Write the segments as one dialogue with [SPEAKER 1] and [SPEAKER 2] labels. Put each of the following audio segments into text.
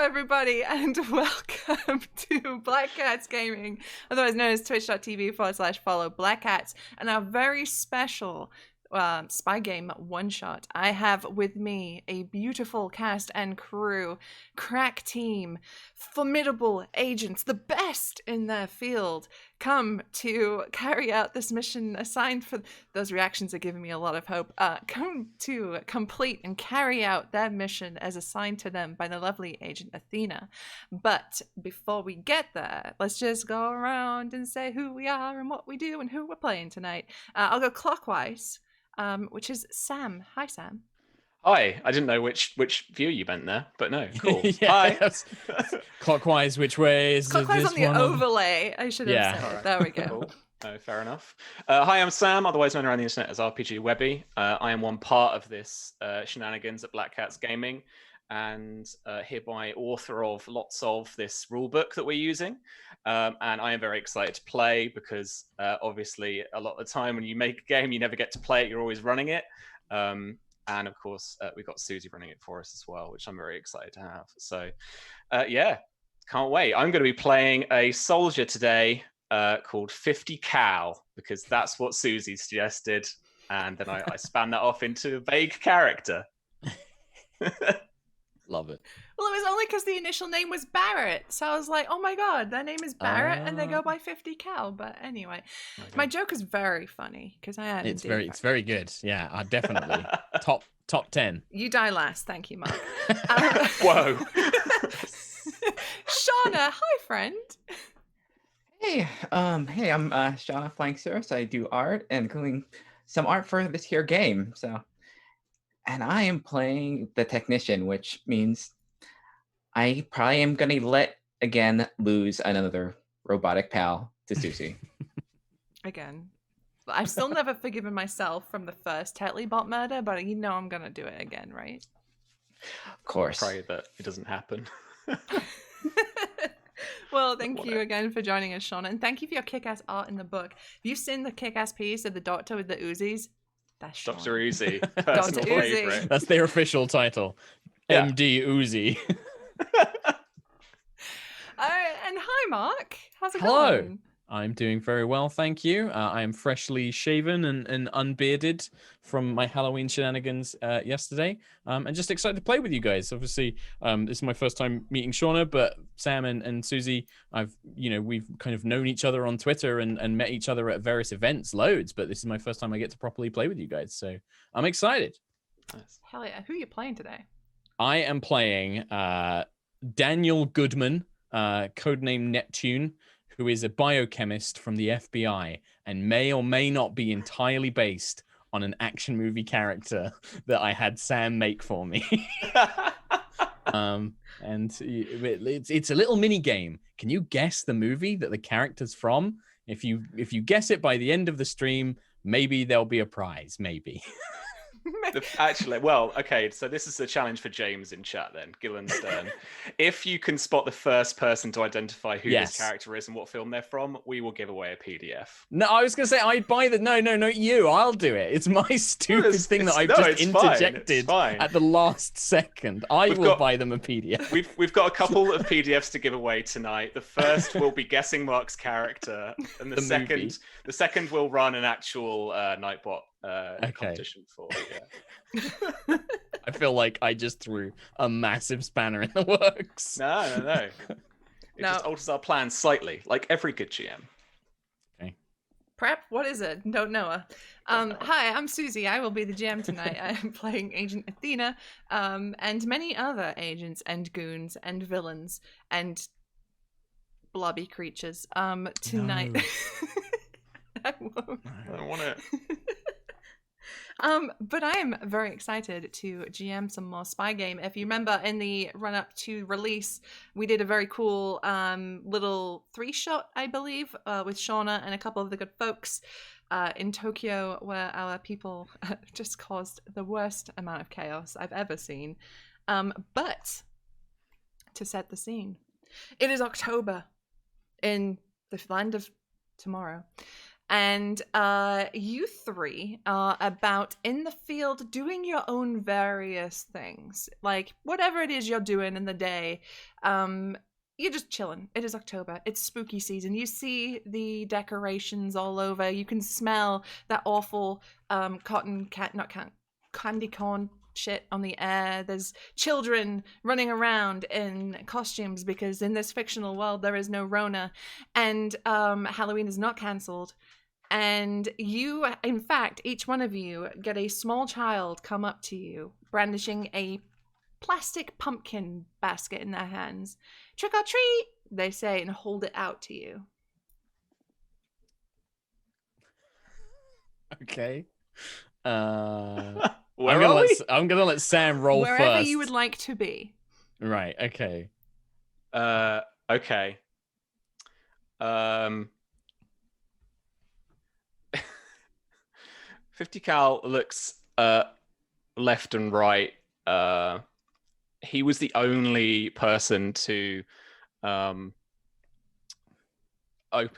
[SPEAKER 1] everybody, and welcome to Black Cats Gaming, otherwise known as twitch.tv/follow Black Cats, and our very special spy game one-shot. I have with me a beautiful cast and crew, crack team, formidable agents, the best in their field, come to carry out this mission assigned for... Those reactions are giving me a lot of hope. Come to complete and carry out their mission as assigned to them by the lovely agent Athena. But before we get there, let's just go around and say who we are and what we do and who we're playing tonight. I'll go clockwise. Which is Sam. Hi, Sam.
[SPEAKER 2] Hi. I didn't know which view you meant there, but no, cool. Hi.
[SPEAKER 3] Clockwise, which way is
[SPEAKER 1] clockwise
[SPEAKER 3] this
[SPEAKER 1] on the
[SPEAKER 3] one
[SPEAKER 1] overlay? I should have said.
[SPEAKER 2] Right.
[SPEAKER 1] There we go.
[SPEAKER 2] Cool. Oh, fair enough. Hi, I'm Sam, otherwise known around the internet as RPG Webby. I am one part of this shenanigans at Black Cats Gaming, and hereby author of lots of this rulebook that we're using. And I am very excited to play because obviously a lot of the time when you make a game, you never get to play it, you're always running it. And of course, we've got Susie running it for us as well, which I'm very excited to have. So yeah, can't wait. I'm going to be playing a soldier today called 50 Cal, because that's what Susie suggested. And then I span that off into a vague character.
[SPEAKER 3] Love it.
[SPEAKER 1] Well, it was only because the initial name was Barrett. So I was like, oh my god, their name is Barrett and they go by 50 Cal. But anyway, my joke is very funny because I had
[SPEAKER 3] it's very good. Yeah, definitely. top 10.
[SPEAKER 1] You die last. Thank you, Mark.
[SPEAKER 2] Whoa.
[SPEAKER 1] Shauna, hi friend.
[SPEAKER 4] Hey, I'm Shauna Flying Cirrus. I do art and including some art for this here game. And I am playing the technician, which means I probably am going to lose another robotic pal to Susie.
[SPEAKER 1] Again. I've still never forgiven myself from the first Tetley bot murder, but you know I'm going to do it again, right?
[SPEAKER 4] Of course.
[SPEAKER 2] Pray that it doesn't happen.
[SPEAKER 1] Well, thank you again for joining us, Shauna. And thank you for your kick-ass art in the book. Have you seen the kick-ass piece of the doctor with the Uzis? That's
[SPEAKER 2] Dr. Uzi.
[SPEAKER 1] Dr. Uzi.
[SPEAKER 3] That's their official title.
[SPEAKER 2] Yeah.
[SPEAKER 3] MD Uzi.
[SPEAKER 1] And hi, Mark. How's it
[SPEAKER 3] Hello.
[SPEAKER 1] going?
[SPEAKER 3] I'm doing very well, thank you. I am freshly shaven and unbearded from my Halloween shenanigans yesterday. And just excited to play with you guys. Obviously, this is my first time meeting Shauna, but Sam and Susie, we've kind of known each other on Twitter and met each other at various events loads, but this is my first time I get to properly play with you guys. So I'm excited.
[SPEAKER 2] Nice.
[SPEAKER 1] Hell yeah. Who are you playing today?
[SPEAKER 3] I am playing Daniel Goodman, codename Neptune, who is a biochemist from the FBI and may or may not be entirely based on an action movie character that I had Sam make for me. And it's a little mini game. Can you guess the movie that the character's from? If you guess it by the end of the stream, maybe there'll be a prize, maybe.
[SPEAKER 2] Actually, well, okay, so this is a challenge for James in chat then, Gillen Stern. If you can spot the first person to identify who this character is and what film they're from, we will give away a PDF.
[SPEAKER 3] No, I was going to say I'd buy the... No, not you. I'll do it. It's my stupid thing that I've just interjected at the last second. I will buy them a PDF.
[SPEAKER 2] We've got a couple of PDFs to give away tonight. The first will be guessing Mark's character, and the second will run an actual Nightbot competition for. Yeah.
[SPEAKER 3] I feel like I just threw a massive spanner in the works.
[SPEAKER 2] No. It just alters our plans slightly, like every good GM.
[SPEAKER 3] Okay.
[SPEAKER 1] Prep? What is it? Don't know. Hi, I'm Susie. I will be the GM tonight. I am playing Agent Athena, and many other agents and goons and villains and blobby creatures. Tonight.
[SPEAKER 3] No.
[SPEAKER 1] I won't.
[SPEAKER 2] I don't want it.
[SPEAKER 1] But I am very excited to GM some more Spy Game. If you remember, in the run-up to release, we did a very cool little 3-shot, I believe, with Shauna and a couple of the good folks in Tokyo, where our people just caused the worst amount of chaos I've ever seen. But to set the scene, it is October in the land of tomorrow. And you three are about in the field doing your own various things. Like, whatever it is you're doing in the day, you're just chilling. It is October. It's spooky season. You see the decorations all over. You can smell that awful candy corn shit on the air. There's children running around in costumes because in this fictional world there is no Rona, and Halloween is not cancelled. And you, in fact, each one of you get a small child come up to you brandishing a plastic pumpkin basket in their hands. Trick or treat, they say, and hold it out to you.
[SPEAKER 3] Okay.
[SPEAKER 2] Where are we?
[SPEAKER 3] I'm gonna let Sam roll
[SPEAKER 1] Wherever
[SPEAKER 3] first.
[SPEAKER 1] you would like to be.
[SPEAKER 3] Right. Okay.
[SPEAKER 2] Okay. 50 Cal looks left and right. He was the only person to open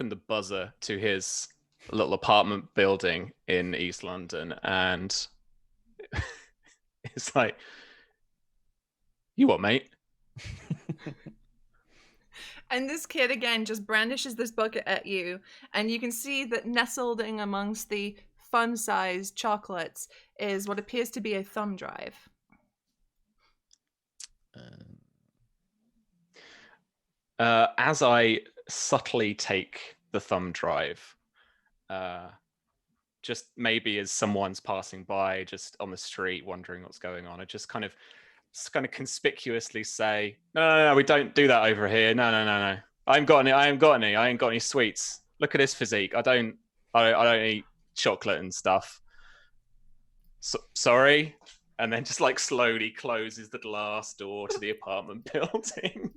[SPEAKER 2] the buzzer to his little apartment building in East London, and it's like, you what, mate?
[SPEAKER 1] And this kid again just brandishes this bucket at you, and you can see that nestled in amongst the fun-sized chocolates is what appears to be a thumb drive.
[SPEAKER 2] As I subtly take the thumb drive, just maybe as someone's passing by, just on the street, wondering what's going on, I just kind of conspicuously say, no, we don't do that over here. No. I ain't got any sweets. Look at this physique. I don't eat chocolate and stuff. Sorry. And then just like slowly closes the glass door to the apartment building.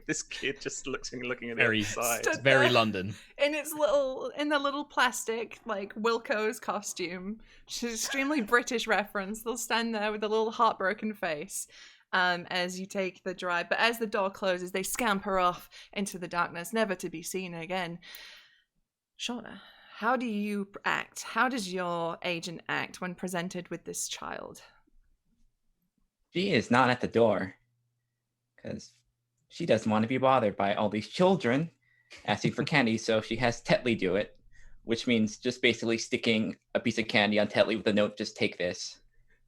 [SPEAKER 2] This kid just looking at the other side.
[SPEAKER 3] It's very London.
[SPEAKER 1] In the little plastic, like, Wilco's costume, which is extremely British reference. They'll stand there with a little heartbroken face as you take the drive. But as the door closes, they scamper off into the darkness, never to be seen again. Shauna, how do you act? How does your agent act when presented with this child?
[SPEAKER 4] She is not at the door because she doesn't want to be bothered by all these children asking for candy, so she has Tetley do it, which means just basically sticking a piece of candy on Tetley with a note, just take this,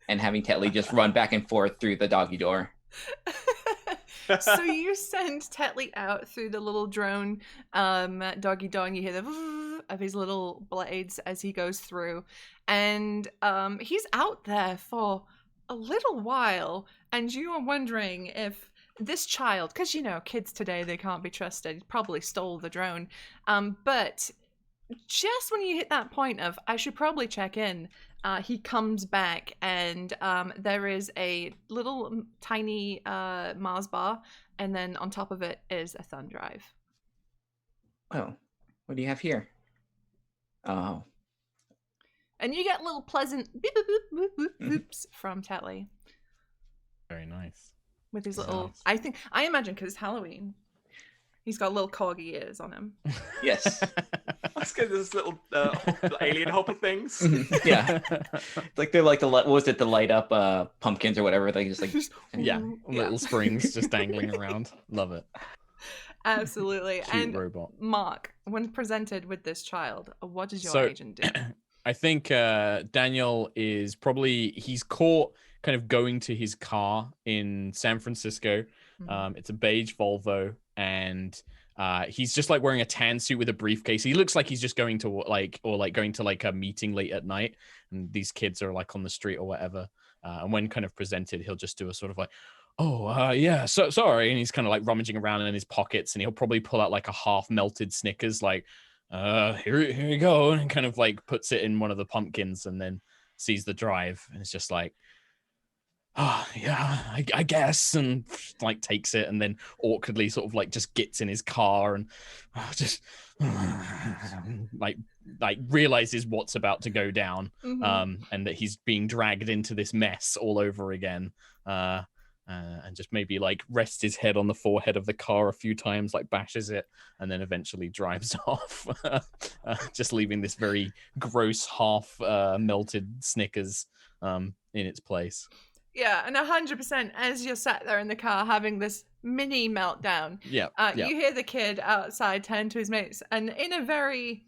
[SPEAKER 4] and having Tetley just run back and forth through the doggy door.
[SPEAKER 1] So you send Tetley out through the little drone doggy door, and you hear the of his little blades as he goes through, and he's out there for a little while, and you are wondering if this child, because kids today, they can't be trusted, he probably stole the drone, but just when you hit that point of I should probably check in, he comes back, and there is a little tiny Mars bar, and then on top of it is a thumb drive.
[SPEAKER 4] Oh, what do you have here? Oh.
[SPEAKER 1] And you get little pleasant beep, boop, boop, boop, boop, boops from Tetley.
[SPEAKER 3] Very nice.
[SPEAKER 1] With his little, I imagine because it's Halloween, he's got little corgi ears on him.
[SPEAKER 4] Yes.
[SPEAKER 2] Let's get this little alien hopper things.
[SPEAKER 4] Yeah. Like they're like the light up pumpkins or whatever. They just like
[SPEAKER 3] little springs just dangling around. Love it.
[SPEAKER 1] Absolutely.
[SPEAKER 3] Cute
[SPEAKER 1] and
[SPEAKER 3] robot.
[SPEAKER 1] Mark, when presented with this child, what does your agent do?
[SPEAKER 3] I think Daniel is he's caught kind of going to his car in San Francisco.
[SPEAKER 1] Mm-hmm.
[SPEAKER 3] It's a beige Volvo, and he's just like wearing a tan suit with a briefcase. He looks like he's just going to going to like a meeting late at night, and these kids are like on the street or whatever. And when kind of presented, he'll just do a sort of like, so sorry, and he's kind of like rummaging around in his pockets, and he'll probably pull out like a half melted Snickers, like, here you go, and kind of like puts it in one of the pumpkins, and then sees the drive, and it's just like, I guess, and like takes it, and then awkwardly sort of like just gets in his car and just like realizes what's about to go down, and that he's being dragged into this mess all over again, and just maybe like rests his head on the forehead of the car a few times, like bashes it, and then eventually drives off, just leaving this very gross half melted Snickers in its place.
[SPEAKER 1] Yeah, and 100% as you're sat there in the car having this mini meltdown,
[SPEAKER 3] Yeah.
[SPEAKER 1] you hear the kid outside turn to his mates, and in a very,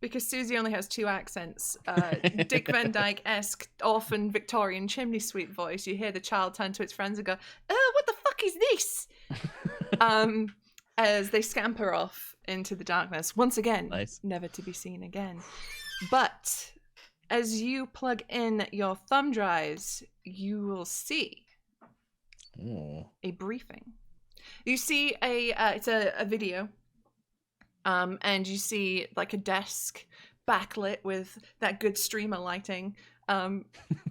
[SPEAKER 1] because Susie only has 2 accents, Dick Van Dyke-esque, orphan Victorian chimney sweep voice, you hear the child turn to its friends and go, what the fuck is this? As they scamper off into the darkness, once again,
[SPEAKER 3] Nice.
[SPEAKER 1] never to be seen again. But as you plug in your thumb drives, you will see a briefing. You see it's a video, and you see like a desk backlit with that good streamer lighting.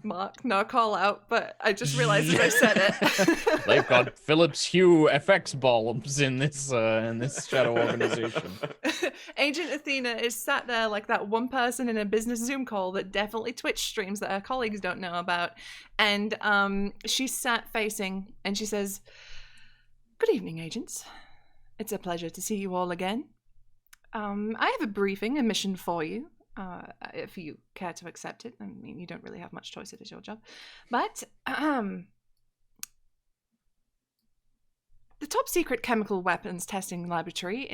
[SPEAKER 1] Mark, no call out, but I just realized as I said it.
[SPEAKER 3] They've got Philips Hue FX bulbs in this shadow organization.
[SPEAKER 1] Agent Athena is sat there like that one person in a business Zoom call that definitely Twitch streams that her colleagues don't know about. And she's sat facing and she says, "Good evening, agents. It's a pleasure to see you all again. I have a briefing, a mission for you. If you care to accept it. I mean, you don't really have much choice, it is your job. But the top secret chemical weapons testing laboratory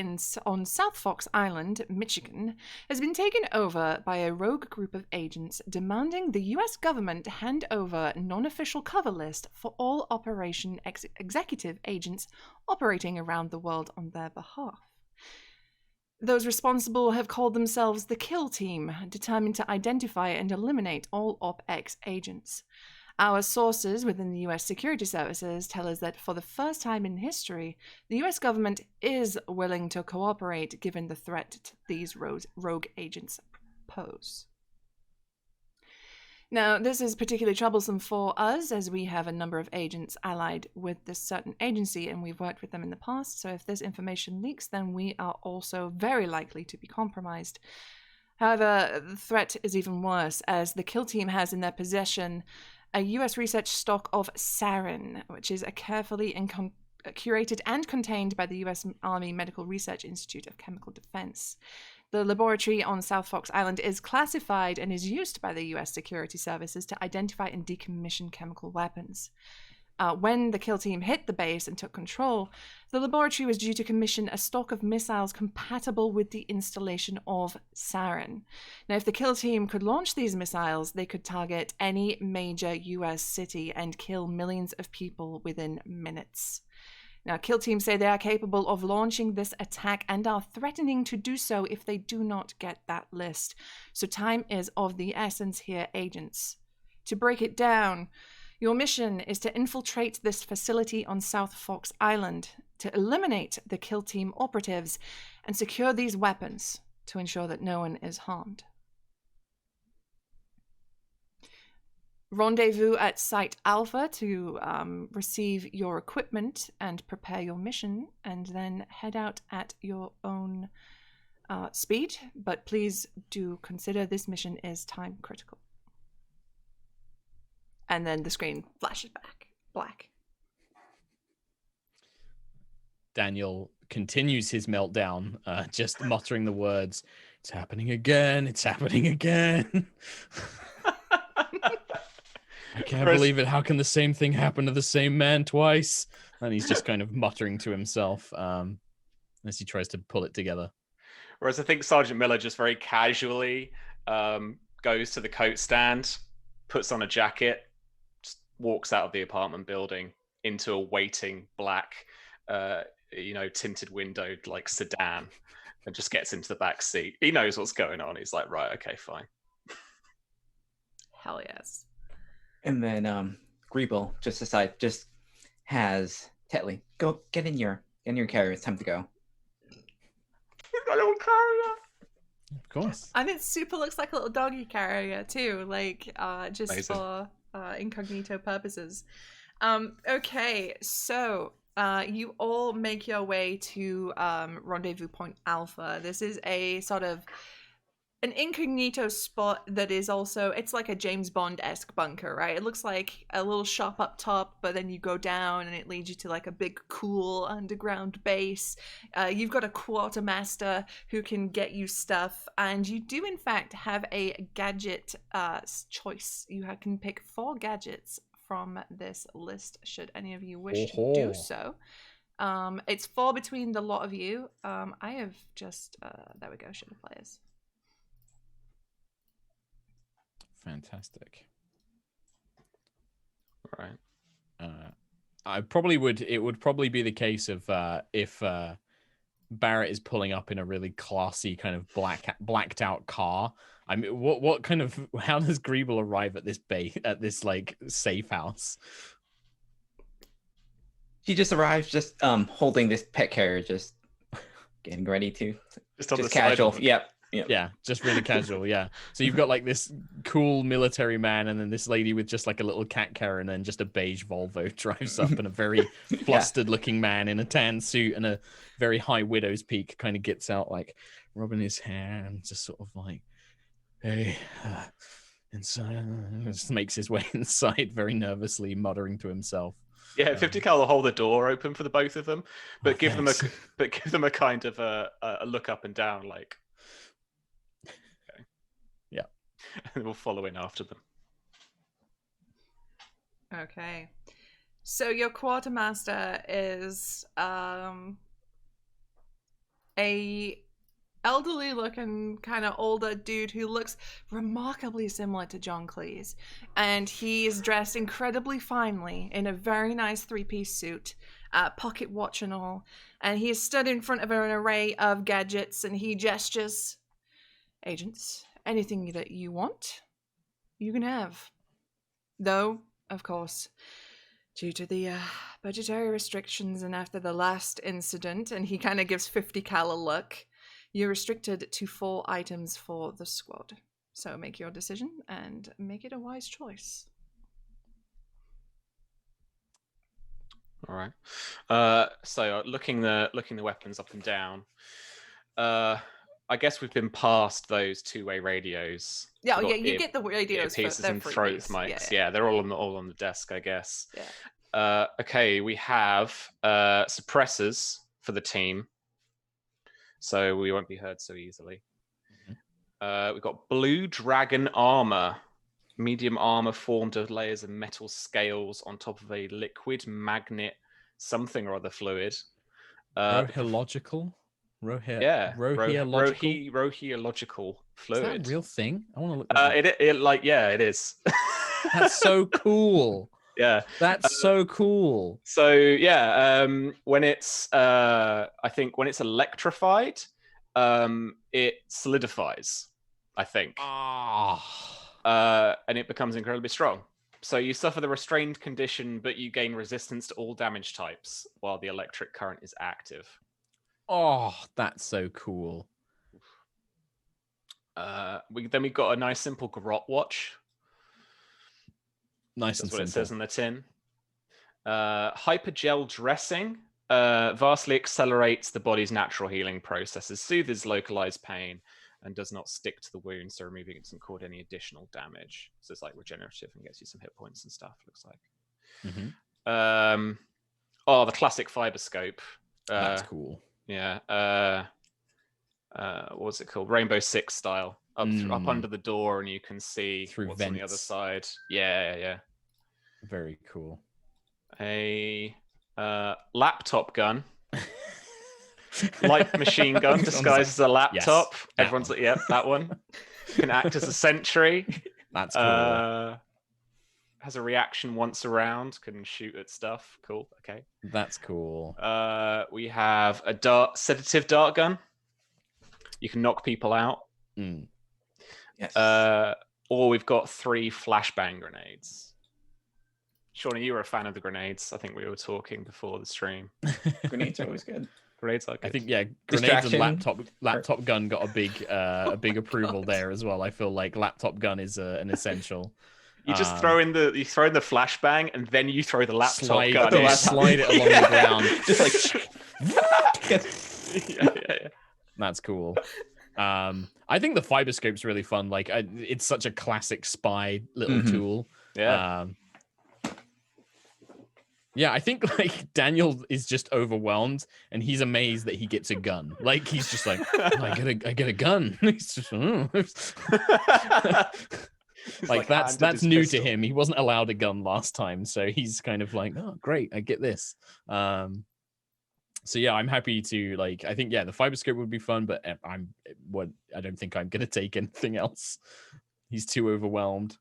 [SPEAKER 1] on South Fox Island, Michigan, has been taken over by a rogue group of agents demanding the US government hand over non-official cover list for all Operation Executive agents operating around the world on their behalf. Those responsible have called themselves the Kill Team, determined to identify and eliminate all OpEx agents. Our sources within the US security services tell us that for the first time in history, the US government is willing to cooperate given the threat these rogue agents pose. Now, this is particularly troublesome for us, as we have a number of agents allied with this certain agency, and we've worked with them in the past, so if this information leaks, then we are also very likely to be compromised. However, the threat is even worse, as the Kill Team has in their possession a US research stock of sarin, which is a carefully curated and contained by the US Army Medical Research Institute of Chemical Defense. The laboratory on South Fox Island is classified and is used by the US security services to identify and decommission chemical weapons. When the Kill Team hit the base and took control, the laboratory was due to commission a stock of missiles compatible with the installation of sarin. Now, if the Kill Team could launch these missiles, they could target any major US city and kill millions of people within minutes. Now, Kill Team say they are capable of launching this attack and are threatening to do so if they do not get that list. So time is of the essence here, agents. To break it down, your mission is to infiltrate this facility on South Fox Island, to eliminate the Kill Team operatives, and secure these weapons to ensure that no one is harmed. Rendezvous at Site Alpha to receive your equipment and prepare your mission, and then head out at your own speed. But please do consider this mission is time critical. And then the screen flashes back black.
[SPEAKER 3] Daniel continues his meltdown, just muttering the words, "It's happening again, it's happening again." I can't believe it. How can the same thing happen to the same man twice? And he's just kind of muttering to himself as he tries to pull it together.
[SPEAKER 2] Whereas I think Sergeant Miller just very casually goes to the coat stand, puts on a jacket, just walks out of the apartment building into a waiting black, tinted windowed like sedan, and just gets into the back seat. He knows what's going on. He's like, right, okay, fine.
[SPEAKER 1] Hell yes.
[SPEAKER 4] And then Greeble just has Tetley, go get in your carrier. It's time to go.
[SPEAKER 2] He's got a little carrier.
[SPEAKER 3] Of course.
[SPEAKER 1] And it super looks like a little doggy carrier too, like just
[SPEAKER 2] Amazing.
[SPEAKER 1] for incognito purposes. Okay, so you all make your way to Rendezvous Point Alpha. This is a sort of an incognito spot that is also, it's like a James Bond-esque bunker, right? It looks like a little shop up top, but then you go down and it leads you to like a big cool underground base. You've got a quartermaster who can get you stuff, and you do in fact have a gadget choice. You can pick 4 gadgets from this list should any of you wish to do so. It's 4 between the lot of you. I have just there we go, show the players.
[SPEAKER 3] Fantastic.
[SPEAKER 2] Right.
[SPEAKER 3] I probably would. It would probably be the case of if Barrett is pulling up in a really classy kind of blacked out car. I mean, what kind of, how does Greeble arrive at this like safe house?
[SPEAKER 4] She just arrives, just holding this pet carrier, just getting ready to just casual. Yep.
[SPEAKER 3] Yeah, just really casual. Yeah. So you've got like this cool military man, and then this lady with just like a little cat carrier, and then just a beige Volvo drives up, and a very flustered-looking man in a tan suit and a very high widow's peak kind of gets out, like rubbing his hair and just sort of like, "Hey," inside, just makes his way inside very nervously, muttering to himself.
[SPEAKER 2] Yeah, 50 cal will hold the door open for the both of them, but give them a kind of a look up and down, like. And we'll follow in after them.
[SPEAKER 1] Okay. So your quartermaster is a elderly looking kind of older dude who looks remarkably similar to John Cleese, and he is dressed incredibly finely in a very nice 3-piece suit, pocket watch and all, and he is stood in front of an array of gadgets, and he gestures, "Agents, anything that you want, you can have. Though, of course, due to the budgetary restrictions and after the last incident," and he kind of gives 50 cal a look, "you're restricted to 4 items for the squad. So make your decision and make it a wise choice."
[SPEAKER 2] All right. So looking the weapons up and down. I guess we've been past those 2-way radios.
[SPEAKER 1] Yeah, you get the radios
[SPEAKER 2] pieces and throat mics.
[SPEAKER 1] Yeah.
[SPEAKER 2] They're all on the desk, I guess.
[SPEAKER 1] Yeah.
[SPEAKER 2] Okay, we have suppressors for the team, so we won't be heard so easily. We've got blue dragon armor, medium armor formed of layers of metal scales on top of a liquid magnet, something or other fluid.
[SPEAKER 3] Rohological?
[SPEAKER 2] Rohological fluid.
[SPEAKER 3] Is that a real thing? I want to look that up.
[SPEAKER 2] It is.
[SPEAKER 3] That's so cool.
[SPEAKER 2] Yeah.
[SPEAKER 3] That's so cool.
[SPEAKER 2] So yeah, when it's I think when it's electrified, it solidifies, I think. And it becomes incredibly strong. So you suffer the restrained condition, but you gain resistance to all damage types while the electric current is active.
[SPEAKER 3] Oh, that's so cool.
[SPEAKER 2] We've got a nice simple grot watch.
[SPEAKER 3] Nice.
[SPEAKER 2] That's what it says on the tin. Hypergel dressing vastly accelerates the body's natural healing processes, soothes localized pain, and does not stick to the wound, so removing it doesn't cause any additional damage. So it's like regenerative and gets you some hit points and stuff, looks like. The classic fiber scope.
[SPEAKER 3] That's cool.
[SPEAKER 2] Yeah. What's it called? Rainbow Six style. Up under the door, and you can see
[SPEAKER 3] through
[SPEAKER 2] what's
[SPEAKER 3] vents
[SPEAKER 2] on the other side. Yeah.
[SPEAKER 3] Very cool.
[SPEAKER 2] A laptop gun. Light machine gun disguised as a laptop.
[SPEAKER 3] Yes,
[SPEAKER 2] Everyone's like, yep, that one. Can act as a sentry.
[SPEAKER 3] That's cool.
[SPEAKER 2] Has a reaction once around. Can shoot at stuff. Cool. Okay.
[SPEAKER 3] That's cool.
[SPEAKER 2] We have a sedative dart gun. You can knock people out.
[SPEAKER 4] Yes.
[SPEAKER 2] Or we've got 3 flashbang grenades. Shawnee, you were a fan of the grenades. I think we were talking before the stream.
[SPEAKER 4] Grenades are always good.
[SPEAKER 2] Grenades are good.
[SPEAKER 3] I think grenades and laptop gun got a big approval there as well. I feel like laptop gun is an essential.
[SPEAKER 2] You just throw in the flashbang and then you throw the laptop gun.
[SPEAKER 3] Slide it along the ground.
[SPEAKER 4] Just like
[SPEAKER 2] yeah.
[SPEAKER 3] That's cool. I think the fiber scope's really fun. Like, it's such a classic spy little tool.
[SPEAKER 2] Yeah.
[SPEAKER 3] Yeah, I think like Daniel is just overwhelmed, and he's amazed that he gets a gun. Like he's just like, oh, I get a gun. He's just, like that's new to him. He wasn't allowed a gun last time, so he's kind of like, oh, great, I get this. So yeah, I'm happy to like. I think the fiber scope would be fun, but I don't think I'm gonna take anything else. He's too overwhelmed.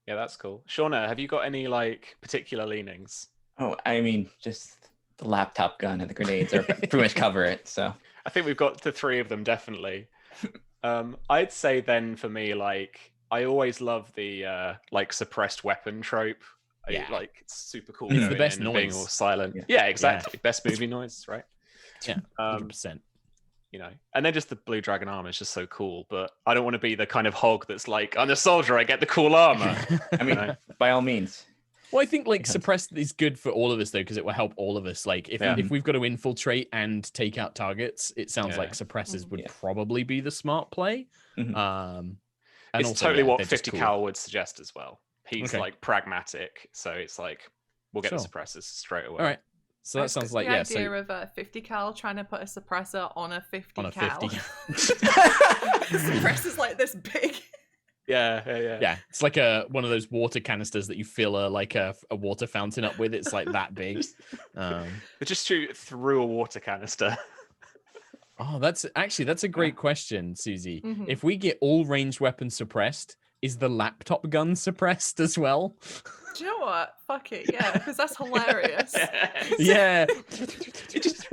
[SPEAKER 2] Yeah, that's cool. Shauna, have you got any like particular leanings?
[SPEAKER 4] Oh, I mean, just the laptop gun and the grenades are pretty much cover it. So
[SPEAKER 2] I think we've got the three of them definitely. I'd say then for me, like I always love the like suppressed weapon trope.
[SPEAKER 3] Yeah.
[SPEAKER 2] Like it's super cool.
[SPEAKER 3] It's the best
[SPEAKER 2] noise. Being all silent.
[SPEAKER 4] Yeah.
[SPEAKER 2] Yeah, exactly. Best movie noise, right?
[SPEAKER 3] Yeah, 100%.
[SPEAKER 2] You know, and then just the blue dragon armor is just so cool. But I don't want to be the kind of hog that's like, I'm a soldier, I get the cool armor.
[SPEAKER 4] I mean, by all means.
[SPEAKER 3] Well, I think like suppressed is good for all of us though, because it will help all of us. Like if we've got to infiltrate and take out targets, it sounds like suppressors would probably be the smart play. And
[SPEAKER 2] it's
[SPEAKER 3] also,
[SPEAKER 2] totally what
[SPEAKER 3] they're
[SPEAKER 2] 50
[SPEAKER 3] cool.
[SPEAKER 2] Cal would suggest as well. He's like pragmatic, so it's like we'll get the suppressors straight away.
[SPEAKER 3] All right. So that sounds like
[SPEAKER 1] the idea of a 50 cal trying to put a suppressor on a 50
[SPEAKER 3] on a
[SPEAKER 1] cal.
[SPEAKER 3] 50.
[SPEAKER 1] The suppressor's like this big.
[SPEAKER 2] Yeah.
[SPEAKER 3] It's like one of those water canisters that you fill a water fountain up with. It's like that big.
[SPEAKER 2] They just shoot through a water canister.
[SPEAKER 3] Oh, that's a great question, Susie. If we get all ranged weapons suppressed, is the laptop gun suppressed as well?
[SPEAKER 1] Do you know what? Fuck it, yeah, because that's hilarious.
[SPEAKER 3] Yeah.
[SPEAKER 2] It just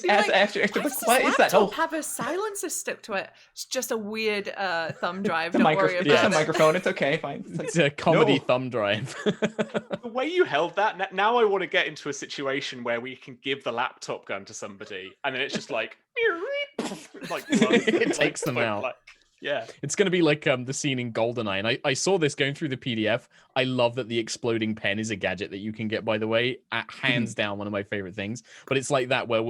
[SPEAKER 4] After
[SPEAKER 1] what is that? Oh, have a silencer stuck to it. It's just a weird thumb drive. Don't worry about
[SPEAKER 4] it's
[SPEAKER 1] it.
[SPEAKER 4] a microphone. It's okay. Fine.
[SPEAKER 3] It's a comedy thumb drive.
[SPEAKER 2] The way you held that, now I want to get into a situation where we can give the laptop gun to somebody, and then it's just like,
[SPEAKER 3] it takes them out.
[SPEAKER 2] Like, yeah,
[SPEAKER 3] it's going to be like the scene in GoldenEye, and I saw this going through the PDF. I love that the exploding pen is a gadget that you can get, by the way. Hands down, one of my favorite things. But it's like that where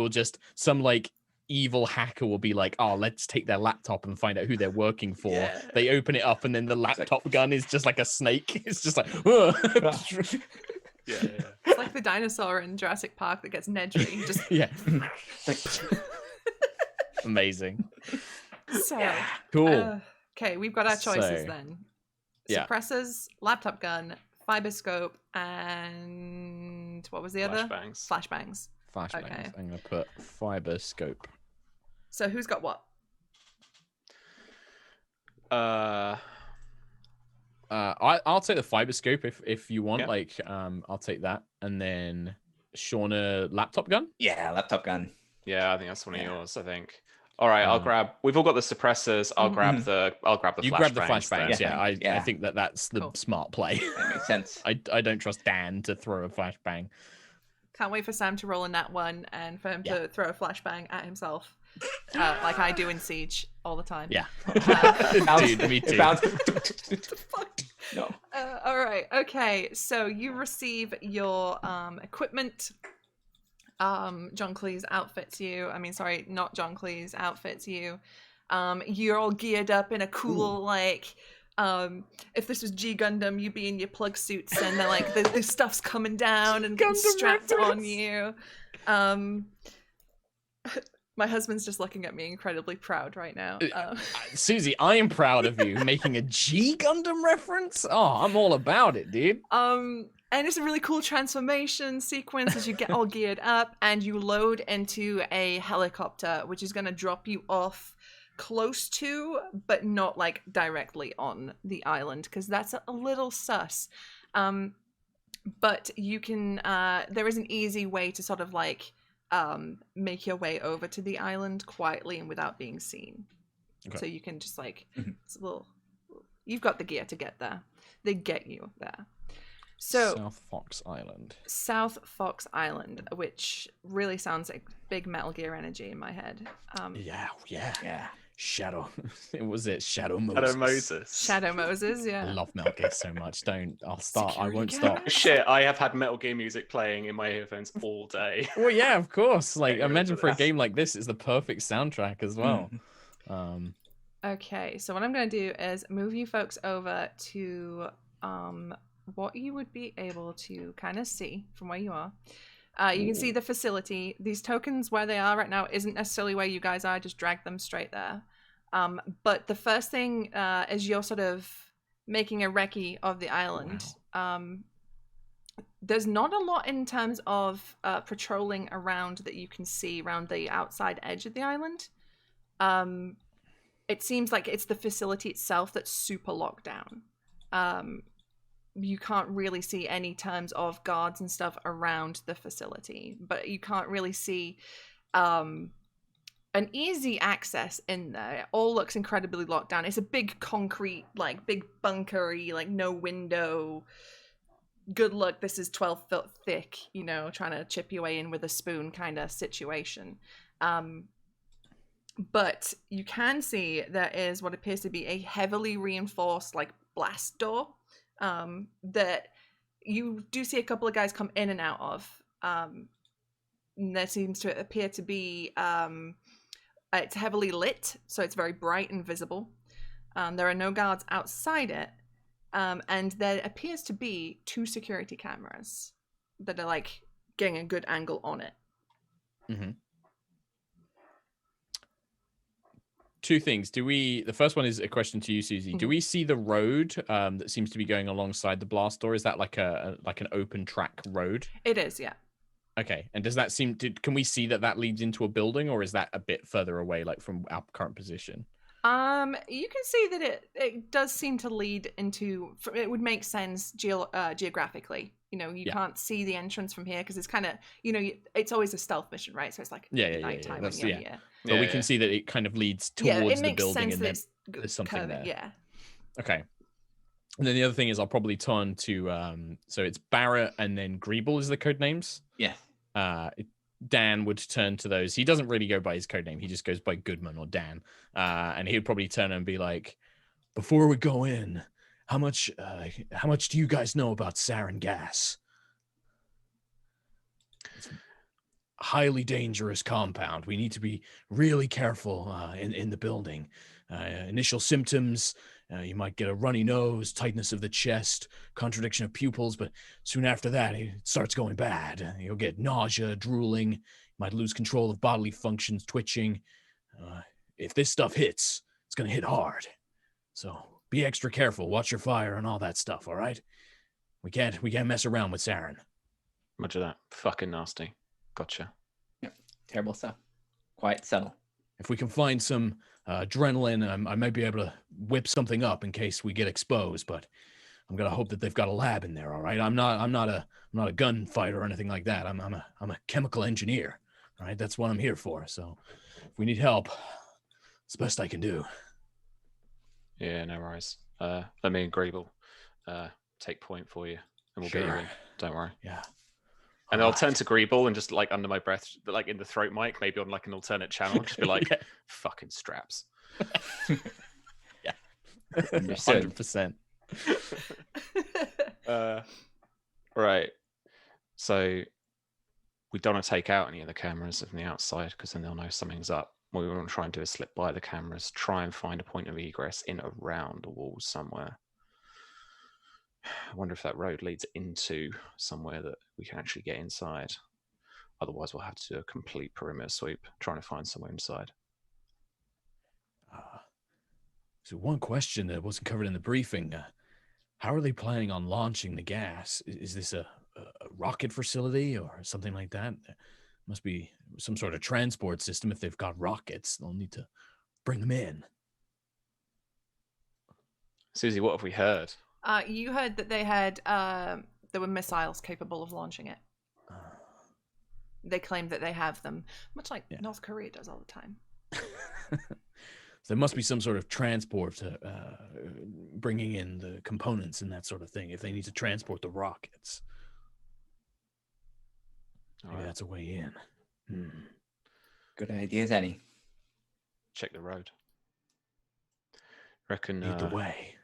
[SPEAKER 3] some like evil hacker will be like, oh, let's take their laptop and find out who they're working for. Yeah. They open it up, and then the laptop gun is just like a snake. It's just like,
[SPEAKER 2] yeah.
[SPEAKER 1] It's like the dinosaur in Jurassic Park that gets Nedry. Just
[SPEAKER 3] amazing.
[SPEAKER 1] So
[SPEAKER 3] cool.
[SPEAKER 1] Okay, we've got our choices then. Suppressors, laptop gun, fiber scope, and what was the other? Flashbangs.
[SPEAKER 3] Okay. I'm gonna put fiber scope.
[SPEAKER 1] So who's got what?
[SPEAKER 3] I'll take the fiber scope if you want. Like, I'll take that, and then Shauna laptop gun.
[SPEAKER 4] Yeah, laptop gun.
[SPEAKER 2] Yeah, I think that's one of yours. I think. All right, I'll grab. We've all got the suppressors. I'll grab the. I'll grab the.
[SPEAKER 3] You grab the flashbangs. Yeah, I think that's the smart play.
[SPEAKER 4] That makes sense.
[SPEAKER 3] I don't trust Dan to throw a flashbang.
[SPEAKER 1] Can't wait for Sam to roll a nat 1 and for him to throw a flashbang at himself, like I do in Siege all the time.
[SPEAKER 3] Yeah, dude, me too.
[SPEAKER 1] What the fuck? No. All right. Okay. So you receive your equipment. John Cleese outfits you. I mean, sorry, not John Cleese outfits you. You're all geared up in a cool, like, if this was G Gundam, you'd be in your plug suits and then like the stuff's coming down and getting strapped on you. My husband's just looking at me incredibly proud right now.
[SPEAKER 3] Susie, I am proud of you making a G Gundam reference. Oh, I'm all about it, dude.
[SPEAKER 1] And it's a really cool transformation sequence as you get all geared up and you load into a helicopter, which is going to drop you off close to, but not like directly on the island, because that's a little sus. But you can, there is an easy way to sort of like make your way over to the island quietly and without being seen. Okay. So you can just like, it's a little, you've got the gear to get there. They get you there. So
[SPEAKER 3] South Fox Island.
[SPEAKER 1] South Fox Island, which really sounds like big Metal Gear energy in my head.
[SPEAKER 3] Yeah. Shadow. Was it Shadow
[SPEAKER 2] Shadow
[SPEAKER 3] Moses?
[SPEAKER 2] Moses.
[SPEAKER 1] Shadow Moses,
[SPEAKER 3] I
[SPEAKER 1] yeah.
[SPEAKER 3] love Metal Gear so much. I'll start. I
[SPEAKER 1] Security
[SPEAKER 3] won't stop.
[SPEAKER 1] cameras?
[SPEAKER 2] Shit, I have had Metal Gear music playing in my earphones all day.
[SPEAKER 3] Well, yeah, of course. Like,
[SPEAKER 2] Getting ready
[SPEAKER 3] imagine
[SPEAKER 2] for
[SPEAKER 3] for a
[SPEAKER 2] this.
[SPEAKER 3] game like this, it's the perfect soundtrack as well.
[SPEAKER 1] Okay, so what I'm going to do is move you folks over to what you would be able to kind of see from where you are. You can see the facility. These tokens where they are right now isn't necessarily where you guys are. Just drag them straight there. But the first thing is you're sort of making a recce of the island. There's not a lot in terms of patrolling around that you can see around the outside edge of the island. It seems like it's the facility itself that's super locked down. You can't really see any terms of guards and stuff around the facility, but you can't really see an easy access in there. It all looks incredibly locked down. It's a big concrete, like big bunkery, like no window. Good luck, this is 12 foot thick, you know, trying to chip your way in with a spoon kind of situation. But you can see there is what appears to be a heavily reinforced, like, blast door that you do see a couple of guys come in and out of. And there seems to appear to be it's heavily lit, so it's very bright and visible. There are no guards outside it, and there appears to be 2 security cameras that are like getting a good angle on it.
[SPEAKER 3] Mm-hmm. 2 things. The first one is a question to you, Susie. Do we see the road that seems to be going alongside the blast door? Is that like an open track road?
[SPEAKER 1] It is, yeah.
[SPEAKER 3] Okay. And does that can we see that leads into a building, or is that a bit further away, like from our current position?
[SPEAKER 1] You can see that it does seem to lead into. It would make sense geographically. You know, you can't see the entrance from here because it's kind of, you know, it's always a stealth mission, right? So it's like nighttime when you're here.
[SPEAKER 3] But we can see that it kind of leads towards the building, and then there's something there.
[SPEAKER 1] Yeah.
[SPEAKER 3] Okay. And then the other thing is I'll probably turn to so it's Barrett and then Greeble is the code names.
[SPEAKER 4] Yeah.
[SPEAKER 3] Dan would turn to those. He doesn't really go by his code name. He just goes by Goodman or Dan. And he would probably turn and be like, before we go in, how much do you guys know about sarin gas? It's a highly dangerous compound. We need to be really careful in the building. Initial symptoms, you might get a runny nose, tightness of the chest, contradiction of pupils, but soon after that, it starts going bad. You'll get nausea, drooling, you might lose control of bodily functions, twitching. If this stuff hits, it's going to hit hard. So be extra careful, watch your fire and all that stuff, all right? We can't mess around with sarin.
[SPEAKER 2] Much of that. Fucking nasty. Gotcha.
[SPEAKER 4] Yep. Terrible stuff. Quite subtle.
[SPEAKER 3] If we can find some adrenaline, I might be able to whip something up in case we get exposed, but I'm gonna hope that they've got a lab in there. All right, I'm not a gunfighter or anything like that. I'm a chemical engineer. All right, that's what I'm here for. So if we need help, it's the best I can do.
[SPEAKER 2] Yeah, no worries. Let me and Greeble take point for you, and we'll get you in. Don't worry.
[SPEAKER 3] Yeah.
[SPEAKER 2] And I'll turn to Greeble and just like under my breath, like in the throat mic, maybe on like an alternate channel, just be like, fucking straps.
[SPEAKER 3] Yeah.
[SPEAKER 4] Understood.
[SPEAKER 3] 100%.
[SPEAKER 2] Right. So we don't want to take out any of the cameras from the outside because then they'll know something's up. What we want to try and do is slip by the cameras, try and find a point of egress in around the walls somewhere. I wonder if that road leads into somewhere that we can actually get inside. Otherwise, we'll have to do a complete perimeter sweep, trying to find somewhere inside.
[SPEAKER 3] So one question that wasn't covered in the briefing. How are they planning on launching the gas? Is this a rocket facility or something like that? Must be some sort of transport system. If they've got rockets, they'll need to bring them in.
[SPEAKER 2] Susie, what have we heard?
[SPEAKER 1] You heard that they had there were missiles capable of launching it. They claim that they have them, much like North Korea does all the time.
[SPEAKER 3] So there must be some sort of transport bringing in the components and that sort of thing if they need to transport the rockets. Maybe that's a way in.
[SPEAKER 4] Good idea as any.
[SPEAKER 2] Check the road. Reckon.
[SPEAKER 3] Lead the way.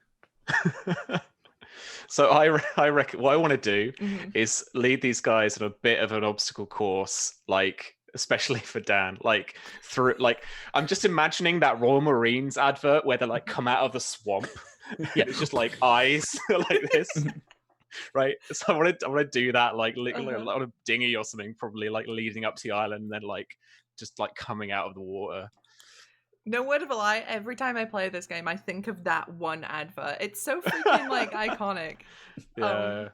[SPEAKER 2] So I reckon what I want to do
[SPEAKER 1] Mhm.
[SPEAKER 2] is lead these guys on a bit of an obstacle course, like especially for Dan, like through like I'm just imagining that Royal Marines advert where they like come out of the swamp.
[SPEAKER 3] Yeah.
[SPEAKER 2] It's just like eyes like this. Right. So I want to do that like on a dinghy or something, probably like leading up to the island and then like just like coming out of the water.
[SPEAKER 1] No word of a lie, every time I play this game, I think of that one advert. It's so freaking, like, iconic.
[SPEAKER 2] Yeah.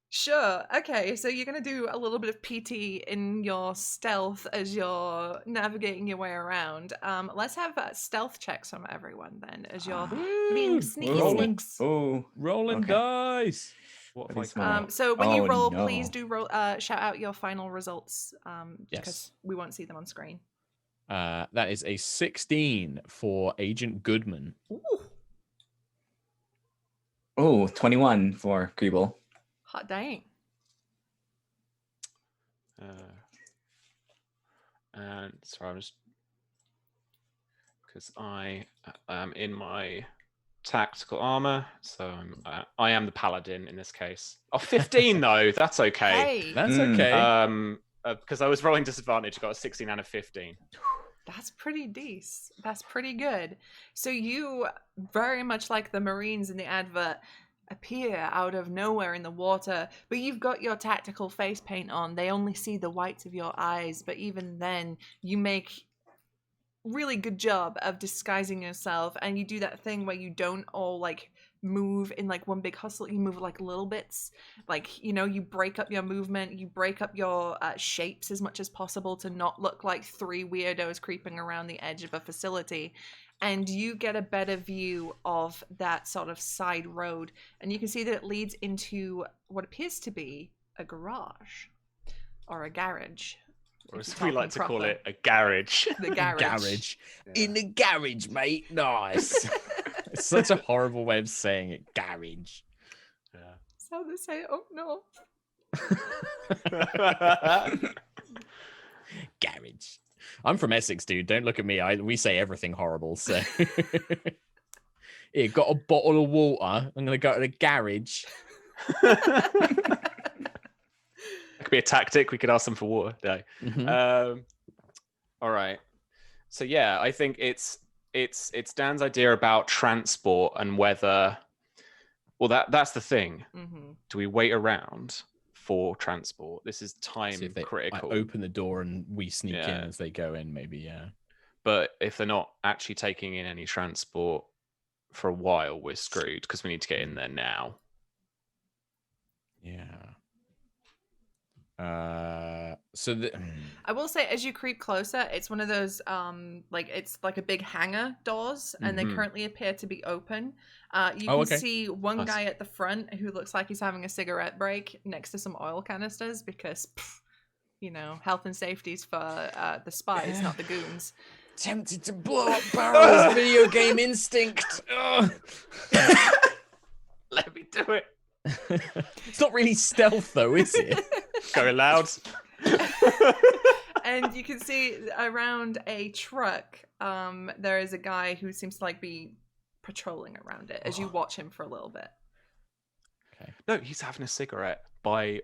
[SPEAKER 1] Sure. Okay, so you're going to do a little bit of PT in your stealth as you're navigating your way around. Let's have stealth checks from everyone, then, as you're being sneaky sneaks.
[SPEAKER 4] Oh,
[SPEAKER 3] Rolling
[SPEAKER 4] okay.
[SPEAKER 3] dice.
[SPEAKER 2] What
[SPEAKER 4] Pretty
[SPEAKER 2] if I
[SPEAKER 4] smart.
[SPEAKER 1] So when you
[SPEAKER 4] Oh,
[SPEAKER 1] roll,
[SPEAKER 4] no.
[SPEAKER 1] please do roll, shout out your final results,
[SPEAKER 3] Yes.
[SPEAKER 1] because we won't see them on screen.
[SPEAKER 3] That is a 16 for Agent Goodman.
[SPEAKER 1] Ooh,
[SPEAKER 4] Oh, 21 for Greeble.
[SPEAKER 1] hot dang.
[SPEAKER 2] And sorry, I'm just because I am in my tactical armor, so I am the paladin in this case. Oh, 15 though, that's okay.
[SPEAKER 1] Hey,
[SPEAKER 3] That's okay.
[SPEAKER 2] Because I was rolling disadvantage, I got a 16 and a 15.
[SPEAKER 1] that's pretty decent. That's pretty good. So you, very much like the Marines in the advert, appear out of nowhere in the water, but you've got your tactical face paint on. They only see the whites of your eyes, but even then, you make really good job of disguising yourself, and you do that thing where you don't all like move in like one big hustle. You move like little bits, like, you know, you break up your movement, you break up your shapes as much as possible to not look like three weirdos creeping around the edge of a facility, and you get a better view of that sort of side road, and you can see that it leads into what appears to be a garage or a garage.
[SPEAKER 2] Or
[SPEAKER 1] if
[SPEAKER 2] as
[SPEAKER 1] you're
[SPEAKER 2] we like
[SPEAKER 1] talking
[SPEAKER 2] to call
[SPEAKER 1] proper.
[SPEAKER 2] it, a garage.
[SPEAKER 1] The garage.
[SPEAKER 3] Garage.
[SPEAKER 2] Yeah.
[SPEAKER 3] In the garage, mate. Nice. It's such a horrible way of saying it. Garage.
[SPEAKER 2] Yeah.
[SPEAKER 1] That's how they say it. Oh no.
[SPEAKER 3] Garage. I'm from Essex, dude. Don't look at me. We say everything horrible. So, here, got a bottle of water. I'm gonna go to the garage.
[SPEAKER 2] It could be a tactic. We could ask them for water. No.
[SPEAKER 3] Mhm.
[SPEAKER 2] All right. So yeah, I think it's Dan's idea about transport and whether. Well, that's the thing.
[SPEAKER 1] Mm-hmm.
[SPEAKER 2] Do we wait around for transport? This is
[SPEAKER 3] See
[SPEAKER 2] time
[SPEAKER 3] if they
[SPEAKER 2] critical.
[SPEAKER 3] open the door and we sneak in
[SPEAKER 2] Yeah.
[SPEAKER 3] as they go in. Maybe, yeah.
[SPEAKER 2] But if they're not actually taking in any transport for a while, we're screwed because we need to get in there now.
[SPEAKER 3] Yeah. So
[SPEAKER 1] I will say, as you creep closer, it's one of those like it's like a big hangar doors, and they
[SPEAKER 2] Mhm.
[SPEAKER 1] currently appear to be open. You
[SPEAKER 3] Oh,
[SPEAKER 1] can
[SPEAKER 3] okay.
[SPEAKER 1] see one
[SPEAKER 2] Nice.
[SPEAKER 1] guy at the front who looks like he's having a cigarette break next to some oil canisters because, you know, health and safety's for the spies, not the goons.
[SPEAKER 3] tempted to blow up barrels. Video game instinct. Ugh.
[SPEAKER 2] Let me do it.
[SPEAKER 3] It's not really stealth, though, is it?
[SPEAKER 2] Going loud.
[SPEAKER 1] And you can see around a truck, there is a guy who seems to like be patrolling around it as you watch him for a little bit.
[SPEAKER 3] Okay.
[SPEAKER 2] No, he's having a cigarette by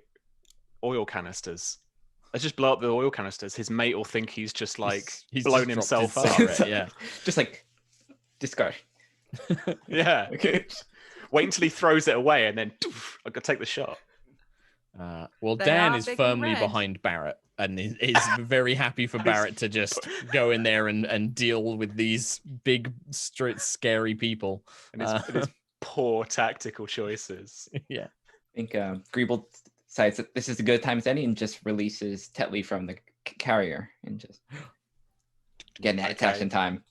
[SPEAKER 2] oil canisters. Let's just blow up the oil canisters. His mate will think he's just like
[SPEAKER 3] He's
[SPEAKER 2] blown
[SPEAKER 3] just dropped
[SPEAKER 2] himself
[SPEAKER 3] his
[SPEAKER 2] up.
[SPEAKER 3] cigarette, yeah.
[SPEAKER 4] Just like discard.
[SPEAKER 2] Yeah.
[SPEAKER 4] Okay.
[SPEAKER 2] Wait until he throws it away and then I could take the shot.
[SPEAKER 3] Well,
[SPEAKER 1] They
[SPEAKER 3] Dan
[SPEAKER 1] are
[SPEAKER 3] is
[SPEAKER 1] big and
[SPEAKER 3] firmly
[SPEAKER 1] red.
[SPEAKER 3] behind Barrett and is very happy for Barrett to just go in there and deal with these big, scary people.
[SPEAKER 2] And his poor tactical choices.
[SPEAKER 3] Yeah.
[SPEAKER 4] I think Greeble decides that this is a good time as any and just releases Tetley from the carrier and just getting that
[SPEAKER 2] Okay.
[SPEAKER 4] action time.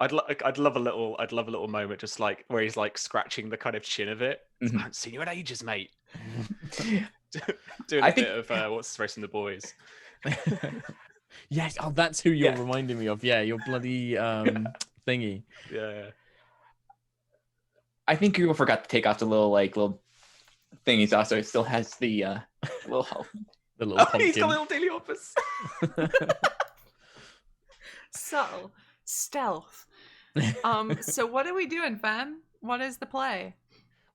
[SPEAKER 2] I'd love a little moment just like where he's like scratching the kind of chin of it.
[SPEAKER 4] Mhm.
[SPEAKER 2] I haven't seen you in ages, mate. Doing
[SPEAKER 4] I
[SPEAKER 2] a
[SPEAKER 4] think-
[SPEAKER 2] bit of what's the race in the boys.
[SPEAKER 3] Yes. Oh, that's who you're
[SPEAKER 4] Yeah.
[SPEAKER 3] reminding me of. Yeah, your bloody thingy.
[SPEAKER 2] Yeah.
[SPEAKER 4] I think Greeble forgot to take off the little thing. He's also still has the little
[SPEAKER 3] The little
[SPEAKER 2] Oh,
[SPEAKER 3] pumpkin.
[SPEAKER 2] he's got little daily office.
[SPEAKER 1] Subtle. Stealth. So what are we doing, fam? What is the play?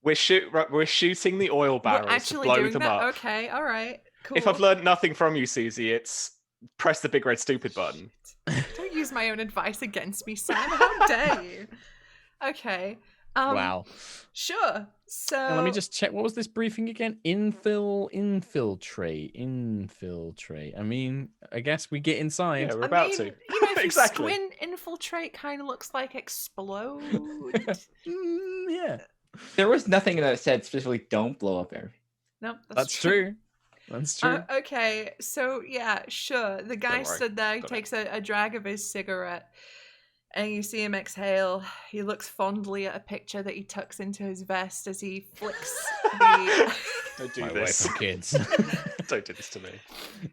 [SPEAKER 2] We're shooting the oil barrels
[SPEAKER 1] We're actually
[SPEAKER 2] to blow
[SPEAKER 1] doing
[SPEAKER 2] them
[SPEAKER 1] that?
[SPEAKER 2] up.
[SPEAKER 1] Okay, all right, cool.
[SPEAKER 2] If I've learned nothing from you, Susie, it's press the big red stupid button.
[SPEAKER 1] Don't use my own advice against me, Sam. How dare you? Okay.
[SPEAKER 3] Wow.
[SPEAKER 1] Sure. So
[SPEAKER 3] Now, let me just check. What was this briefing again? Infiltrate. I mean, I guess we get inside.
[SPEAKER 2] Yeah, we're about to.
[SPEAKER 1] You know, if
[SPEAKER 2] Exactly.
[SPEAKER 1] you squint, infiltrate kind of looks like explode.
[SPEAKER 3] Yeah,
[SPEAKER 4] There was nothing that said specifically don't blow up everything.
[SPEAKER 1] Nope,
[SPEAKER 3] that's true. That's true.
[SPEAKER 1] Okay, so yeah, sure. The guy
[SPEAKER 2] Don't worry,
[SPEAKER 1] stood there, he
[SPEAKER 2] got it.
[SPEAKER 1] takes a drag of his cigarette, and you see him exhale. He looks fondly at a picture that he tucks into his vest as he flicks the...
[SPEAKER 2] Don't do
[SPEAKER 3] My
[SPEAKER 2] this.
[SPEAKER 3] wife and kids.
[SPEAKER 2] Don't do this to me.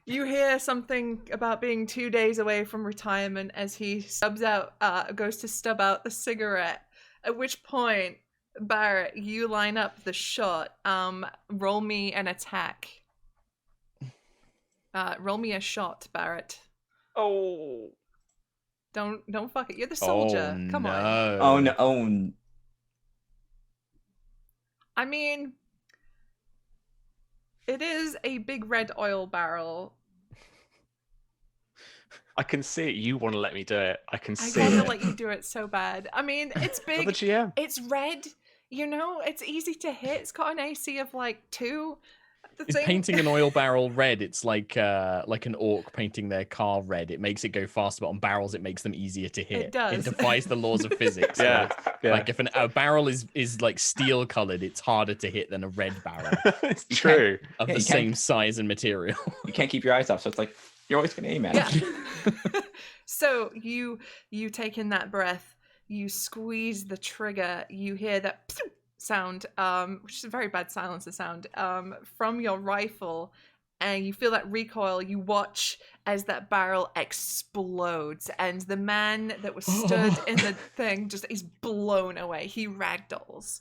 [SPEAKER 1] You hear something about being 2 days away from retirement as he goes to stub out the cigarette. At which point, Barrett, you line up the shot. Roll me an attack. Roll me a shot, Barrett.
[SPEAKER 2] Oh.
[SPEAKER 1] Don't fuck it. You're the soldier.
[SPEAKER 3] Oh,
[SPEAKER 1] Come on.
[SPEAKER 3] no.
[SPEAKER 4] Oh no! Oh,
[SPEAKER 1] I mean, it is a big red oil barrel.
[SPEAKER 2] I can see it. You want to let me do it. I can
[SPEAKER 1] I
[SPEAKER 2] see
[SPEAKER 1] want to
[SPEAKER 2] it.
[SPEAKER 1] let you do it so bad. I mean, it's
[SPEAKER 2] You're
[SPEAKER 1] big.
[SPEAKER 2] the GM.
[SPEAKER 1] It's red. You know, it's easy to hit. It's got an AC of like 2.
[SPEAKER 3] Is painting an oil barrel red? It's like an orc painting their car red. It makes it go faster, but on barrels it makes them easier to hit.
[SPEAKER 1] It does.
[SPEAKER 3] It defies the laws of physics.
[SPEAKER 2] Yeah. Yeah.
[SPEAKER 3] Like if a barrel is like steel colored, it's harder to hit than a red barrel
[SPEAKER 2] It's true.
[SPEAKER 3] of
[SPEAKER 4] Yeah,
[SPEAKER 3] the
[SPEAKER 4] you can't-
[SPEAKER 3] same size and material.
[SPEAKER 4] you can't keep your eyes off, so it's like you're always gonna aim at
[SPEAKER 1] Yeah.
[SPEAKER 4] it.
[SPEAKER 1] So you take in that breath, you squeeze the trigger, you hear that phew sound, which is a very bad silencer sound, from your rifle, and you feel that recoil. You watch as that barrel explodes, and the man that was stood in the thing just is blown away. He ragdolls,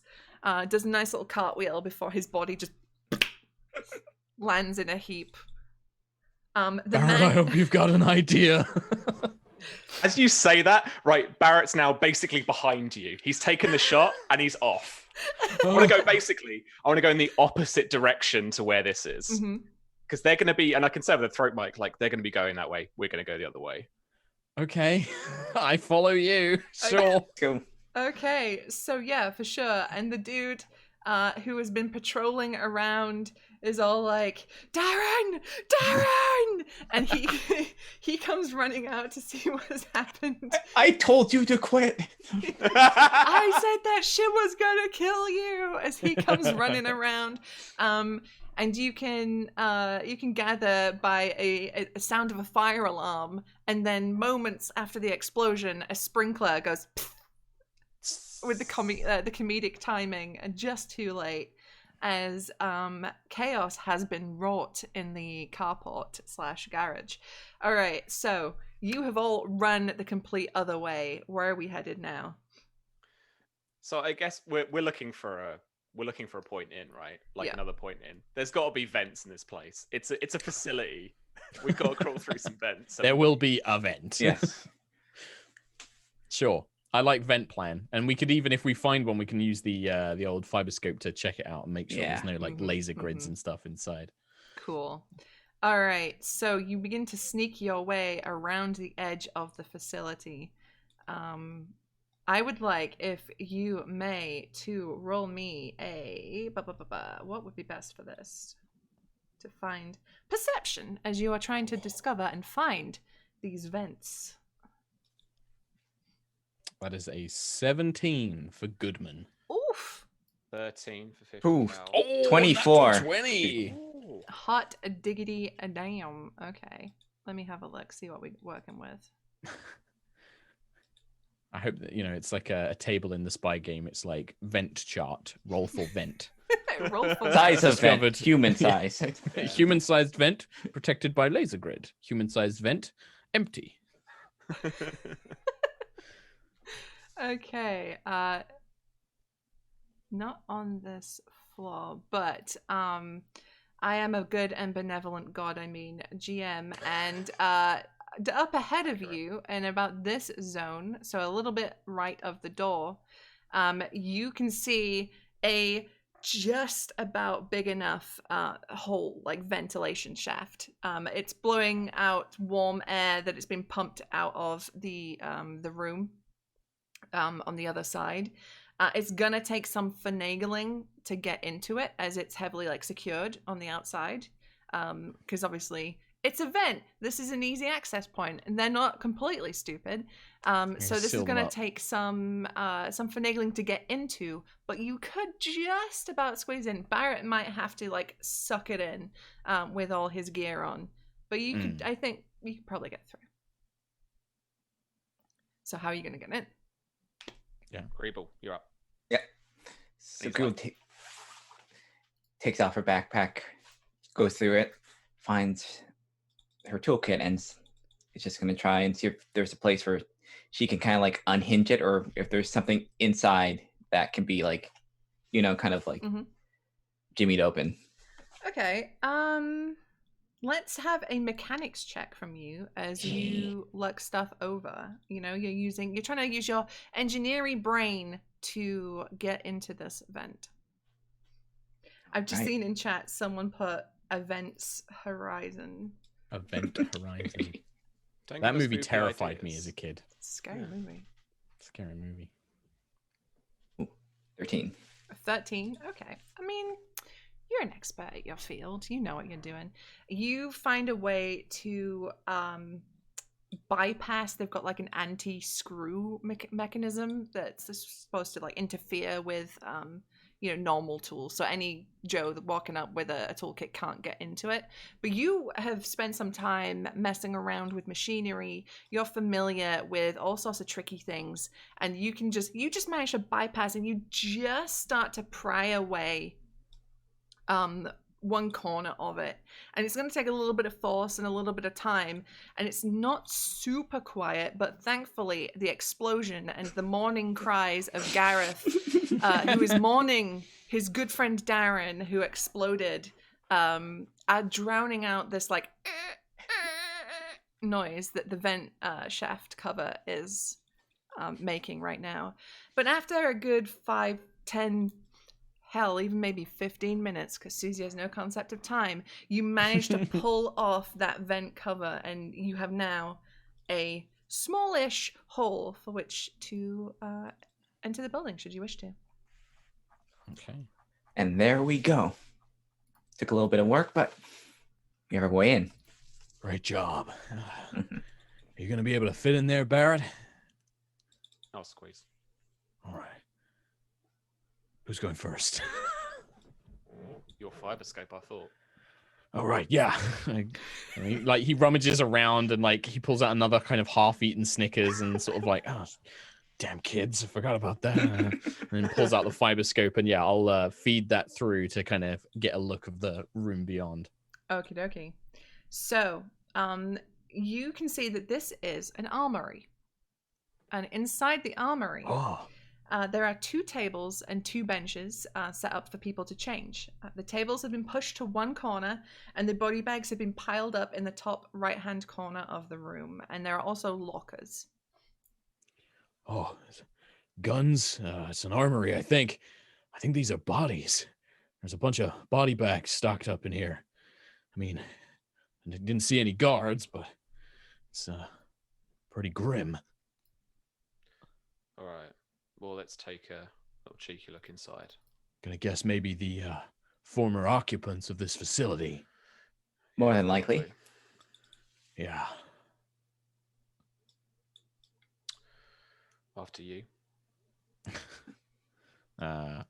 [SPEAKER 1] does a nice little cartwheel before his body just lands in a heap. The
[SPEAKER 3] Barrett,
[SPEAKER 1] man...
[SPEAKER 3] I hope you've got an idea.
[SPEAKER 2] As you say that, right, Barrett's now basically behind you. He's taken the shot and he's off. I want to go in the opposite direction to where this is.
[SPEAKER 1] Mhm.
[SPEAKER 2] Because they're going to be, and I can say with the throat mic, like they're going to be going that way. We're going to go the other way.
[SPEAKER 3] Okay, I follow you. Sure.
[SPEAKER 4] Go.
[SPEAKER 1] Okay, so yeah, for sure. And the dude who has been patrolling around is all like, Darren! And he comes running out to see what has happened.
[SPEAKER 4] I told you to quit.
[SPEAKER 1] I said that shit was gonna kill you as he comes running around. And you can gather by a sound of a fire alarm, and then moments after the explosion, a sprinkler goes with the comedic timing, and just too late, as chaos has been wrought in the carport / garage. All right, so you have all run the complete other way. Where are we headed now?
[SPEAKER 2] So I guess we're looking for a point in, right? Like
[SPEAKER 1] Yeah.
[SPEAKER 2] another point in. There's got to be vents in this place. It's a facility. We've got to crawl through some vents.
[SPEAKER 3] There will be a vent.
[SPEAKER 4] Yes.
[SPEAKER 3] Sure. I like vent plan, and we could even, if we find one, we can use the old fiber scope to check it out and make sure
[SPEAKER 4] Yeah.
[SPEAKER 3] there's no like
[SPEAKER 1] Mhm,
[SPEAKER 3] laser grids
[SPEAKER 1] mhm.
[SPEAKER 3] and stuff inside.
[SPEAKER 1] Cool. All right, so you begin to sneak your way around the edge of the facility. I would like, if you may, to roll me a... What would be best for this? To find perception, as you are trying to discover and find these vents.
[SPEAKER 3] That is a 17 for Goodman.
[SPEAKER 1] Oof!
[SPEAKER 2] 13 for 50.
[SPEAKER 4] Oof.
[SPEAKER 2] Cal.
[SPEAKER 3] Oh,
[SPEAKER 4] 24.
[SPEAKER 3] 20.
[SPEAKER 2] Ooh.
[SPEAKER 1] Hot diggity damn. Okay, let me have a look, see what we're working with.
[SPEAKER 3] I hope that, it's like a table in the spy game. It's like vent chart, roll for vent.
[SPEAKER 1] Roll for
[SPEAKER 4] Size of
[SPEAKER 3] Discovered.
[SPEAKER 4] vent, human size.
[SPEAKER 2] Yeah.
[SPEAKER 3] Human-sized vent, protected by laser grid. Human-sized vent, empty.
[SPEAKER 1] Okay, not on this floor, but I am a good and benevolent god, GM, and up ahead of you and about this zone, so a little bit right of the door, you can see a just about big enough hole, like ventilation shaft. It's blowing out warm air that it's been pumped out of the room on the other side. It's gonna take some finagling to get into it, as it's heavily like secured on the outside, because obviously it's a vent. This is an easy access point, and they're not completely stupid. So this is gonna take some finagling to get into, but you could just about squeeze in. Barrett might have to like suck it in with all his gear on, but you could. I think you could probably get through. So how are you gonna get in?
[SPEAKER 2] Yeah, Greeble, you're up.
[SPEAKER 4] Yeah. So Greeble takes off her backpack, goes through it, finds her toolkit, and is just going to try and see if there's a place where she can kind of like unhinge it, or if there's something inside that can be like, kind of like jimmied open.
[SPEAKER 1] Okay. Let's have a mechanics check from you as you look stuff over. You're trying to use your engineering brain to get into this vent. I've just seen in chat someone put Events Horizon.
[SPEAKER 3] Event Horizon. That movie terrified me as a kid.
[SPEAKER 1] Scary movie.
[SPEAKER 3] Scary movie.
[SPEAKER 4] Ooh, 13.
[SPEAKER 1] 13. Okay. I mean, you're an expert at your field. You know what you're doing. You find a way to bypass. They've got like an anti-screw mechanism that's supposed to like interfere with normal tools. So any Joe walking up with a toolkit can't get into it. But you have spent some time messing around with machinery. You're familiar with all sorts of tricky things, and you just manage to bypass, and you just start to pry away one corner of it, and it's going to take a little bit of force and a little bit of time, and it's not super quiet, but thankfully the explosion and the mourning cries of Gareth, who is mourning his good friend Darren, who exploded, are drowning out this like noise that the vent shaft cover is making right now. But after a good 5-10 hell, even maybe 15 minutes, because Susie has no concept of time, you manage to pull off that vent cover, and you have now a smallish hole for which to enter the building, should you wish to.
[SPEAKER 3] Okay.
[SPEAKER 4] And there we go. Took a little bit of work, but we have our way in.
[SPEAKER 3] Great job. Are you going to be able to fit in there, Barrett?
[SPEAKER 2] I'll squeeze.
[SPEAKER 3] All right. Who's going first?
[SPEAKER 2] Your fiber scope, I thought.
[SPEAKER 3] All right, yeah. Like he rummages around and like he pulls out another kind of half-eaten Snickers and sort of like, oh, damn kids, I forgot about that. And then pulls out the fiber scope, and yeah, I'll feed that through to kind of get a look of the room beyond.
[SPEAKER 1] Okie dokie. So, you can see that this is an armory, and inside the armory. There are 2 tables and 2 benches set up for people to change. The tables have been pushed to one corner, and the body bags have been piled up in the top right-hand corner of the room. And there are also lockers.
[SPEAKER 3] Oh, guns. It's an armory, I think. I think these are bodies. There's a bunch of body bags stocked up in here. I mean, I didn't see any guards, but it's pretty grim.
[SPEAKER 2] All right. Well, let's take a little cheeky look inside.
[SPEAKER 3] Gonna guess maybe the former occupants of this facility.
[SPEAKER 4] More than likely.
[SPEAKER 3] Yeah.
[SPEAKER 2] After you.
[SPEAKER 3] I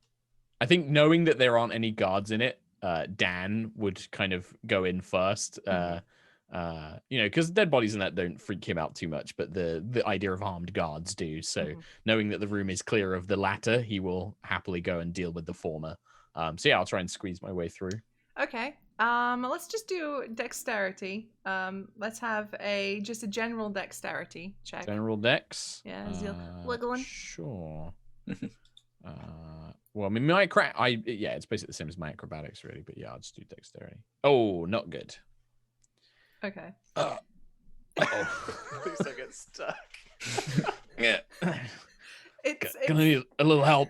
[SPEAKER 3] think knowing that there aren't any guards in it, Dan would kind of go in first. Because dead bodies and that don't freak him out too much, but the idea of armed guards do. So knowing that the room is clear of the latter, he will happily go and deal with the former. So yeah, I'll try and squeeze my way through.
[SPEAKER 1] Okay. Let's just do dexterity. Let's have just a general dexterity check.
[SPEAKER 3] General dex.
[SPEAKER 1] Yeah, wiggling.
[SPEAKER 3] Sure. Well, I mean, it's basically the same as my acrobatics, really. But yeah, I'll just do dexterity. Oh, not good.
[SPEAKER 1] Okay.
[SPEAKER 2] Please don't get stuck.
[SPEAKER 3] Yeah.
[SPEAKER 1] It's
[SPEAKER 3] Gonna need a little help.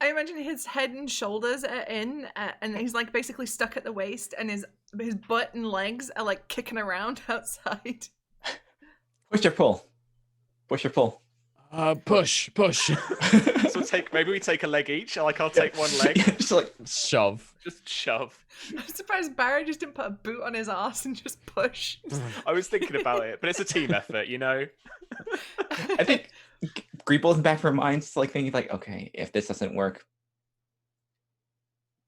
[SPEAKER 1] I imagine his head and shoulders are in, and he's like basically stuck at the waist, and his butt and legs are like kicking around outside.
[SPEAKER 4] Push or pull. Push or pull.
[SPEAKER 3] Push.
[SPEAKER 2] So maybe we take a leg each. Like I'll take one leg.
[SPEAKER 4] Just like
[SPEAKER 3] Shove.
[SPEAKER 2] Just shove.
[SPEAKER 1] I'm surprised Barry just didn't put a boot on his ass and just push.
[SPEAKER 2] I was thinking about it, but it's a team effort, you know.
[SPEAKER 4] I think Greeble in the back of her mind's like thinking like, okay, if this doesn't work,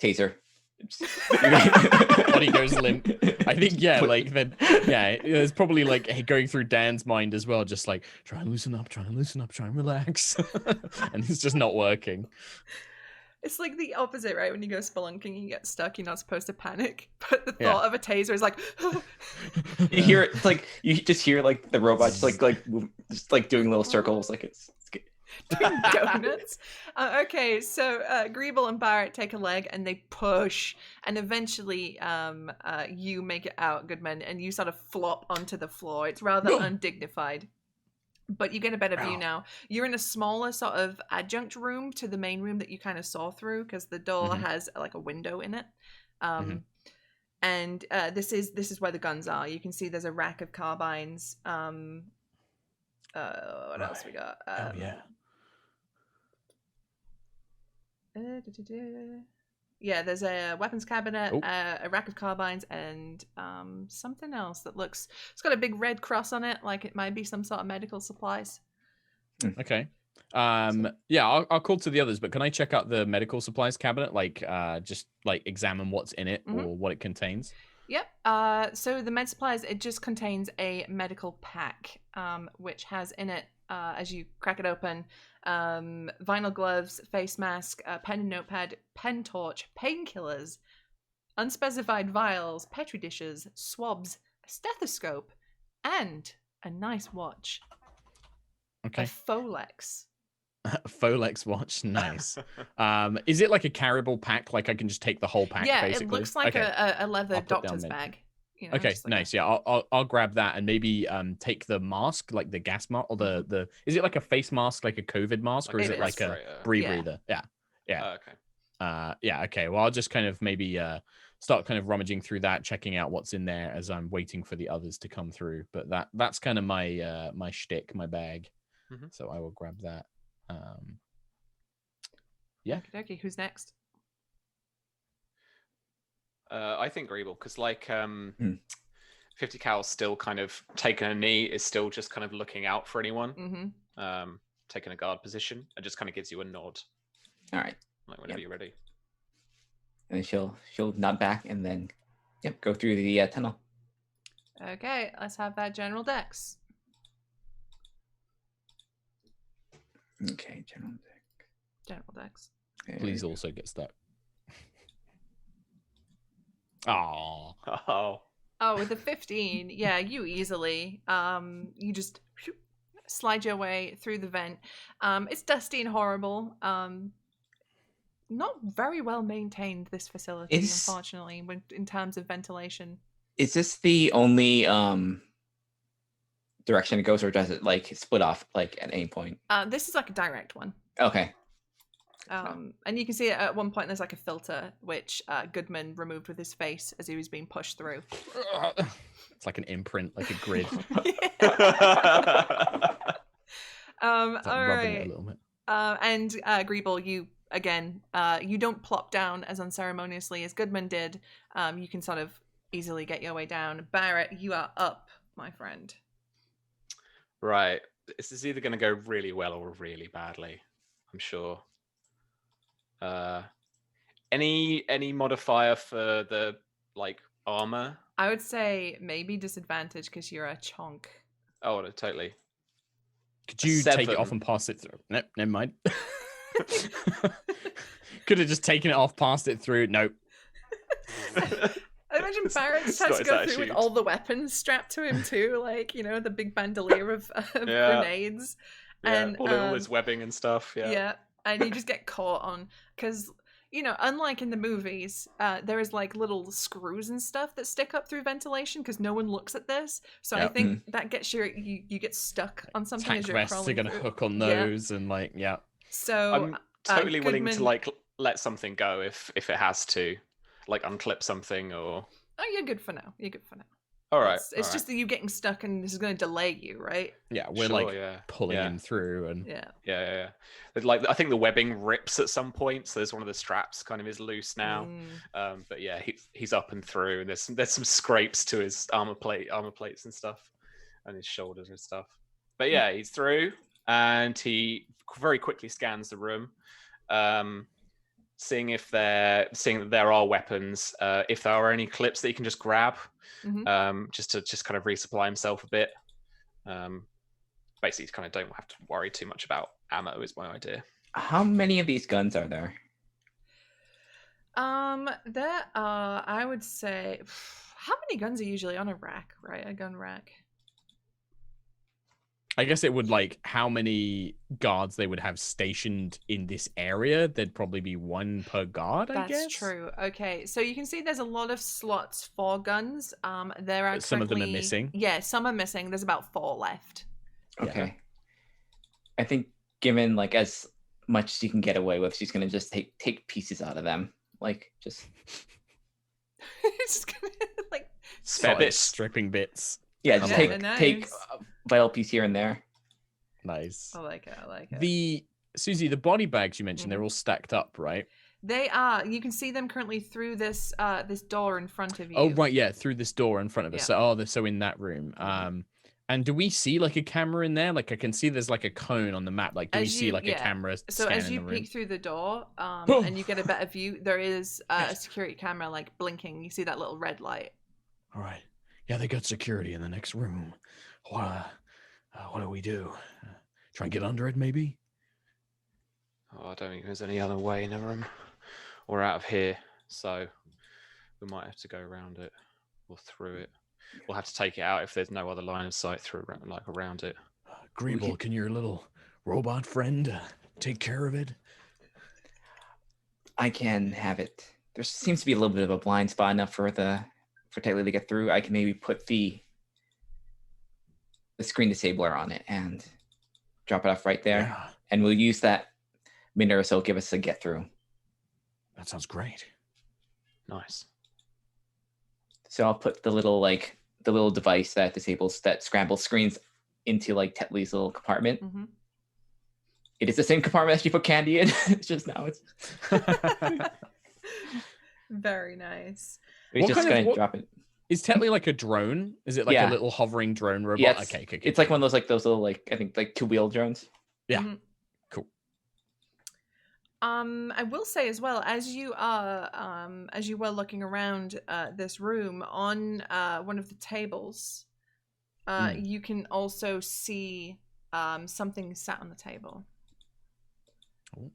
[SPEAKER 4] taser.
[SPEAKER 3] Body goes limp. I think it's probably like going through Dan's mind as well, just like try and loosen up, try and relax. And it's just not working.
[SPEAKER 1] It's like the opposite, right? When you go spelunking, you get stuck, you're not supposed to panic. But the thought of a taser is like
[SPEAKER 4] You hear it, it's like you just hear like the robot just like doing little circles, like it's
[SPEAKER 1] doing donuts. Okay, so Greeble and Barrett take a leg and they push, and eventually you make it out, Goodman, and you sort of flop onto the floor. It's rather undignified, but you get a better view now. You're in a smaller sort of adjunct room to the main room that you kind of saw through, because the door has like a window in it. And this is where the guns are. You can see there's a rack of carbines. What else we got? Yeah, there's a weapons cabinet, a rack of carbines, and something else that looks... It's got a big red cross on it, like it might be some sort of medical supplies.
[SPEAKER 3] Okay. I'll call to the others, but can I check out the medical supplies cabinet? Like, just like examine what's in it or what it contains?
[SPEAKER 1] Yep. So the med supplies, it just contains a medical pack, which has in it, as you crack it open, vinyl gloves, face mask, pen and notepad, pen torch, painkillers, unspecified vials, petri dishes, swabs, a stethoscope, and a nice watch.
[SPEAKER 3] Okay.
[SPEAKER 1] A Folex.
[SPEAKER 3] Folex watch, nice. Is it like a carryable pack? Like I can just take the whole pack?
[SPEAKER 1] Yeah,
[SPEAKER 3] basically?
[SPEAKER 1] It looks like a leather doctor's bag. You know,
[SPEAKER 3] okay,
[SPEAKER 1] like
[SPEAKER 3] nice. Yeah, I'll grab that and maybe take the mask, like the gas mask, or the is it like a face mask, like a COVID mask, or is it like a breather? Yeah. Okay. Well, I'll just kind of maybe start kind of rummaging through that, checking out what's in there as I'm waiting for the others to come through. But that's kind of my my shtick, my bag. So I will grab that.
[SPEAKER 1] Okay, who's next?
[SPEAKER 2] I think Greeble, because like 50 Cal's still kind of taking a knee, is still just kind of looking out for anyone, taking a guard position, and just kind of gives you a nod.
[SPEAKER 4] All right.
[SPEAKER 2] Like whenever you're ready.
[SPEAKER 4] And she'll nod back and then go through the tunnel.
[SPEAKER 1] Okay, let's have that general dex.
[SPEAKER 4] Okay, general
[SPEAKER 1] dex.
[SPEAKER 4] Okay.
[SPEAKER 3] Please also get stuck. Oh,
[SPEAKER 1] with the 15, yeah, you easily. You just slide your way through the vent. It's dusty and horrible. Not very well maintained, this facility, unfortunately, in terms of ventilation.
[SPEAKER 4] Is this the only direction it goes, or does it like split off like at any point?
[SPEAKER 1] This is like a direct one.
[SPEAKER 4] Okay.
[SPEAKER 1] And you can see at one point there's like a filter which Goodman removed with his face as he was being pushed through.
[SPEAKER 3] It's like an imprint, like a grid.
[SPEAKER 1] All right. And Greeble, you again, you don't plop down as unceremoniously as Goodman did. You can sort of easily get your way down. Barrett, you are up, my friend.
[SPEAKER 2] Right. This is either going to go really well or really badly, I'm sure. Any modifier for the like armor?
[SPEAKER 1] I would say maybe disadvantage because you're a chonk.
[SPEAKER 2] Oh, no, totally.
[SPEAKER 3] Could you take it off and pass it through? Nope, never mind. Could have just taken it off, passed it through. Nope.
[SPEAKER 1] I imagine Barrett just has to go through with all the weapons strapped to him too, like, you know, the big bandolier of grenades.
[SPEAKER 2] Yeah,
[SPEAKER 1] and
[SPEAKER 2] all his webbing and stuff.
[SPEAKER 1] Yeah, and you just get caught on, because you know, unlike in the movies, there is like little screws and stuff that stick up through ventilation because no one looks at this. So I
[SPEAKER 3] Yep.
[SPEAKER 1] think that gets you get stuck on something
[SPEAKER 3] Tack
[SPEAKER 1] as you're
[SPEAKER 3] vests
[SPEAKER 1] crawling
[SPEAKER 3] are gonna
[SPEAKER 1] through.
[SPEAKER 3] hook on
[SPEAKER 1] Yeah.
[SPEAKER 3] those, and like, yeah.
[SPEAKER 1] So
[SPEAKER 2] I'm totally willing to
[SPEAKER 1] Goodman-
[SPEAKER 2] like let something go if it has to, like unclip something or.
[SPEAKER 1] Oh, you're good for now. You're good for now.
[SPEAKER 2] All right.
[SPEAKER 1] It's just that you getting stuck, and this is going to delay you, right?
[SPEAKER 3] Yeah, we're
[SPEAKER 2] Sure,
[SPEAKER 3] like
[SPEAKER 2] yeah.
[SPEAKER 3] pulling
[SPEAKER 2] Yeah.
[SPEAKER 3] him through, and
[SPEAKER 1] Yeah.
[SPEAKER 2] Yeah. Like I think the webbing rips at some point, so there's one of the straps kind of is loose now. But yeah, he's up and through, and there's some scrapes to his armor plates and stuff, and his shoulders and stuff. But yeah, he's through, and he very quickly scans the room, seeing that there are weapons, if there are any clips that he can just grab, just to kind of resupply himself a bit. Basically, kind of don't have to worry too much about ammo is my idea.
[SPEAKER 4] How many of these guns are there?
[SPEAKER 1] There are, I would say, how many guns are usually on a rack, right? A gun rack.
[SPEAKER 3] I guess it would like how many guards they would have stationed in this area. There'd probably be one per guard, I guess.
[SPEAKER 1] That's true. Okay, so you can see there's a lot of slots for guns. There are
[SPEAKER 3] Some of them are
[SPEAKER 1] currently-
[SPEAKER 3] missing.
[SPEAKER 1] Yeah, some are missing. There's about 4 left.
[SPEAKER 4] Okay. I think given like as much as you can get away with, she's gonna just take pieces out of them. Like just
[SPEAKER 1] It's just gonna like
[SPEAKER 2] Spare
[SPEAKER 3] Solid
[SPEAKER 2] bits.
[SPEAKER 3] stripping bits.
[SPEAKER 4] yeah, just
[SPEAKER 1] Yeah,
[SPEAKER 4] take
[SPEAKER 1] nice.
[SPEAKER 4] a vital piece here and there.
[SPEAKER 3] Nice.
[SPEAKER 1] I like it. I like it.
[SPEAKER 3] The Susie, the body bags you mentioned, they're all stacked up, right?
[SPEAKER 1] They are. You can see them currently through this this door in front of you.
[SPEAKER 3] Oh, right, yeah, through this door in front of us.
[SPEAKER 1] Yeah.
[SPEAKER 3] So, they're so in that room. And do we see like a camera in there? Like I can see there's like a cone on the map. Like do we see like a camera
[SPEAKER 1] So
[SPEAKER 3] scanning
[SPEAKER 1] as you
[SPEAKER 3] the room?
[SPEAKER 1] peek through the door, and you get a better view, there is a security camera like blinking. You see that little red light.
[SPEAKER 3] All right. Yeah, they got security in the next room. What do we do? Try and get under it, maybe?
[SPEAKER 2] Oh, I don't think there's any other way in the room. We're out of here, so we might have to go around it or through it. We'll have to take it out if there's no other line of sight through around it.
[SPEAKER 3] Greeble, can your little robot friend take care of it?
[SPEAKER 4] I can have it. There seems to be a little bit of a blind spot enough for Taylor to get through. I can maybe put the screen disabler on it and drop it off right there.
[SPEAKER 3] Yeah,
[SPEAKER 4] And we'll use that minute or so to give us a get through.
[SPEAKER 3] that sounds great.
[SPEAKER 2] Nice.
[SPEAKER 4] So I'll put the little device that scrambles screens into like Tetley's little compartment.
[SPEAKER 1] Mm-hmm.
[SPEAKER 4] It is the same compartment that she put candy in. It's just now it's
[SPEAKER 1] Very nice.
[SPEAKER 4] we're
[SPEAKER 3] What
[SPEAKER 4] just
[SPEAKER 3] kind of-
[SPEAKER 4] gonna
[SPEAKER 3] what-
[SPEAKER 4] drop it.
[SPEAKER 3] Is Tetley like a drone? Is it like
[SPEAKER 4] Yeah.
[SPEAKER 3] a little hovering drone robot?
[SPEAKER 4] Yeah, it's,
[SPEAKER 3] Okay.
[SPEAKER 4] it's like one of those little I think like 2-wheel drones.
[SPEAKER 3] Yeah.
[SPEAKER 1] Mhm.
[SPEAKER 3] Cool.
[SPEAKER 1] I will say as well, as you were looking around this room on one of the tables, you can also see something sat on the table.
[SPEAKER 3] Oh.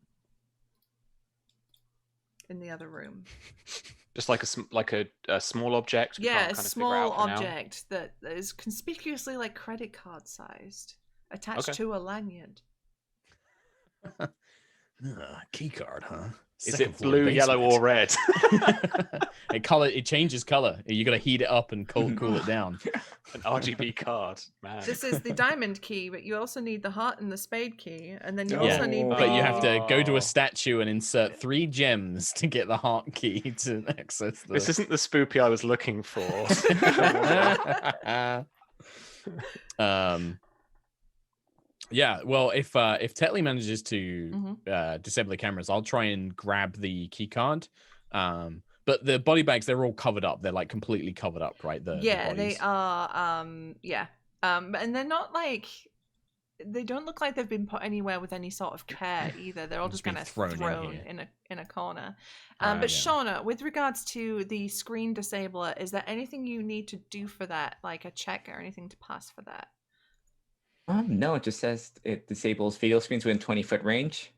[SPEAKER 1] In the other room.
[SPEAKER 2] Just like a small object. we
[SPEAKER 1] Yeah,
[SPEAKER 2] can't
[SPEAKER 1] a
[SPEAKER 2] kind of figure
[SPEAKER 1] small
[SPEAKER 2] out for now.
[SPEAKER 1] object that is conspicuously like credit card sized, attached
[SPEAKER 2] Okay.
[SPEAKER 1] to a lanyard.
[SPEAKER 3] Key card, huh?
[SPEAKER 2] Is
[SPEAKER 3] Second
[SPEAKER 2] it
[SPEAKER 3] floor
[SPEAKER 2] blue, yellow, or
[SPEAKER 3] basement.
[SPEAKER 2] red?
[SPEAKER 3] It changes color. You got to heat it up and cool it down.
[SPEAKER 2] An RGB card, man.
[SPEAKER 1] This is the diamond key, but you also need the heart and the spade key, and then you
[SPEAKER 3] Yeah,
[SPEAKER 1] also need.
[SPEAKER 3] But you have to go to
[SPEAKER 2] Oh.
[SPEAKER 3] a statue and insert 3 gems to get the heart key to access the.
[SPEAKER 2] This isn't the spoopy I was looking for.
[SPEAKER 3] Yeah, well, if Tetley manages to
[SPEAKER 1] Mhm.
[SPEAKER 3] disable the cameras, I'll try and grab the key card. But the body bags, they're all covered up. They're like completely covered up, right? The
[SPEAKER 1] Yeah, they
[SPEAKER 3] bodies.
[SPEAKER 1] are. Yeah. And they're not like. They don't look like they've been put anywhere with any sort of care either. They're all just
[SPEAKER 3] been
[SPEAKER 1] kind of
[SPEAKER 3] thrown in
[SPEAKER 1] thrown
[SPEAKER 3] here.
[SPEAKER 1] in a corner.
[SPEAKER 3] Ah,
[SPEAKER 1] But
[SPEAKER 3] yeah.
[SPEAKER 1] Shauna, with regards to the screen disabler, is there anything you need to do for that, like a check or anything to pass for that?
[SPEAKER 4] No, it just says it disables video screens within 20-foot range.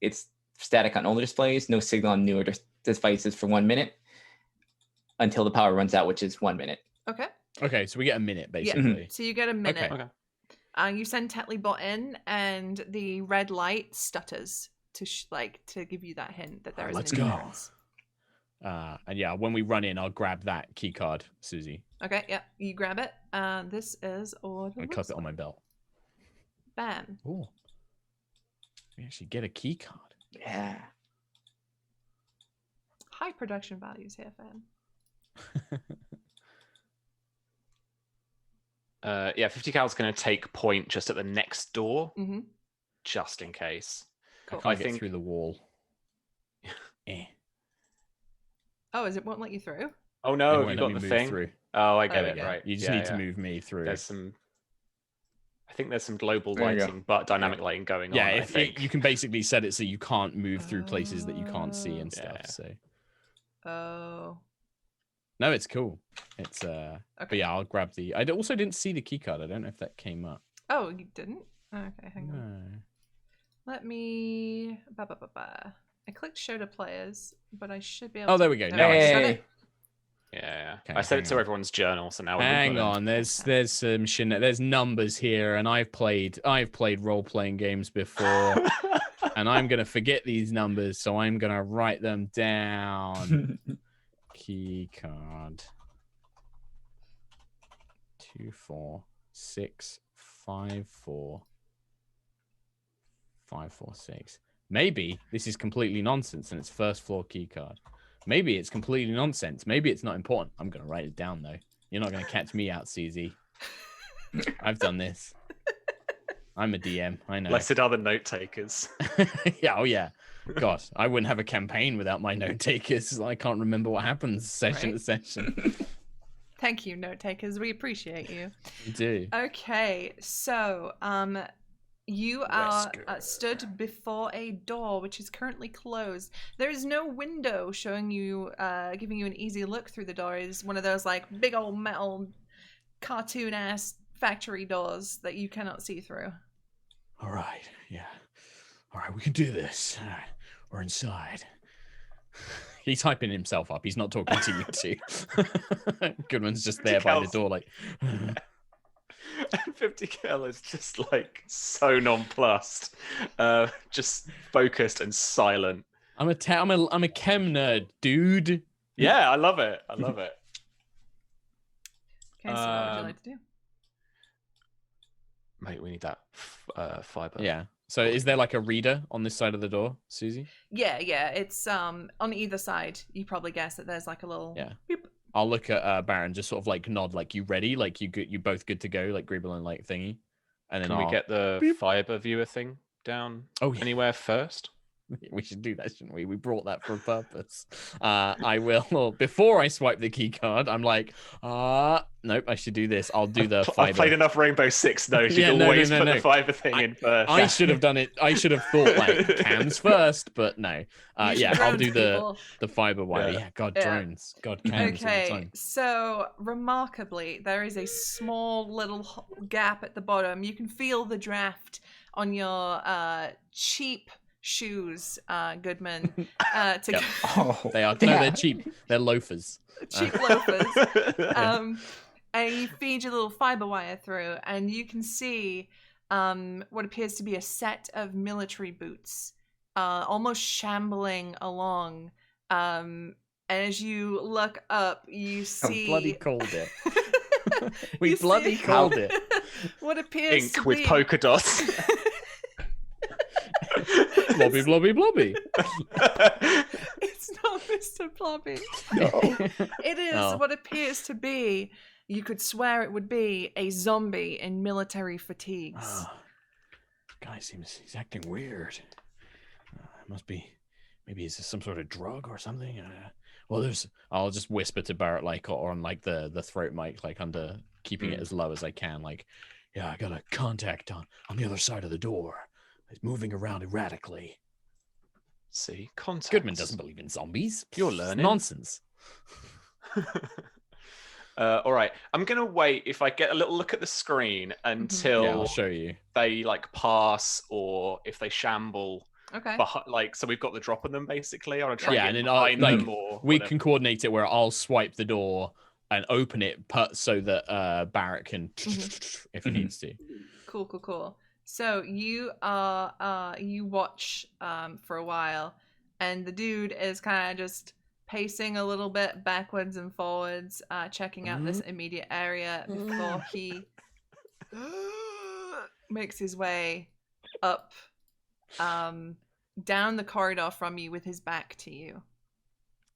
[SPEAKER 4] It's static on older displays, no signal on newer devices for 1 minute until the power runs out, which is 1 minute.
[SPEAKER 1] Okay.
[SPEAKER 3] Okay, so we get a minute basically.
[SPEAKER 1] So you get a minute.
[SPEAKER 2] Okay.
[SPEAKER 1] You send Tetley bot in, and the red light stutters to give you that hint that there is
[SPEAKER 3] Let's
[SPEAKER 1] an
[SPEAKER 3] go.
[SPEAKER 1] entrance.
[SPEAKER 3] And yeah, when we run in, I'll grab that key card, Susie,
[SPEAKER 1] Okay, yeah, you grab it. This is what it
[SPEAKER 3] and clip
[SPEAKER 1] looks
[SPEAKER 3] it on my
[SPEAKER 1] like.
[SPEAKER 3] belt.
[SPEAKER 1] Bam.
[SPEAKER 3] Ooh. We actually get a key card.
[SPEAKER 4] Yeah.
[SPEAKER 1] High production values here, fam.
[SPEAKER 2] Yeah, 50 cal's going to take point just at the next door,
[SPEAKER 1] Mm-hmm.
[SPEAKER 2] just in case.
[SPEAKER 1] Cool.
[SPEAKER 3] I can't get through the wall.
[SPEAKER 1] Oh, it won't let you through?
[SPEAKER 2] Oh
[SPEAKER 3] It
[SPEAKER 2] no,
[SPEAKER 3] won't
[SPEAKER 2] have you
[SPEAKER 3] let
[SPEAKER 2] got
[SPEAKER 3] me
[SPEAKER 2] the
[SPEAKER 3] move
[SPEAKER 2] thing?
[SPEAKER 3] through.
[SPEAKER 2] Oh, I get
[SPEAKER 1] There we
[SPEAKER 2] it.
[SPEAKER 1] go.
[SPEAKER 2] Right.
[SPEAKER 3] You just
[SPEAKER 2] Yeah,
[SPEAKER 3] need to
[SPEAKER 2] yeah.
[SPEAKER 3] move me through.
[SPEAKER 2] There's some. I think there's some global
[SPEAKER 4] There you go.
[SPEAKER 2] lighting, but dynamic lighting going
[SPEAKER 3] Yeah,
[SPEAKER 2] on. I
[SPEAKER 3] if
[SPEAKER 2] think
[SPEAKER 3] you can basically set it so you can't move through places that you can't see and stuff.
[SPEAKER 2] Yeah.
[SPEAKER 3] So
[SPEAKER 1] Oh.
[SPEAKER 3] no, it's cool. It's But
[SPEAKER 1] Okay.
[SPEAKER 3] yeah, I'll grab the. I also didn't see the key card. I don't know if that came up.
[SPEAKER 1] Oh, you didn't? Okay, hang on.
[SPEAKER 3] No.
[SPEAKER 1] Let me. I clicked show to players, but I should be able.
[SPEAKER 3] Oh,
[SPEAKER 1] to...
[SPEAKER 3] there we go.
[SPEAKER 1] There
[SPEAKER 3] Now
[SPEAKER 1] we
[SPEAKER 3] I
[SPEAKER 1] go.
[SPEAKER 3] see
[SPEAKER 1] Got
[SPEAKER 4] Hey.
[SPEAKER 1] it.
[SPEAKER 2] Yeah.
[SPEAKER 3] Okay,
[SPEAKER 2] I set it
[SPEAKER 3] hang
[SPEAKER 2] to
[SPEAKER 3] on.
[SPEAKER 2] everyone's journal, so now we've
[SPEAKER 3] Hang
[SPEAKER 2] got it.
[SPEAKER 3] on, there's some there's numbers here, and I've played role playing games before, and I'm gonna forget these numbers, so I'm gonna write them down. Key card 24654 546. Maybe this is completely nonsense, and it's first floor key card. Maybe it's completely nonsense. Maybe it's not important. I'm gonna write it down though. You're not gonna catch me out, Susie. I've done this. I'm a DM. I know.
[SPEAKER 2] Blessed are the note takers.
[SPEAKER 3] Yeah. Oh yeah. God, I wouldn't have a campaign without my note takers. I can't remember what happens session to session.
[SPEAKER 1] Thank you, note takers. We appreciate you.
[SPEAKER 3] You do.
[SPEAKER 1] Okay, so you are
[SPEAKER 3] Wesker.
[SPEAKER 1] stood before a door which is currently closed. There is no window showing you, giving you an easy look through the door. It's one of those like big old metal cartoon ass factory doors that you cannot see through.
[SPEAKER 3] All right. Yeah. All right. We can do this. All right. We're inside. He's hyping himself up. He's not talking to you two. Goodman's just there by the door, like.
[SPEAKER 2] And 50 cal is just like so nonplussed, just focused and silent.
[SPEAKER 3] I'm a chem nerd, dude.
[SPEAKER 2] Yeah, I love it. I love it.
[SPEAKER 1] Okay, so what would you like to do?
[SPEAKER 2] Mate, we need that fiber.
[SPEAKER 3] Yeah. So is there like a reader on this side of the door, Susie?
[SPEAKER 1] Yeah, it's on either side. You probably guess that there's like a little.
[SPEAKER 3] Yeah.
[SPEAKER 1] Beep.
[SPEAKER 3] I'll look at Baron, just sort of like nod, like you ready, like you both good to go, like Gribble and like thingy, and then
[SPEAKER 2] Can we get the
[SPEAKER 3] Beep.
[SPEAKER 2] fiber viewer thing down anywhere first?
[SPEAKER 3] We should do that, shouldn't we? We brought that for a purpose. I will, before I swipe the key card, I'm like, nope, I should do this. I'll do the fiber.
[SPEAKER 2] I've played enough Rainbow Six, though. You
[SPEAKER 3] Yeah,
[SPEAKER 2] can
[SPEAKER 3] no,
[SPEAKER 2] always
[SPEAKER 3] no,
[SPEAKER 2] put
[SPEAKER 3] no.
[SPEAKER 2] the fiber thing in first.
[SPEAKER 3] I should have done it. I should have thought like cams first, but no. Yeah, I'll do the fiber wire. Yeah, God, drones. God, cams all the
[SPEAKER 1] Okay,
[SPEAKER 3] time.
[SPEAKER 1] so remarkably, there is a small little gap at the bottom. You can feel the draft on your cheap shoes, Goodman.
[SPEAKER 3] Yep.
[SPEAKER 4] Oh,
[SPEAKER 3] They are.
[SPEAKER 4] damn.
[SPEAKER 3] No, they're cheap. They're loafers.
[SPEAKER 1] cheap loafers. And you feed your little fiber wire through, and you can see what appears to be a set of military boots, almost shambling along. And as you look up, you see.
[SPEAKER 3] I bloody called it. We
[SPEAKER 1] You
[SPEAKER 3] bloody
[SPEAKER 1] see-
[SPEAKER 3] called it.
[SPEAKER 1] What appears to
[SPEAKER 2] Ink with
[SPEAKER 1] be
[SPEAKER 2] polka dots.
[SPEAKER 3] Blobby, blobby, blobby.
[SPEAKER 1] It's not Mr. Blobby.
[SPEAKER 4] No.
[SPEAKER 1] It is
[SPEAKER 3] Oh.
[SPEAKER 1] what appears to be, you could swear it would be, a zombie in military fatigues.
[SPEAKER 3] Guy seems he's acting weird. Must be, maybe it's some sort of drug or something. Well, I'll just whisper to Barrett, like, or on like the throat mic, like under, keeping it as low as I can. Like, yeah, I got a contact on the other side of the door. It's moving around erratically.
[SPEAKER 2] See, contact.
[SPEAKER 3] Goodman doesn't believe in zombies.
[SPEAKER 2] You're
[SPEAKER 3] It's
[SPEAKER 2] learning.
[SPEAKER 3] nonsense.
[SPEAKER 2] All right, I'm gonna wait if I get a little look at the screen until
[SPEAKER 3] Yeah, I'll show you.
[SPEAKER 2] they like pass or if they shamble.
[SPEAKER 1] Okay.
[SPEAKER 2] Like, so we've got the drop on them basically. I'll try
[SPEAKER 3] Yeah,
[SPEAKER 2] and
[SPEAKER 3] and
[SPEAKER 2] get
[SPEAKER 3] then I'll,
[SPEAKER 2] behind
[SPEAKER 3] like,
[SPEAKER 2] them or
[SPEAKER 3] we
[SPEAKER 2] whatever.
[SPEAKER 3] can coordinate it where I'll swipe the door and open it so that Barrett can if he needs to.
[SPEAKER 1] Cool. So you you watch for a while, and the dude is kind of just pacing a little bit backwards and forwards, checking out this immediate area before he makes his way up down the corridor from you with his back to you.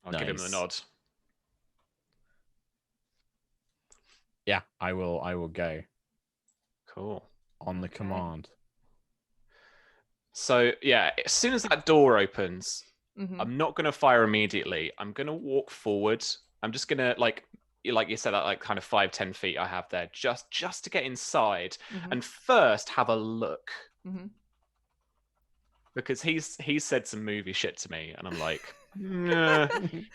[SPEAKER 2] I'll give him the
[SPEAKER 3] Nice.
[SPEAKER 2] nod.
[SPEAKER 3] Yeah, I will go
[SPEAKER 2] Cool.
[SPEAKER 3] on the command.
[SPEAKER 2] So yeah, as soon as that door opens,
[SPEAKER 1] Mm-hmm.
[SPEAKER 2] I'm not gonna fire immediately. I'm gonna walk forward. I'm just gonna like you said, that like kind of 5-10 feet I have there, just to get inside,
[SPEAKER 1] Mm-hmm.
[SPEAKER 2] and first have a look.
[SPEAKER 1] Mm-hmm.
[SPEAKER 2] Because he's said some movie shit to me, and I'm like, nah,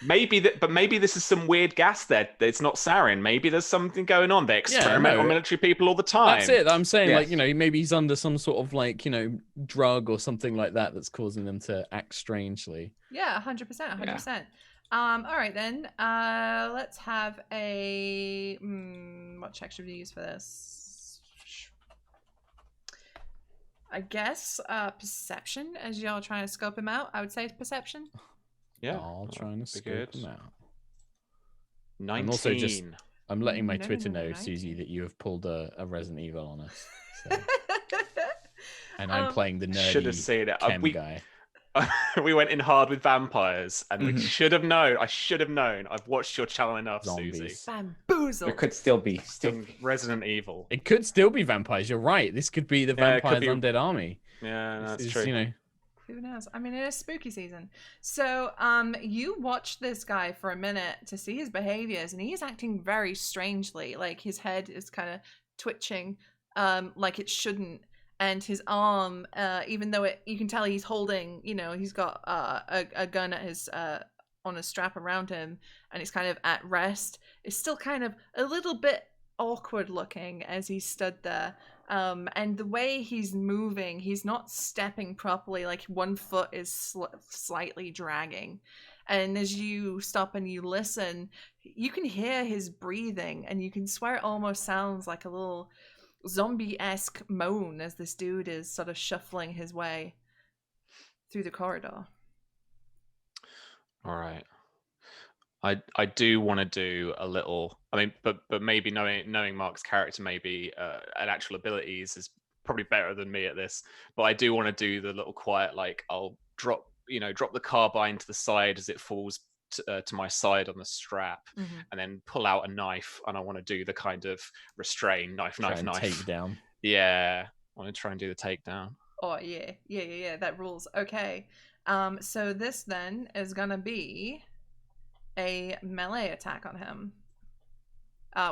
[SPEAKER 2] maybe this is some weird gas there. It's not sarin. Maybe there's something going on. They experiment on military people all the time.
[SPEAKER 3] That's it. I'm saying,
[SPEAKER 4] Yes.
[SPEAKER 3] like, you know, maybe he's under some sort of like, you know, drug or something like that that's causing them to act strangely.
[SPEAKER 1] Yeah, 100%, 100%. All right then. Let's have a what check should we use for this? I guess perception, as y'all trying to scope him out. I would say it's perception.
[SPEAKER 2] Yeah,
[SPEAKER 3] All trying to
[SPEAKER 2] good.
[SPEAKER 3] scope him out.
[SPEAKER 2] 19.
[SPEAKER 3] I'm also just I'm letting my
[SPEAKER 1] No,
[SPEAKER 3] Twitter
[SPEAKER 1] no,
[SPEAKER 3] know,
[SPEAKER 1] 19.
[SPEAKER 3] Susie, that you have pulled a Resident Evil on us. So. And I'm playing the
[SPEAKER 2] Should have
[SPEAKER 3] nerdy
[SPEAKER 2] seen it.
[SPEAKER 3] chem guy.
[SPEAKER 2] We went in hard with vampires, and we
[SPEAKER 4] Mhm.
[SPEAKER 2] should have known. I should have known. I've watched your channel enough, Susie.
[SPEAKER 3] Zombies.
[SPEAKER 1] Bamboozled.
[SPEAKER 4] There could still be.
[SPEAKER 2] In Resident Evil.
[SPEAKER 3] It could still be vampires. You're right. This could be the
[SPEAKER 2] Yeah, it could
[SPEAKER 3] vampires'
[SPEAKER 2] be-
[SPEAKER 3] undead army.
[SPEAKER 2] Yeah,
[SPEAKER 3] This
[SPEAKER 2] that's
[SPEAKER 3] is,
[SPEAKER 2] true.
[SPEAKER 3] You know,
[SPEAKER 1] Who knows? I mean, it is spooky season. So, you watch this guy for a minute to see his behaviors, and he's acting very strangely. Like his head is kind of twitching, like it shouldn't, and his arm, even though you can tell he's holding, you know, he's got a gun at his on a strap around him, and he's kind of at rest. It's still kind of a little bit awkward looking as he stood there. And the way he's moving, he's not stepping properly, like one foot is slightly dragging. And as you stop and you listen, you can hear his breathing, and you can swear it almost sounds like a little zombie-esque moan as this dude is sort of shuffling his way through the corridor.
[SPEAKER 2] All right. I do want to do a little. I mean, but maybe knowing Mark's character, maybe and actual abilities is probably better than me at this. But I do want to do the little quiet, like I'll drop the carbine to the side as it falls to my side on the strap,
[SPEAKER 1] Mm-hmm.
[SPEAKER 2] and then pull out a knife, and I want to do the kind of restrain knife.
[SPEAKER 3] take down.
[SPEAKER 2] Yeah, I want to try and do the takedown.
[SPEAKER 1] Oh yeah. That rules. Okay. So this then is gonna be a melee attack on him.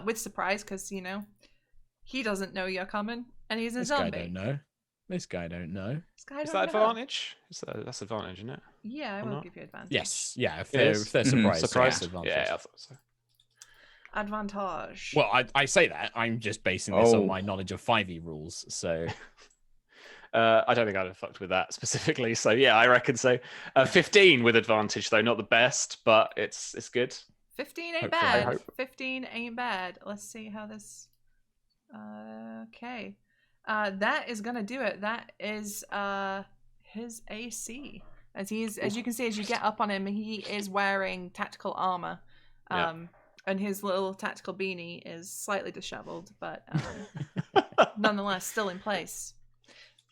[SPEAKER 1] With surprise, because you know he doesn't know you're coming, and he's a
[SPEAKER 3] This
[SPEAKER 1] zombie.
[SPEAKER 3] guy don't know. This guy don't know.
[SPEAKER 1] This guy
[SPEAKER 2] Is
[SPEAKER 1] don't
[SPEAKER 2] that
[SPEAKER 1] know.
[SPEAKER 2] advantage? That's advantage, isn't it?
[SPEAKER 1] Yeah, I
[SPEAKER 2] Or
[SPEAKER 1] will
[SPEAKER 2] not?
[SPEAKER 1] give you advantage.
[SPEAKER 3] Yes, yeah. If
[SPEAKER 2] It
[SPEAKER 3] they're
[SPEAKER 2] is?
[SPEAKER 3] surprised,
[SPEAKER 2] Surprised?
[SPEAKER 3] yes, advantage.
[SPEAKER 2] Yeah, I thought so.
[SPEAKER 1] Advantage.
[SPEAKER 3] Well, I say that I'm just basing this
[SPEAKER 4] Oh.
[SPEAKER 3] on my knowledge of 5e rules. So
[SPEAKER 2] I don't think I'd have fucked with that specifically. So yeah, I reckon so. 15 with advantage though, not the best, but it's good.
[SPEAKER 1] 15 ain't
[SPEAKER 3] Hopefully.
[SPEAKER 2] I
[SPEAKER 1] bad.
[SPEAKER 2] hope.
[SPEAKER 1] 15 ain't bad. Let's see how this. Okay. That is gonna do it. That is his AC. As you can see, as you get up on him, he is wearing tactical armor.
[SPEAKER 2] Yeah.
[SPEAKER 1] And his little tactical beanie is slightly disheveled, but nonetheless still in place.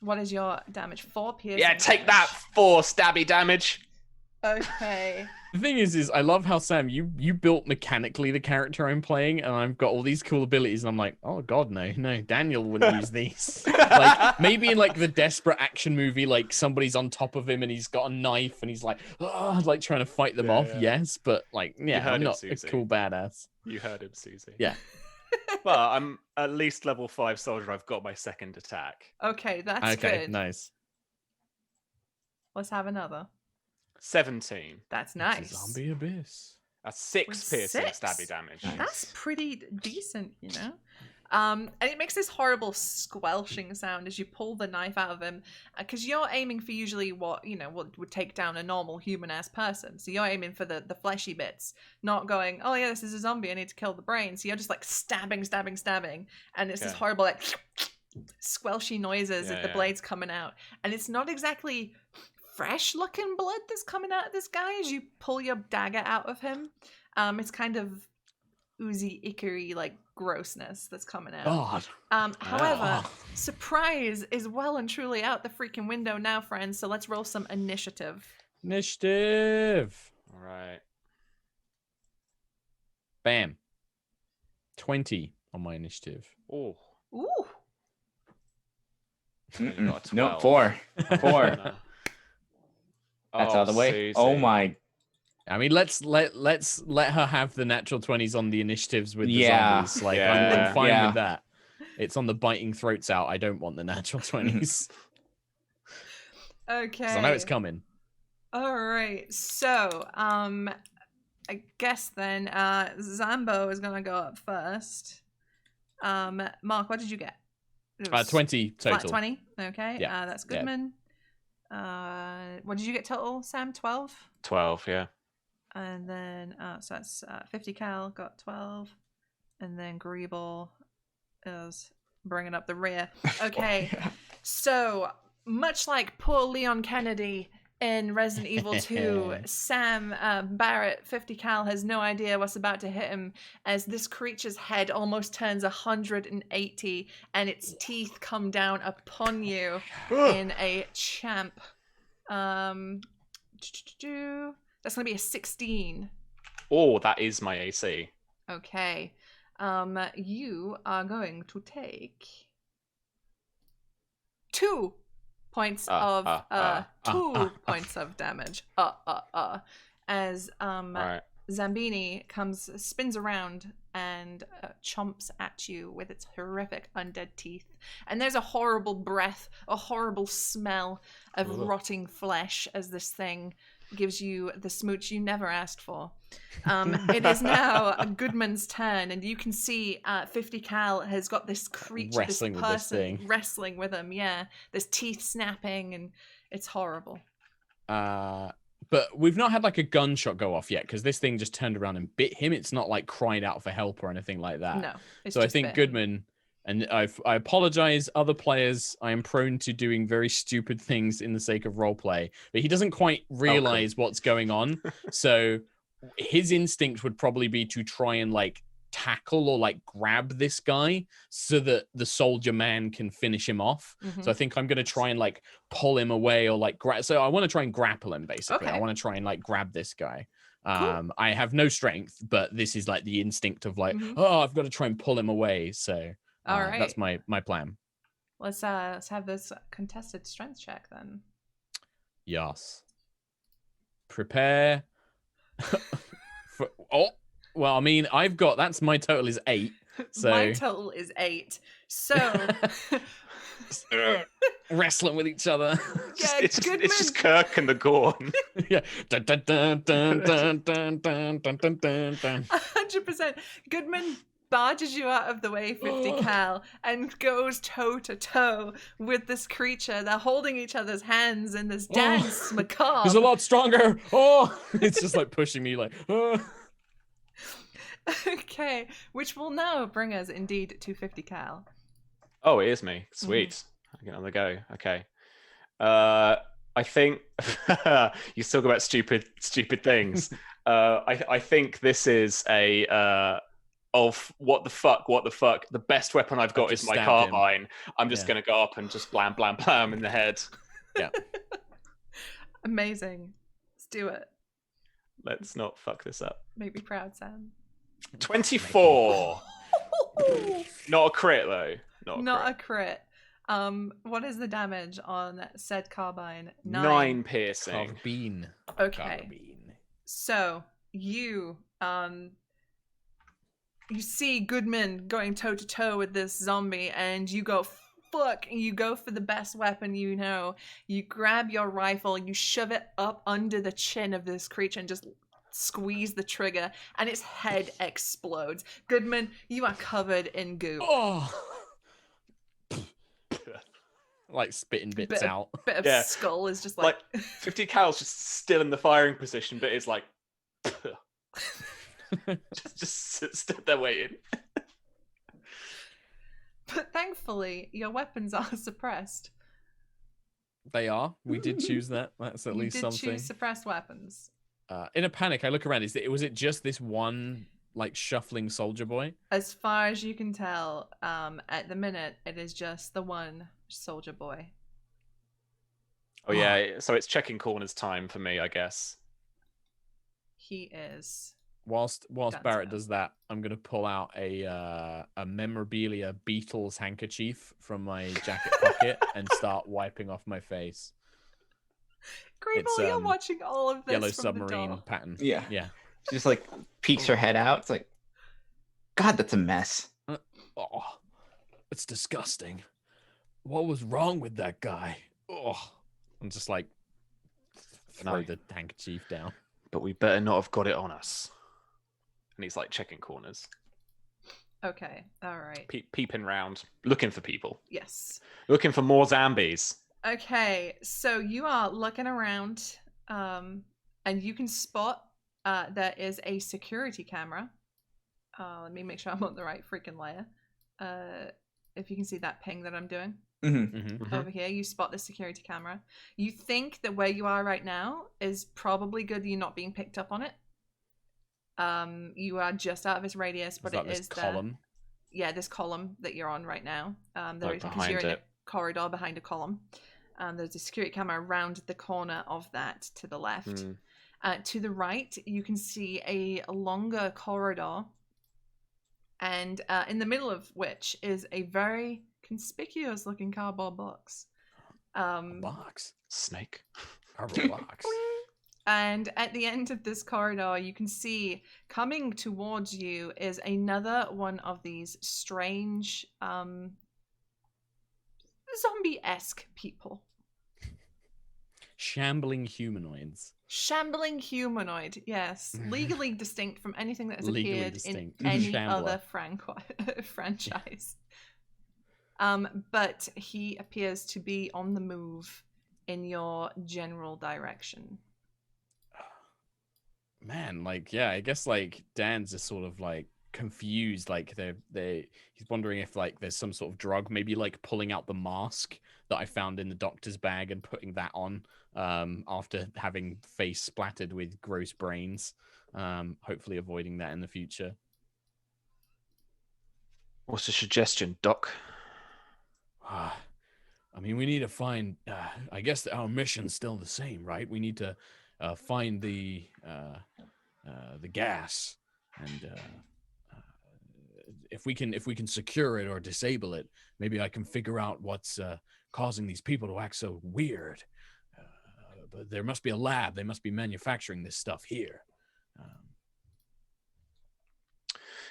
[SPEAKER 1] What is your damage? 4 piercing.
[SPEAKER 2] Yeah, take
[SPEAKER 1] damage.
[SPEAKER 2] that 4 stabby damage.
[SPEAKER 1] Okay.
[SPEAKER 3] the thing is I love how Sam you built mechanically the character I'm playing, and I've got all these cool abilities, and I'm like, oh god, no, Daniel wouldn't use these. Like maybe in like the desperate action movie, like somebody's on top of him and he's got a knife and he's like, oh, like trying to fight them off.
[SPEAKER 2] Yeah.
[SPEAKER 3] Yes, but like, yeah,
[SPEAKER 2] heard
[SPEAKER 3] I'm
[SPEAKER 2] it,
[SPEAKER 3] not a
[SPEAKER 2] Susie.
[SPEAKER 3] cool badass.
[SPEAKER 2] You heard him, Susie.
[SPEAKER 3] Yeah.
[SPEAKER 2] But I'm at least level 5 soldier. I've got my second attack.
[SPEAKER 1] Okay, that's
[SPEAKER 3] Okay,
[SPEAKER 1] good.
[SPEAKER 3] nice.
[SPEAKER 1] Let's have another.
[SPEAKER 2] 17.
[SPEAKER 1] That's
[SPEAKER 3] It's a
[SPEAKER 1] nice.
[SPEAKER 3] zombie abyss.
[SPEAKER 2] That's 6
[SPEAKER 1] With
[SPEAKER 2] piercing
[SPEAKER 1] 6?
[SPEAKER 2] stabby damage.
[SPEAKER 4] Nice.
[SPEAKER 1] That's pretty decent, you know? And it makes this horrible squelching sound as you pull the knife out of him, because you're aiming for usually what would take down a normal human-ass person. So you're aiming for the fleshy bits, not going, oh yeah, this is a zombie, I need to kill the brain. So you're just like stabbing, and it's this
[SPEAKER 2] Okay.
[SPEAKER 1] horrible like squelchy noises
[SPEAKER 2] Yeah,
[SPEAKER 1] as the
[SPEAKER 2] yeah.
[SPEAKER 1] blade's coming out. And it's not exactly fresh looking blood that's coming out of this guy as you pull your dagger out of him. It's kind of oozy, icky, like grossness that's coming out.
[SPEAKER 3] God.
[SPEAKER 1] However, surprise is well and truly out the freaking window now, friends. So let's roll some initiative.
[SPEAKER 3] Initiative.
[SPEAKER 2] All right.
[SPEAKER 3] Bam. 20 on my initiative.
[SPEAKER 2] Oh.
[SPEAKER 1] Ooh.
[SPEAKER 2] You got a
[SPEAKER 4] No,
[SPEAKER 2] 12.
[SPEAKER 4] 4. 4.
[SPEAKER 2] No.
[SPEAKER 4] That's out of the way.
[SPEAKER 2] Susie.
[SPEAKER 4] Oh my.
[SPEAKER 3] I mean, let's let her have the natural 20s on the initiatives with the
[SPEAKER 4] Yeah.
[SPEAKER 3] zombies. Like,
[SPEAKER 2] Yeah.
[SPEAKER 3] I'm fine
[SPEAKER 4] Yeah.
[SPEAKER 3] with that. It's on the biting throats out. I don't want the natural 20s.
[SPEAKER 1] Okay.
[SPEAKER 3] Because I know it's coming.
[SPEAKER 1] All right. So, I guess then, Zambo is gonna go up first. Mark, what did you get? It was
[SPEAKER 3] 20
[SPEAKER 1] flat
[SPEAKER 3] total.
[SPEAKER 1] 20. Okay.
[SPEAKER 3] Yeah.
[SPEAKER 1] That's Goodman. What did you get total, Sam? 12.
[SPEAKER 2] 12, yeah.
[SPEAKER 1] And then, so that's 50 cal got 12, and then Greeble is bringing up the rear. Okay. So much like poor Leon Kennedy in Resident Evil 2, Sam Barrett, 50 cal, has no idea what's about to hit him as this creature's head almost turns 180 and its teeth come down upon you in a champ. That's going to be a 16.
[SPEAKER 2] Oh, that is my AC.
[SPEAKER 1] Okay. You are going to take 2 points of 2 points of damage. As
[SPEAKER 2] All right.
[SPEAKER 1] Zambini spins around and chomps at you with its horrific undead teeth. And there's a horrible breath, a horrible smell of rotting flesh as this thing gives you the smooch you never asked for. It is now Goodman's turn, and you can see 50 cal has got this creature,
[SPEAKER 3] Wrestling
[SPEAKER 1] this
[SPEAKER 3] with this
[SPEAKER 1] person
[SPEAKER 3] thing.
[SPEAKER 1] wrestling with him. Yeah, there's teeth snapping, and it's horrible.
[SPEAKER 3] But we've not had like a gunshot go off yet because this thing just turned around and bit him. It's not like cried out for help or anything like that.
[SPEAKER 1] No, it's
[SPEAKER 3] so I
[SPEAKER 1] just
[SPEAKER 3] think
[SPEAKER 1] bit him.
[SPEAKER 3] Goodman, and I apologize, other players. I am prone to doing very stupid things in the sake of roleplay, but he doesn't quite realize what's going on. So his instinct would probably be to try and like tackle or like grab this guy so that the soldier man can finish him off. So I think I'm going to try and like pull him away or like so I want to try and grapple him basically.
[SPEAKER 1] Okay.
[SPEAKER 3] I want to try and like grab this guy.
[SPEAKER 1] Cool.
[SPEAKER 3] I have no strength, but this is like the instinct of like, oh, I've got to try and pull him away. So
[SPEAKER 1] All right.
[SPEAKER 3] that's my plan.
[SPEAKER 1] Let's have this contested strength check then.
[SPEAKER 3] Yes. Prepare. Well, I mean, that's my total is 8. So
[SPEAKER 1] My total is 8. So
[SPEAKER 3] wrestling with each other.
[SPEAKER 1] yeah,
[SPEAKER 2] It's
[SPEAKER 1] Goodman.
[SPEAKER 2] just Kirk and the Gorn.
[SPEAKER 3] Yeah. Dun, dun, dun, dun, dun, dun, dun, dun, dun, dun.
[SPEAKER 1] 100%. Goodman barges you out of the way, 50 cal, and goes toe to toe with this creature. They're holding each other's hands in this dance macabre.
[SPEAKER 3] He's a lot stronger. Oh, it's just like pushing me like, oh.
[SPEAKER 1] Okay, which will now bring us indeed to 50 cal.
[SPEAKER 2] Oh, it is me. Sweet. I get on the go. Okay. I think you talk about stupid things. I think this is a of what the fuck. The best weapon I've got is my
[SPEAKER 3] Stab
[SPEAKER 2] carbine.
[SPEAKER 3] him.
[SPEAKER 2] I'm just gonna go up and just blam blam blam in the head.
[SPEAKER 3] Yeah.
[SPEAKER 1] Amazing. Let's do it.
[SPEAKER 2] Let's not fuck this up.
[SPEAKER 1] Make me proud, Sam.
[SPEAKER 2] 24. Not a crit though.
[SPEAKER 1] Not a crit. What is the damage on said carbine?
[SPEAKER 2] 9 piercing.
[SPEAKER 3] Carbine.
[SPEAKER 1] Okay.
[SPEAKER 3] Carbine.
[SPEAKER 1] So you see Goodman going toe to toe with this zombie, and you go fuck, and you go for the best weapon you know. You grab your rifle, you shove it up under the chin of this creature, and just squeeze the trigger, and its head explodes. Goodman, you are covered in goo.
[SPEAKER 3] Oh. Like spitting bits out.
[SPEAKER 1] Bit of
[SPEAKER 2] Yeah.
[SPEAKER 1] skull is just like
[SPEAKER 2] 50 cal's just still in the firing position, but it's like just stood there waiting.
[SPEAKER 1] But thankfully, your weapons are suppressed.
[SPEAKER 3] They are. We did choose that. That's at
[SPEAKER 1] You
[SPEAKER 3] least
[SPEAKER 1] did
[SPEAKER 3] something.
[SPEAKER 1] choose suppressed weapons.
[SPEAKER 3] In a panic, I look around. Was it just this one like shuffling soldier boy?
[SPEAKER 1] As far as you can tell, at the minute, it is just the one soldier boy.
[SPEAKER 2] Oh yeah, so it's checking corners time for me, I guess.
[SPEAKER 1] He is.
[SPEAKER 3] Whilst
[SPEAKER 1] Gunzo.
[SPEAKER 3] Barrett does that, I'm gonna pull out a memorabilia Beatles handkerchief from my jacket pocket and start wiping off my face.
[SPEAKER 1] Grable, you're watching all of this
[SPEAKER 3] Yellow
[SPEAKER 1] from
[SPEAKER 3] submarine
[SPEAKER 1] the door.
[SPEAKER 3] pattern.
[SPEAKER 4] Yeah.
[SPEAKER 3] Yeah.
[SPEAKER 4] She just like peeks her head out. It's like, God, that's a mess.
[SPEAKER 3] Oh, it's disgusting. What was wrong with that guy? Oh, I'm just like throw the handkerchief down.
[SPEAKER 2] But we better not have got it on us. And he's like checking corners.
[SPEAKER 1] Okay, all right.
[SPEAKER 2] Peeping round, looking for people.
[SPEAKER 1] Yes.
[SPEAKER 2] Looking for more zombies.
[SPEAKER 1] Okay, so you are looking around, and you can spot there is a security camera. Let me make sure I'm on the right freaking layer. If you can see that ping that I'm doing over here, you spot the security camera. You think that where you are right now is probably good that you're not being picked up on it. You are just out of its radius, but it is
[SPEAKER 3] column.
[SPEAKER 1] This column that you're on right now.
[SPEAKER 2] Like
[SPEAKER 1] Because you're in a corridor behind a column. There's a security camera around the corner of that to the left. To the right, you can see a longer corridor, and in the middle of which is a very conspicuous-looking cardboard box.
[SPEAKER 3] A box?
[SPEAKER 2] Snake.
[SPEAKER 3] Cardboard box.
[SPEAKER 1] And at the end of this corridor, you can see coming towards you is another one of these strange, zombie-esque people.
[SPEAKER 3] Shambling humanoids.
[SPEAKER 1] Shambling humanoid, yes. Legally distinct from anything that has appeared in
[SPEAKER 3] Shambler.
[SPEAKER 1] any other franchise. But he appears to be on the move in your general direction.
[SPEAKER 3] Man, like, yeah, I guess like Dan's just sort of like confused, like he's wondering if like there's some sort of drug, maybe like pulling out the mask that I found in the doctor's bag and putting that on after having face splattered with gross brains, hopefully avoiding that in the future.
[SPEAKER 2] What's the suggestion, Doc?
[SPEAKER 3] I mean, we need to find I guess our mission's still the same, right? We need to find the gas, and if we can secure it or disable it, maybe I can figure out what's causing these people to act so weird. But there must be a lab. They must be manufacturing this stuff here.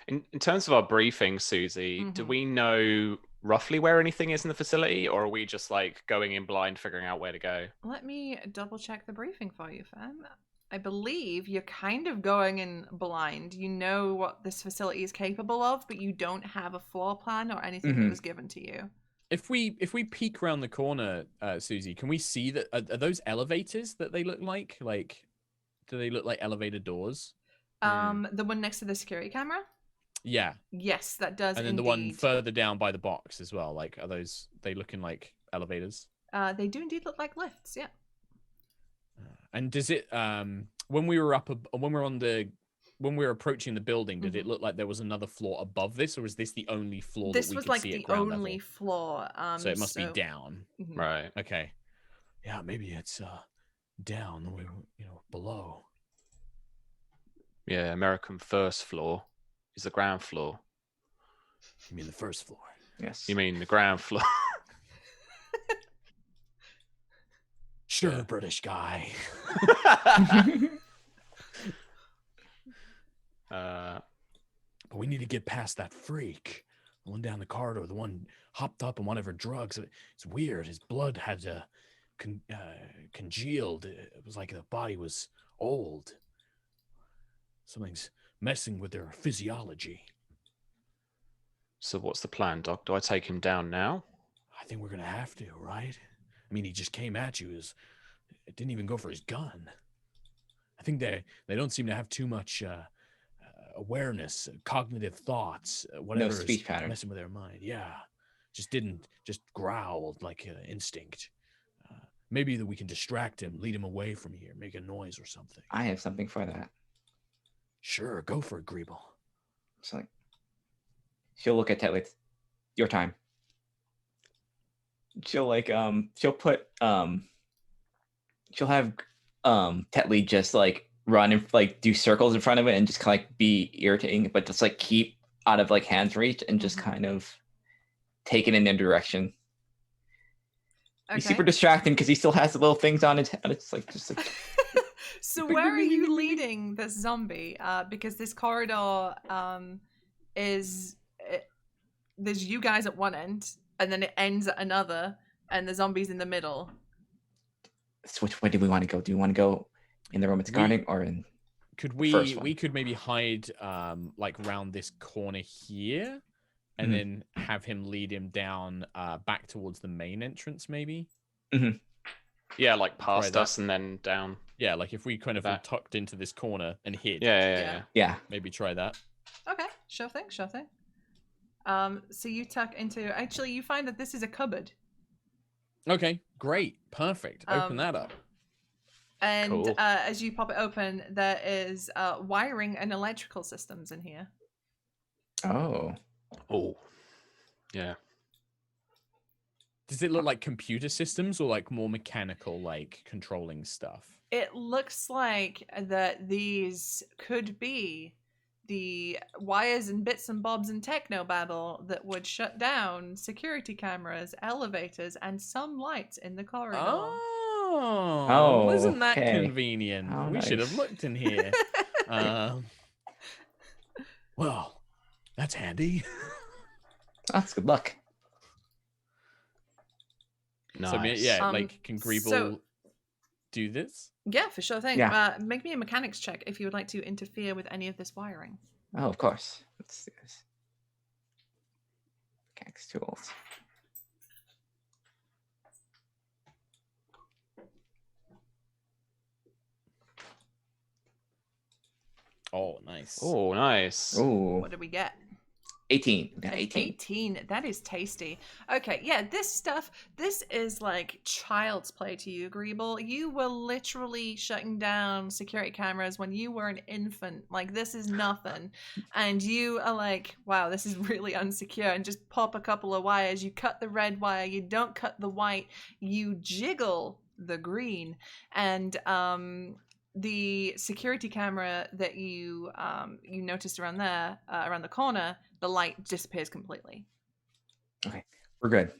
[SPEAKER 2] In terms of our briefing, Susie, do we know roughly where anything is in the facility, or are we just like going in blind, figuring out where to go?
[SPEAKER 1] Let me double check the briefing for you, fam. I believe you're kind of going in blind. You know what this facility is capable of, but you don't have a floor plan or anything that was given to you.
[SPEAKER 3] If we peek around the corner, Susie, can we see that are those elevators that they look like? Like, do they look like elevator doors?
[SPEAKER 1] The one next to the security camera?
[SPEAKER 3] Yeah.
[SPEAKER 1] Yes, that does.
[SPEAKER 3] And then the one further down by the box as well. Like, are they looking like elevators?
[SPEAKER 1] They do indeed look like lifts. Yeah.
[SPEAKER 3] And does it when we were approaching the building, did it look like there was another floor above this, or is this the only floor
[SPEAKER 1] this
[SPEAKER 3] that we
[SPEAKER 1] was
[SPEAKER 3] could
[SPEAKER 1] like
[SPEAKER 3] see
[SPEAKER 1] the
[SPEAKER 3] at ground
[SPEAKER 1] only
[SPEAKER 3] level?
[SPEAKER 1] floor?
[SPEAKER 3] So it must be down.
[SPEAKER 2] Right.
[SPEAKER 3] Okay. Yeah, maybe it's down, below.
[SPEAKER 2] Yeah, American first floor is the ground floor.
[SPEAKER 3] You mean the first floor?
[SPEAKER 4] Yes.
[SPEAKER 2] You mean the ground floor?
[SPEAKER 3] Sure, yeah. British guy. But we need to get past that freak. The one down the corridor, the one hopped up on one of her drugs. It's weird. His blood had congealed. It was like the body was old. Something's messing with their physiology.
[SPEAKER 2] So what's the plan, Doc? Do I take him down now?
[SPEAKER 3] I think we're going to have to, right? I mean, he just came at you. It didn't even go for his gun. I think they don't seem to have too much awareness, cognitive thoughts, whatever.
[SPEAKER 4] No speech pattern.
[SPEAKER 3] Messing with their mind. Yeah. didn't just growled like instinct. Maybe that we can distract him, lead him away from here, make a noise or something.
[SPEAKER 4] I have something for that.
[SPEAKER 3] Sure, go for it, Greeble.
[SPEAKER 4] It's like she'll look at Tetley. It's your time. She'll like she'll put she'll have Tetley just like run and like do circles in front of it and just kind of like be irritating, but just like keep out of like hands reach and just kind of take it in their direction.
[SPEAKER 1] Okay.
[SPEAKER 4] He's super distracting because he still has the little things on his head. It's like just like
[SPEAKER 1] So where are you leading this zombie? Because this corridor there's you guys at one end, and then it ends at another, and the zombies in the middle.
[SPEAKER 4] So which way do we want to go? Do you want to go in the room it's guarding or in
[SPEAKER 3] Could
[SPEAKER 4] first one?
[SPEAKER 3] we could maybe hide like round this corner here, and then have him lead him down back towards the main entrance, maybe?
[SPEAKER 2] Yeah, like past us and then down.
[SPEAKER 3] Yeah, like if we kind of tucked into this corner and hid.
[SPEAKER 4] Yeah.
[SPEAKER 3] Maybe try that.
[SPEAKER 1] Okay, sure thing. So you tuck into. Actually, you find that this is a cupboard.
[SPEAKER 3] Okay, great, perfect. Open that up.
[SPEAKER 1] And
[SPEAKER 2] Cool.
[SPEAKER 1] as you pop it open, there is wiring and electrical systems in here.
[SPEAKER 4] Oh.
[SPEAKER 2] Oh. Yeah.
[SPEAKER 3] Does it look like computer systems or like more mechanical, like controlling stuff?
[SPEAKER 1] It looks like that these could be the wires and bits and bobs and technobabble that would shut down security cameras, elevators, and some lights in the corridor.
[SPEAKER 3] Oh, isn't that
[SPEAKER 4] okay.
[SPEAKER 3] convenient?
[SPEAKER 4] Oh,
[SPEAKER 3] we should have
[SPEAKER 4] nice.
[SPEAKER 3] looked in here. Well, that's handy.
[SPEAKER 4] That's good luck.
[SPEAKER 2] Nice.
[SPEAKER 3] So yeah,
[SPEAKER 1] Um,
[SPEAKER 3] like can Greeble
[SPEAKER 1] so-
[SPEAKER 3] do this?
[SPEAKER 1] Yeah, for sure thing.
[SPEAKER 4] Yeah.
[SPEAKER 1] Make me a mechanics check if you would like to interfere with any of this wiring.
[SPEAKER 4] Oh, of course. Let's do this. Mechanics tools.
[SPEAKER 3] Oh, nice.
[SPEAKER 2] Oh, nice.
[SPEAKER 4] Ooh.
[SPEAKER 1] What did we get?
[SPEAKER 4] 18. We got
[SPEAKER 1] An
[SPEAKER 4] 18.
[SPEAKER 1] 18. That is tasty. Okay, yeah, this is like child's play to you, Greeble. You were literally shutting down security cameras when you were an infant. Like, this is nothing. And you are like, wow, this is really unsecure. And just pop a couple of wires. You cut the red wire. You don't cut the white. You jiggle the green. And the security camera that you noticed around there, around the corner, the light disappears completely.
[SPEAKER 4] Okay, we're good.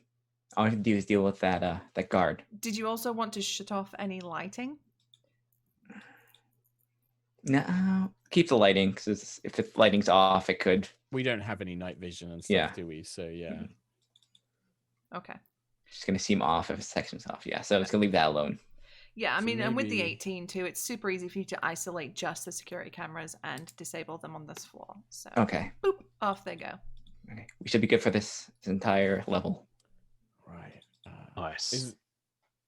[SPEAKER 4] All we have to do is deal with that that guard.
[SPEAKER 1] Did you also want to shut off any lighting?
[SPEAKER 4] No, keep the lighting because if the lighting's off, it could.
[SPEAKER 3] We don't have any night vision and stuff,
[SPEAKER 4] Yeah.
[SPEAKER 3] do we? So yeah.
[SPEAKER 1] Okay.
[SPEAKER 4] It's gonna seem off if a section's off. Yeah, so it's gonna leave that alone.
[SPEAKER 1] Yeah, I
[SPEAKER 3] So
[SPEAKER 1] mean, and with the
[SPEAKER 3] maybe-
[SPEAKER 1] 18 too, it's super easy for you to isolate just the security cameras and disable them on this floor. So,
[SPEAKER 4] Okay.
[SPEAKER 1] boop, off they go.
[SPEAKER 4] Okay. We should be good for this entire level.
[SPEAKER 3] Right.
[SPEAKER 2] Nice.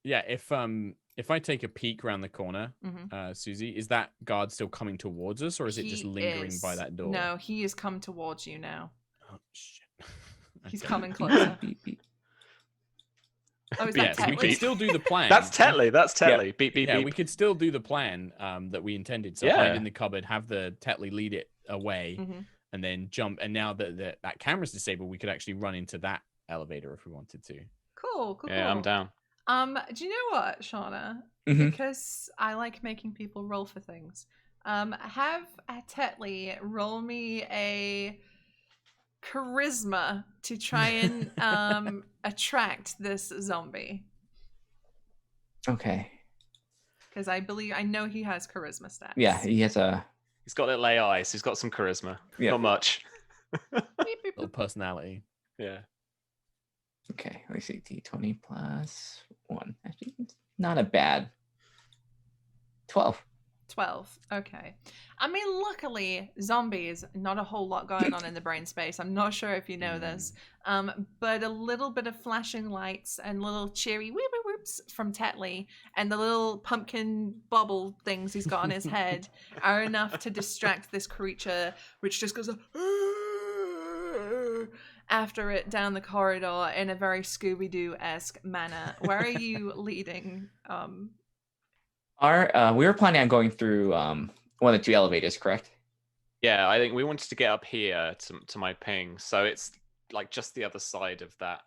[SPEAKER 3] Yeah, if I take a peek around the corner,
[SPEAKER 1] Mhm.
[SPEAKER 3] Susie, is that guard still coming towards us, or is it just
[SPEAKER 1] He
[SPEAKER 3] lingering by
[SPEAKER 1] is-
[SPEAKER 3] that door?
[SPEAKER 1] No, he has come towards you now.
[SPEAKER 3] Oh shit.
[SPEAKER 1] He's
[SPEAKER 3] Okay.
[SPEAKER 1] coming closer.
[SPEAKER 4] Beep, beep.
[SPEAKER 1] Oh, is
[SPEAKER 3] But
[SPEAKER 1] that
[SPEAKER 3] yes, we
[SPEAKER 1] Tetley?
[SPEAKER 3] could still do the plan.
[SPEAKER 2] That's Tetley. That's Tetley. Beep, beep,
[SPEAKER 3] Yeah,
[SPEAKER 2] beep.
[SPEAKER 3] we could still do the plan that we intended. So
[SPEAKER 2] Yeah.
[SPEAKER 3] hide in the cupboard, have the Tetley lead it away,
[SPEAKER 1] Mhm.
[SPEAKER 3] and then jump. And now that that camera's disabled, we could actually run into that elevator if we wanted to.
[SPEAKER 1] Cool, cool,
[SPEAKER 2] Yeah,
[SPEAKER 1] cool.
[SPEAKER 2] I'm down.
[SPEAKER 1] Do you know what, Shauna?
[SPEAKER 4] Mhm.
[SPEAKER 1] Because I like making people roll for things. Have Tetley roll me a charisma to try and attract this zombie.
[SPEAKER 4] Okay.
[SPEAKER 1] Because I know he has charisma stats.
[SPEAKER 4] Yeah, he has a.
[SPEAKER 2] He's got little eyes. He's got some charisma.
[SPEAKER 4] Yeah.
[SPEAKER 2] Not much.
[SPEAKER 1] Beep, beep,
[SPEAKER 3] Little
[SPEAKER 1] beep.
[SPEAKER 3] personality.
[SPEAKER 2] Yeah.
[SPEAKER 4] Okay, let me see. D20 plus 1. Actually, it's not a bad. 12.
[SPEAKER 1] 12. Okay. I mean, luckily, zombies, not a whole lot going on in the brain space. I'm not sure if you know this. But a little bit of flashing lights and little cheery whoop whoop whoops from Tetley and the little pumpkin bubble things he's got on his head are enough to distract this creature, which just goes after it down the corridor in a very Scooby-Doo-esque manner. Where are you leading?
[SPEAKER 4] We were planning on going through one of the 2 elevators, correct?
[SPEAKER 2] Yeah, I think we wanted to get up here to my ping, so it's like just the other side of that.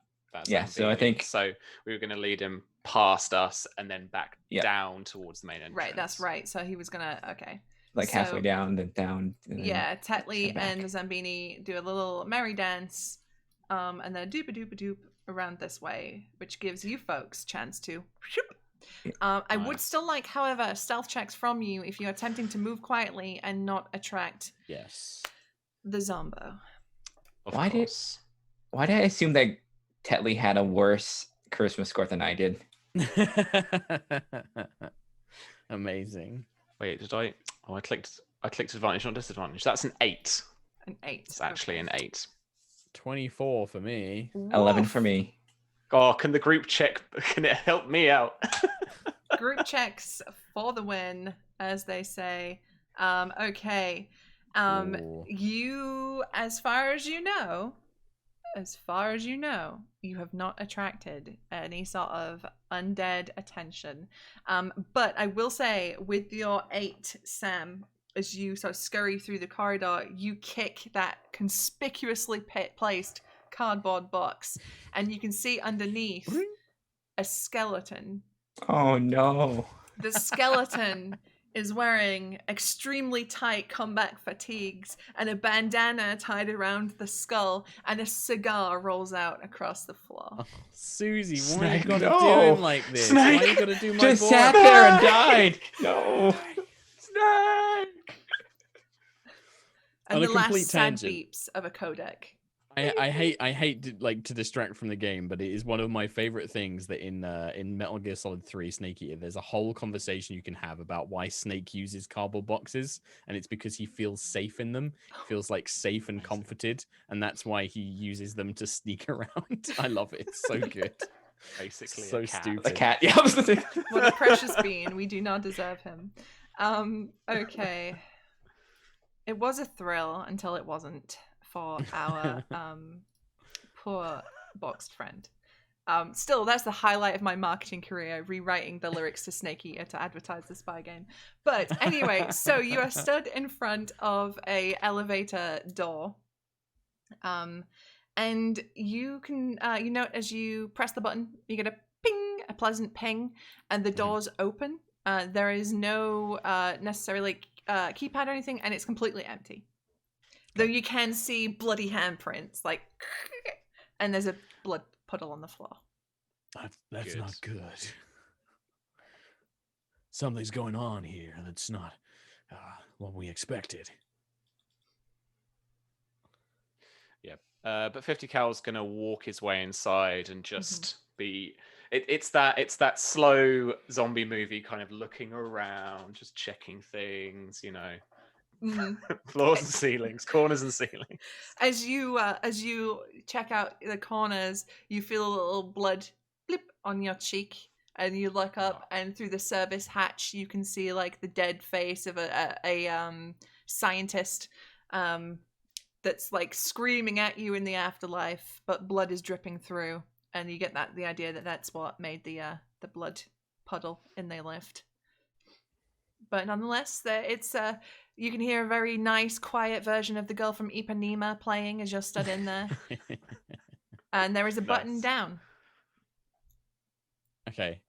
[SPEAKER 4] Yeah, so I think
[SPEAKER 2] so we were going to lead him past us and then back
[SPEAKER 4] Yep.
[SPEAKER 2] down towards the main entrance.
[SPEAKER 1] Right, that's right. So he was gonna. Okay.
[SPEAKER 4] like halfway down, then down. And
[SPEAKER 1] Yeah,
[SPEAKER 4] then
[SPEAKER 1] Tetley
[SPEAKER 4] back.
[SPEAKER 1] and Zambini do a little merry dance, and then doop a doop a doop around this way, which gives you folks chance to. I would
[SPEAKER 2] Nice.
[SPEAKER 1] still like, however, stealth checks from you if you're attempting to move quietly and not attract
[SPEAKER 3] Yes.
[SPEAKER 1] the Zombo.
[SPEAKER 2] Of
[SPEAKER 4] Why did-
[SPEAKER 2] course.
[SPEAKER 4] Why did I assume that Tetley had a worse charisma score than I did?
[SPEAKER 3] Amazing.
[SPEAKER 2] Wait, did I? Oh, I clicked advantage, not disadvantage. That's an 8.
[SPEAKER 1] An 8.
[SPEAKER 2] It's actually an 8.
[SPEAKER 3] 24 for me.
[SPEAKER 4] 11
[SPEAKER 1] Woof.
[SPEAKER 4] for me.
[SPEAKER 2] Oh, can the group check? Can it help me out?
[SPEAKER 1] Group checks for the win, as they say. Okay.
[SPEAKER 3] Ooh.
[SPEAKER 1] You, as far as you know, you have not attracted any sort of undead attention. But I will say, with your 8, Sam, as you sort of scurry through the corridor, you kick that conspicuously placed cardboard box, and you can see underneath a skeleton.
[SPEAKER 4] Oh no.
[SPEAKER 1] The skeleton is wearing extremely tight combat fatigues and a bandana tied around the skull, and a cigar rolls out across the floor.
[SPEAKER 3] Oh, Susie, why
[SPEAKER 2] Snake,
[SPEAKER 3] you gotta
[SPEAKER 4] no.
[SPEAKER 3] do him like this?
[SPEAKER 2] Snake.
[SPEAKER 3] Why you gotta do my
[SPEAKER 4] Just
[SPEAKER 3] boy?
[SPEAKER 4] sat there and died. No.
[SPEAKER 2] Snake!
[SPEAKER 1] And
[SPEAKER 3] On
[SPEAKER 1] the
[SPEAKER 3] a
[SPEAKER 1] last
[SPEAKER 3] complete
[SPEAKER 1] sad
[SPEAKER 3] tangent.
[SPEAKER 1] beeps of a codec.
[SPEAKER 3] I hate to distract from the game, but it is one of my favorite things that in Metal Gear Solid 3 Snake Eater, there's a whole conversation you can have about why Snake uses cardboard boxes, and it's because he feels safe in them, feels like safe and comforted, and that's why he uses them to sneak around. I love it. It's so good.
[SPEAKER 2] Basically,
[SPEAKER 3] So
[SPEAKER 2] a cat.
[SPEAKER 3] stupid.
[SPEAKER 4] A cat. Yeah, I was gonna say.
[SPEAKER 1] What a precious being. We do not deserve him. Okay. It was a thrill until it wasn't for our poor boxed friend. Still, that's the highlight of my marketing career, rewriting the lyrics to Snake Eater to advertise the spy game. But anyway, so you are stood in front of a elevator door. And you can, you note as you press the button, you get a ping, a pleasant ping, and the doors open. There is no necessarily keypad or anything, and it's completely empty. Though you can see bloody handprints, like, and there's a blood puddle on the floor.
[SPEAKER 3] That's
[SPEAKER 2] Good.
[SPEAKER 3] not good. Something's going on here that's not what we expected.
[SPEAKER 2] But 50 Cal's gonna walk his way inside and just be. It's that slow zombie movie kind of looking around, just checking things, you know, floors and ceilings, corners and ceilings.
[SPEAKER 1] As you check out the corners, you feel a little blood blip on your cheek, and you look up, and through the service hatch, you can see like the dead face of a scientist. That's like screaming at you in the afterlife, but blood is dripping through, and you get the idea that that's what made the blood puddle in the lift. But nonetheless, it's you can hear a very nice, quiet version of The Girl from Ipanema playing as you're stood in there, and there is a button
[SPEAKER 2] Nice.
[SPEAKER 1] down.
[SPEAKER 3] Okay.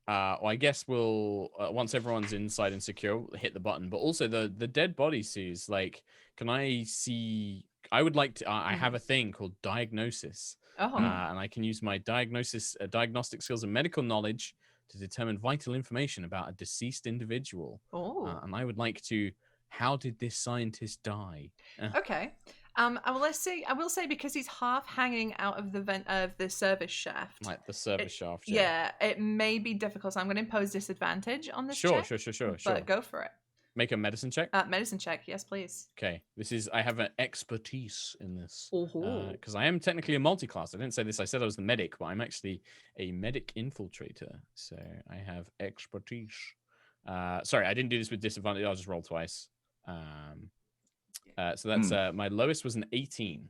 [SPEAKER 3] Well, I guess we'll once everyone's inside and secure, we'll hit the button. But also the dead body, Suze. Like, can I see? I would like to. I have a thing called diagnosis,
[SPEAKER 1] Oh,
[SPEAKER 3] and I can use my diagnostic skills and medical knowledge to determine vital information about a deceased individual. And I would like to. How did this scientist die?
[SPEAKER 1] Okay. I will say because he's half hanging out of the vent of the service shaft.
[SPEAKER 3] Like the service shaft.
[SPEAKER 1] Yeah, it may be difficult. So I'm going to impose disadvantage on this
[SPEAKER 3] Sure.
[SPEAKER 1] check. But go for it.
[SPEAKER 3] Make a medicine check.
[SPEAKER 1] Medicine check, yes, please.
[SPEAKER 3] Okay, I have an expertise in this
[SPEAKER 1] Oh.
[SPEAKER 3] because I am technically a multi-class. I didn't say this. I said I was the medic, but I'm actually a medic infiltrator. So I have expertise. Sorry, I didn't do this with disadvantage. I'll just roll twice. So that's my lowest was an 18.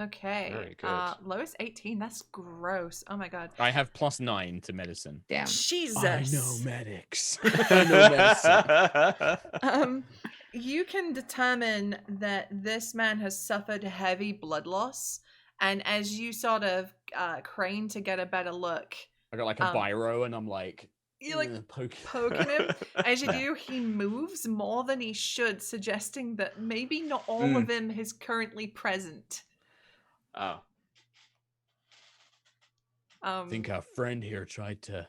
[SPEAKER 1] Okay.
[SPEAKER 2] Very good.
[SPEAKER 1] Lowest 18. That's gross. Oh my god.
[SPEAKER 3] I have +9 to medicine.
[SPEAKER 4] Damn.
[SPEAKER 1] Jesus.
[SPEAKER 3] I know medics. I know medicine.
[SPEAKER 1] You can determine that this man has suffered heavy blood loss, and as you sort of crane to get a better look,
[SPEAKER 3] I got like a biro, and I'm like,
[SPEAKER 1] you like
[SPEAKER 3] poking
[SPEAKER 1] him. As you do, he moves more than he should, suggesting that maybe not all of him is currently present.
[SPEAKER 2] Oh.
[SPEAKER 3] I think our friend here tried to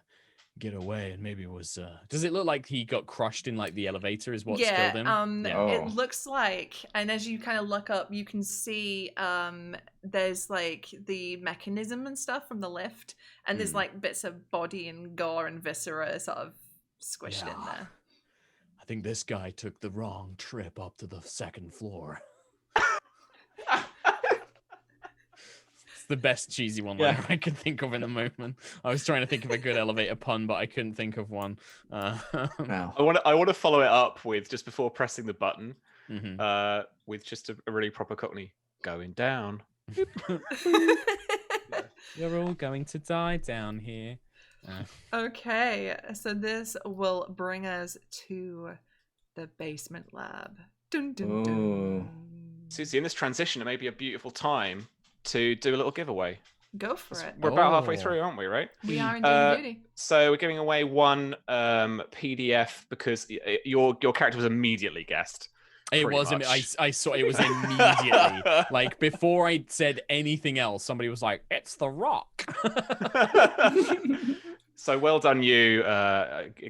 [SPEAKER 3] get away, and maybe it was. Does it look like he got crushed in like the elevator? Is what's killed him?
[SPEAKER 1] It looks like, and as you kind of look up, you can see there's like the mechanism and stuff from the lift, and there's like bits of body and gore and viscera sort of squished in there.
[SPEAKER 3] I think this guy took the wrong trip up to the second floor. The best cheesy one-liner I could think of in the moment. I was trying to think of a good elevator pun, but I couldn't think of one.
[SPEAKER 2] I want to follow it up with, just before pressing the button, with just a really proper Cockney going down.
[SPEAKER 3] You're all going to die down here.
[SPEAKER 1] Okay, so this will bring us to the basement lab. Dun, dun, dun.
[SPEAKER 2] Susie, in this transition, it may be a beautiful time to do a little giveaway.
[SPEAKER 1] Go for it.
[SPEAKER 2] We're about halfway through, aren't we, right?
[SPEAKER 1] We are indeed.
[SPEAKER 2] So we're giving away one PDF because your character was immediately guessed.
[SPEAKER 3] It was. I saw it was immediately. Like before I said anything else, somebody was like, "It's the Rock."
[SPEAKER 2] So well done, you.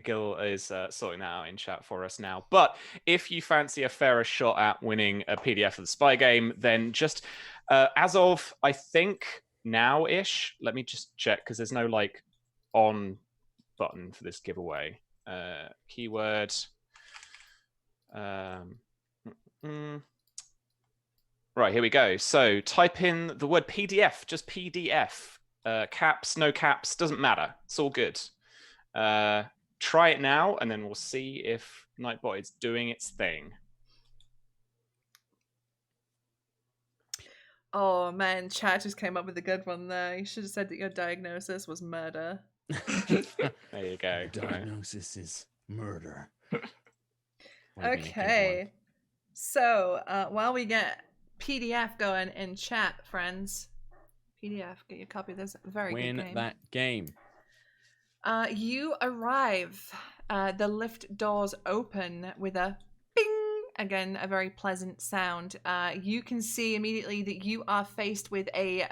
[SPEAKER 2] Gil is sorting that out in chat for us now. But if you fancy a fairer shot at winning a PDF of the Spy Game, then just as of, I think, now-ish, let me just check, because there's no like on button for this giveaway. Keyword. Right, here we go. So type in the word PDF, just PDF. Caps, no caps, doesn't matter. It's all good. Try it now, and then we'll see if Nightbot is doing its thing.
[SPEAKER 1] Oh man, chat just came up with a good one there. You should have said that your diagnosis was murder.
[SPEAKER 2] There you go.
[SPEAKER 3] Diagnosis is murder.
[SPEAKER 1] Okay. So while we get PDF going in chat, friends. PDF, get your copy of this very good game.
[SPEAKER 3] Win that game.
[SPEAKER 1] You arrive. The lift doors open with a bing. Again, a very pleasant sound. You can see immediately that you are faced with a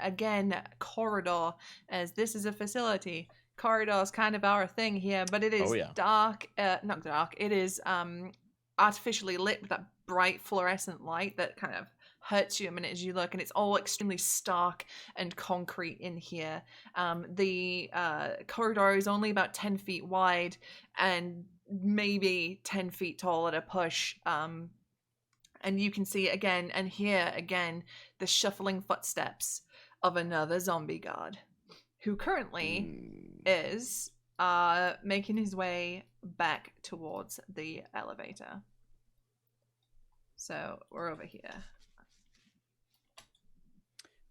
[SPEAKER 1] corridor, as this is a facility. Corridors kind of are a thing here, but it is dark. Not dark. It is artificially lit with that bright fluorescent light that kind of hurts you a minute as you look, and it's all extremely stark and concrete in here. The corridor is only about 10 feet wide and maybe 10 feet tall at a push. And you can see again and hear again the shuffling footsteps of another zombie god, who currently is making his way back towards the elevator. So we're over here.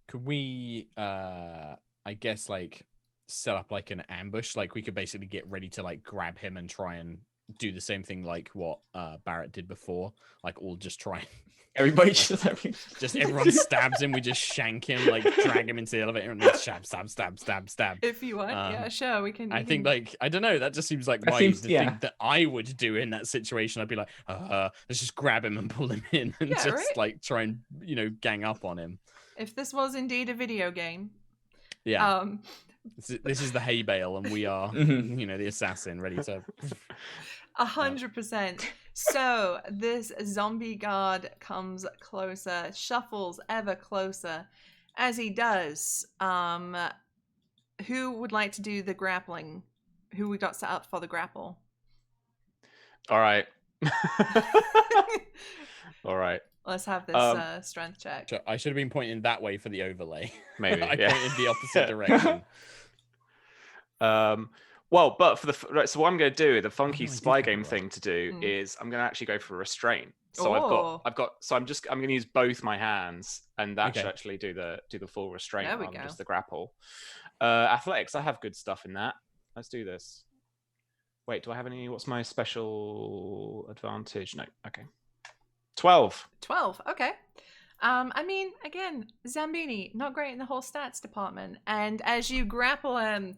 [SPEAKER 3] Could we, I guess, like, set up, like, an ambush? Like, we could basically get ready to, like, grab him and try and do the same thing like what Barrett did before. Like, all just try and...
[SPEAKER 4] Everybody
[SPEAKER 3] just everyone stabs him. We just shank him, like, drag him into the elevator and then stab.
[SPEAKER 1] If you want, yeah, sure, we can...
[SPEAKER 3] I think, like, I don't know, that just seems like thing that I would do in that situation. I'd be like, let's just grab him and pull him in and like, try and, you know, gang up on him.
[SPEAKER 1] If this was indeed a video game.
[SPEAKER 3] Yeah. This is the hay bale, and we are, you know, the assassin ready to...
[SPEAKER 1] 100%. So this zombie god comes closer, shuffles ever closer. As he does, who would like to do the grappling? Who we got set up for the grapple?
[SPEAKER 2] All right. All right.
[SPEAKER 1] Let's have this strength check.
[SPEAKER 3] I should have been pointing that way for the overlay.
[SPEAKER 2] Maybe.
[SPEAKER 3] I pointed the opposite direction.
[SPEAKER 2] Well, but for so what I'm going to do, the funky spy game thing to do is I'm going to actually go for restraint. So
[SPEAKER 1] Oh.
[SPEAKER 2] I'm going to use both my hands, and that should
[SPEAKER 3] Okay.
[SPEAKER 2] actually do the full restraint
[SPEAKER 1] There we
[SPEAKER 2] rather than
[SPEAKER 1] go.
[SPEAKER 2] just the grapple. Athletics, I have good stuff in that. Let's do this. Wait, do I have any? What's my special advantage? No. Okay. 12.
[SPEAKER 1] 12. Okay. I mean, again, Zambini, not great in the whole stats department. And as you grapple him,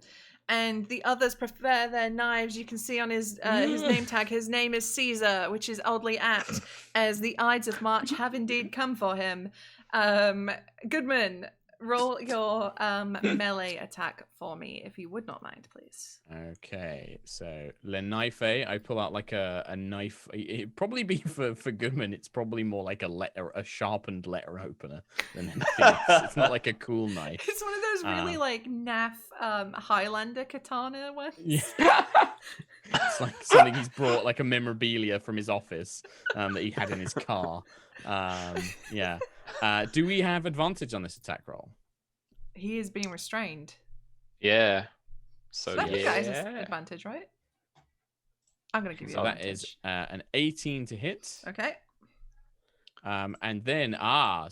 [SPEAKER 1] and the others prepare their knives, you can see on his name tag, his name is Caesar, which is oddly apt, as the Ides of March have indeed come for him. Goodman, roll your melee attack for me, if you would not mind, please.
[SPEAKER 3] Okay, so le knife, I pull out like a knife. It'd probably be for Goodman. It's probably more like a sharpened letter opener than anything else. It's not like a cool knife.
[SPEAKER 1] It's one of those really like naff Highlander katana ones.
[SPEAKER 3] Yeah. It's like something he's brought, like a memorabilia from his office that he had in his car. Yeah. Do we have advantage on this attack roll?
[SPEAKER 1] He is being restrained.
[SPEAKER 2] Yeah. So
[SPEAKER 1] that
[SPEAKER 2] yeah.
[SPEAKER 1] guy's advantage, right? I'm gonna give you advantage.
[SPEAKER 3] That is an 18 to hit.
[SPEAKER 1] Okay.
[SPEAKER 3] And then I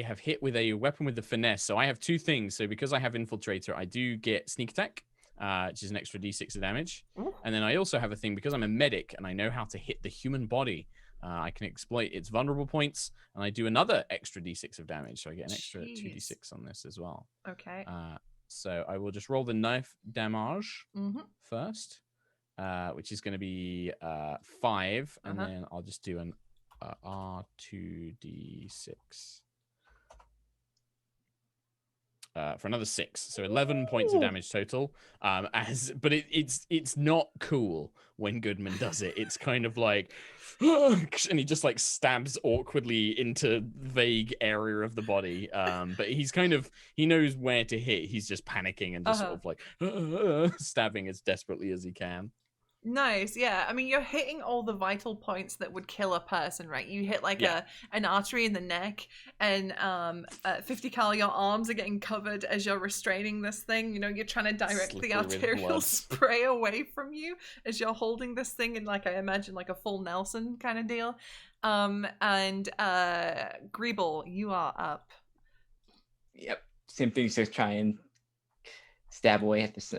[SPEAKER 3] have hit with a weapon with the finesse. So I have two things. So because I have infiltrator, I do get sneak attack, which is an extra d6 of damage.
[SPEAKER 1] Ooh.
[SPEAKER 3] And then I also have a thing because I'm a medic and I know how to hit the human body. I can exploit its vulnerable points, and I do another extra d6 of damage. So I get an extra 2d6 on this as well.
[SPEAKER 1] Okay.
[SPEAKER 3] So I will just roll the knife damage first, which is going to be 5, and then I'll just do an R2d6 for another 6, so 11 points of damage total. But it's not cool when Goodman does it. It's kind of like, and he just like stabs awkwardly into vague area of the body. But he knows where to hit. He's just panicking and just sort of like stabbing as desperately as he can.
[SPEAKER 1] Nice, yeah. I mean, you're hitting all the vital points that would kill a person, right? You hit like an artery in the neck, and 50 cal, your arms are getting covered as you're restraining this thing. You know, you're trying to direct the arterial spray away from you as you're holding this thing in, like, I imagine, like a full Nelson kind of deal. And Greeble, you are up.
[SPEAKER 4] Yep. Same thing. So try and stab away at this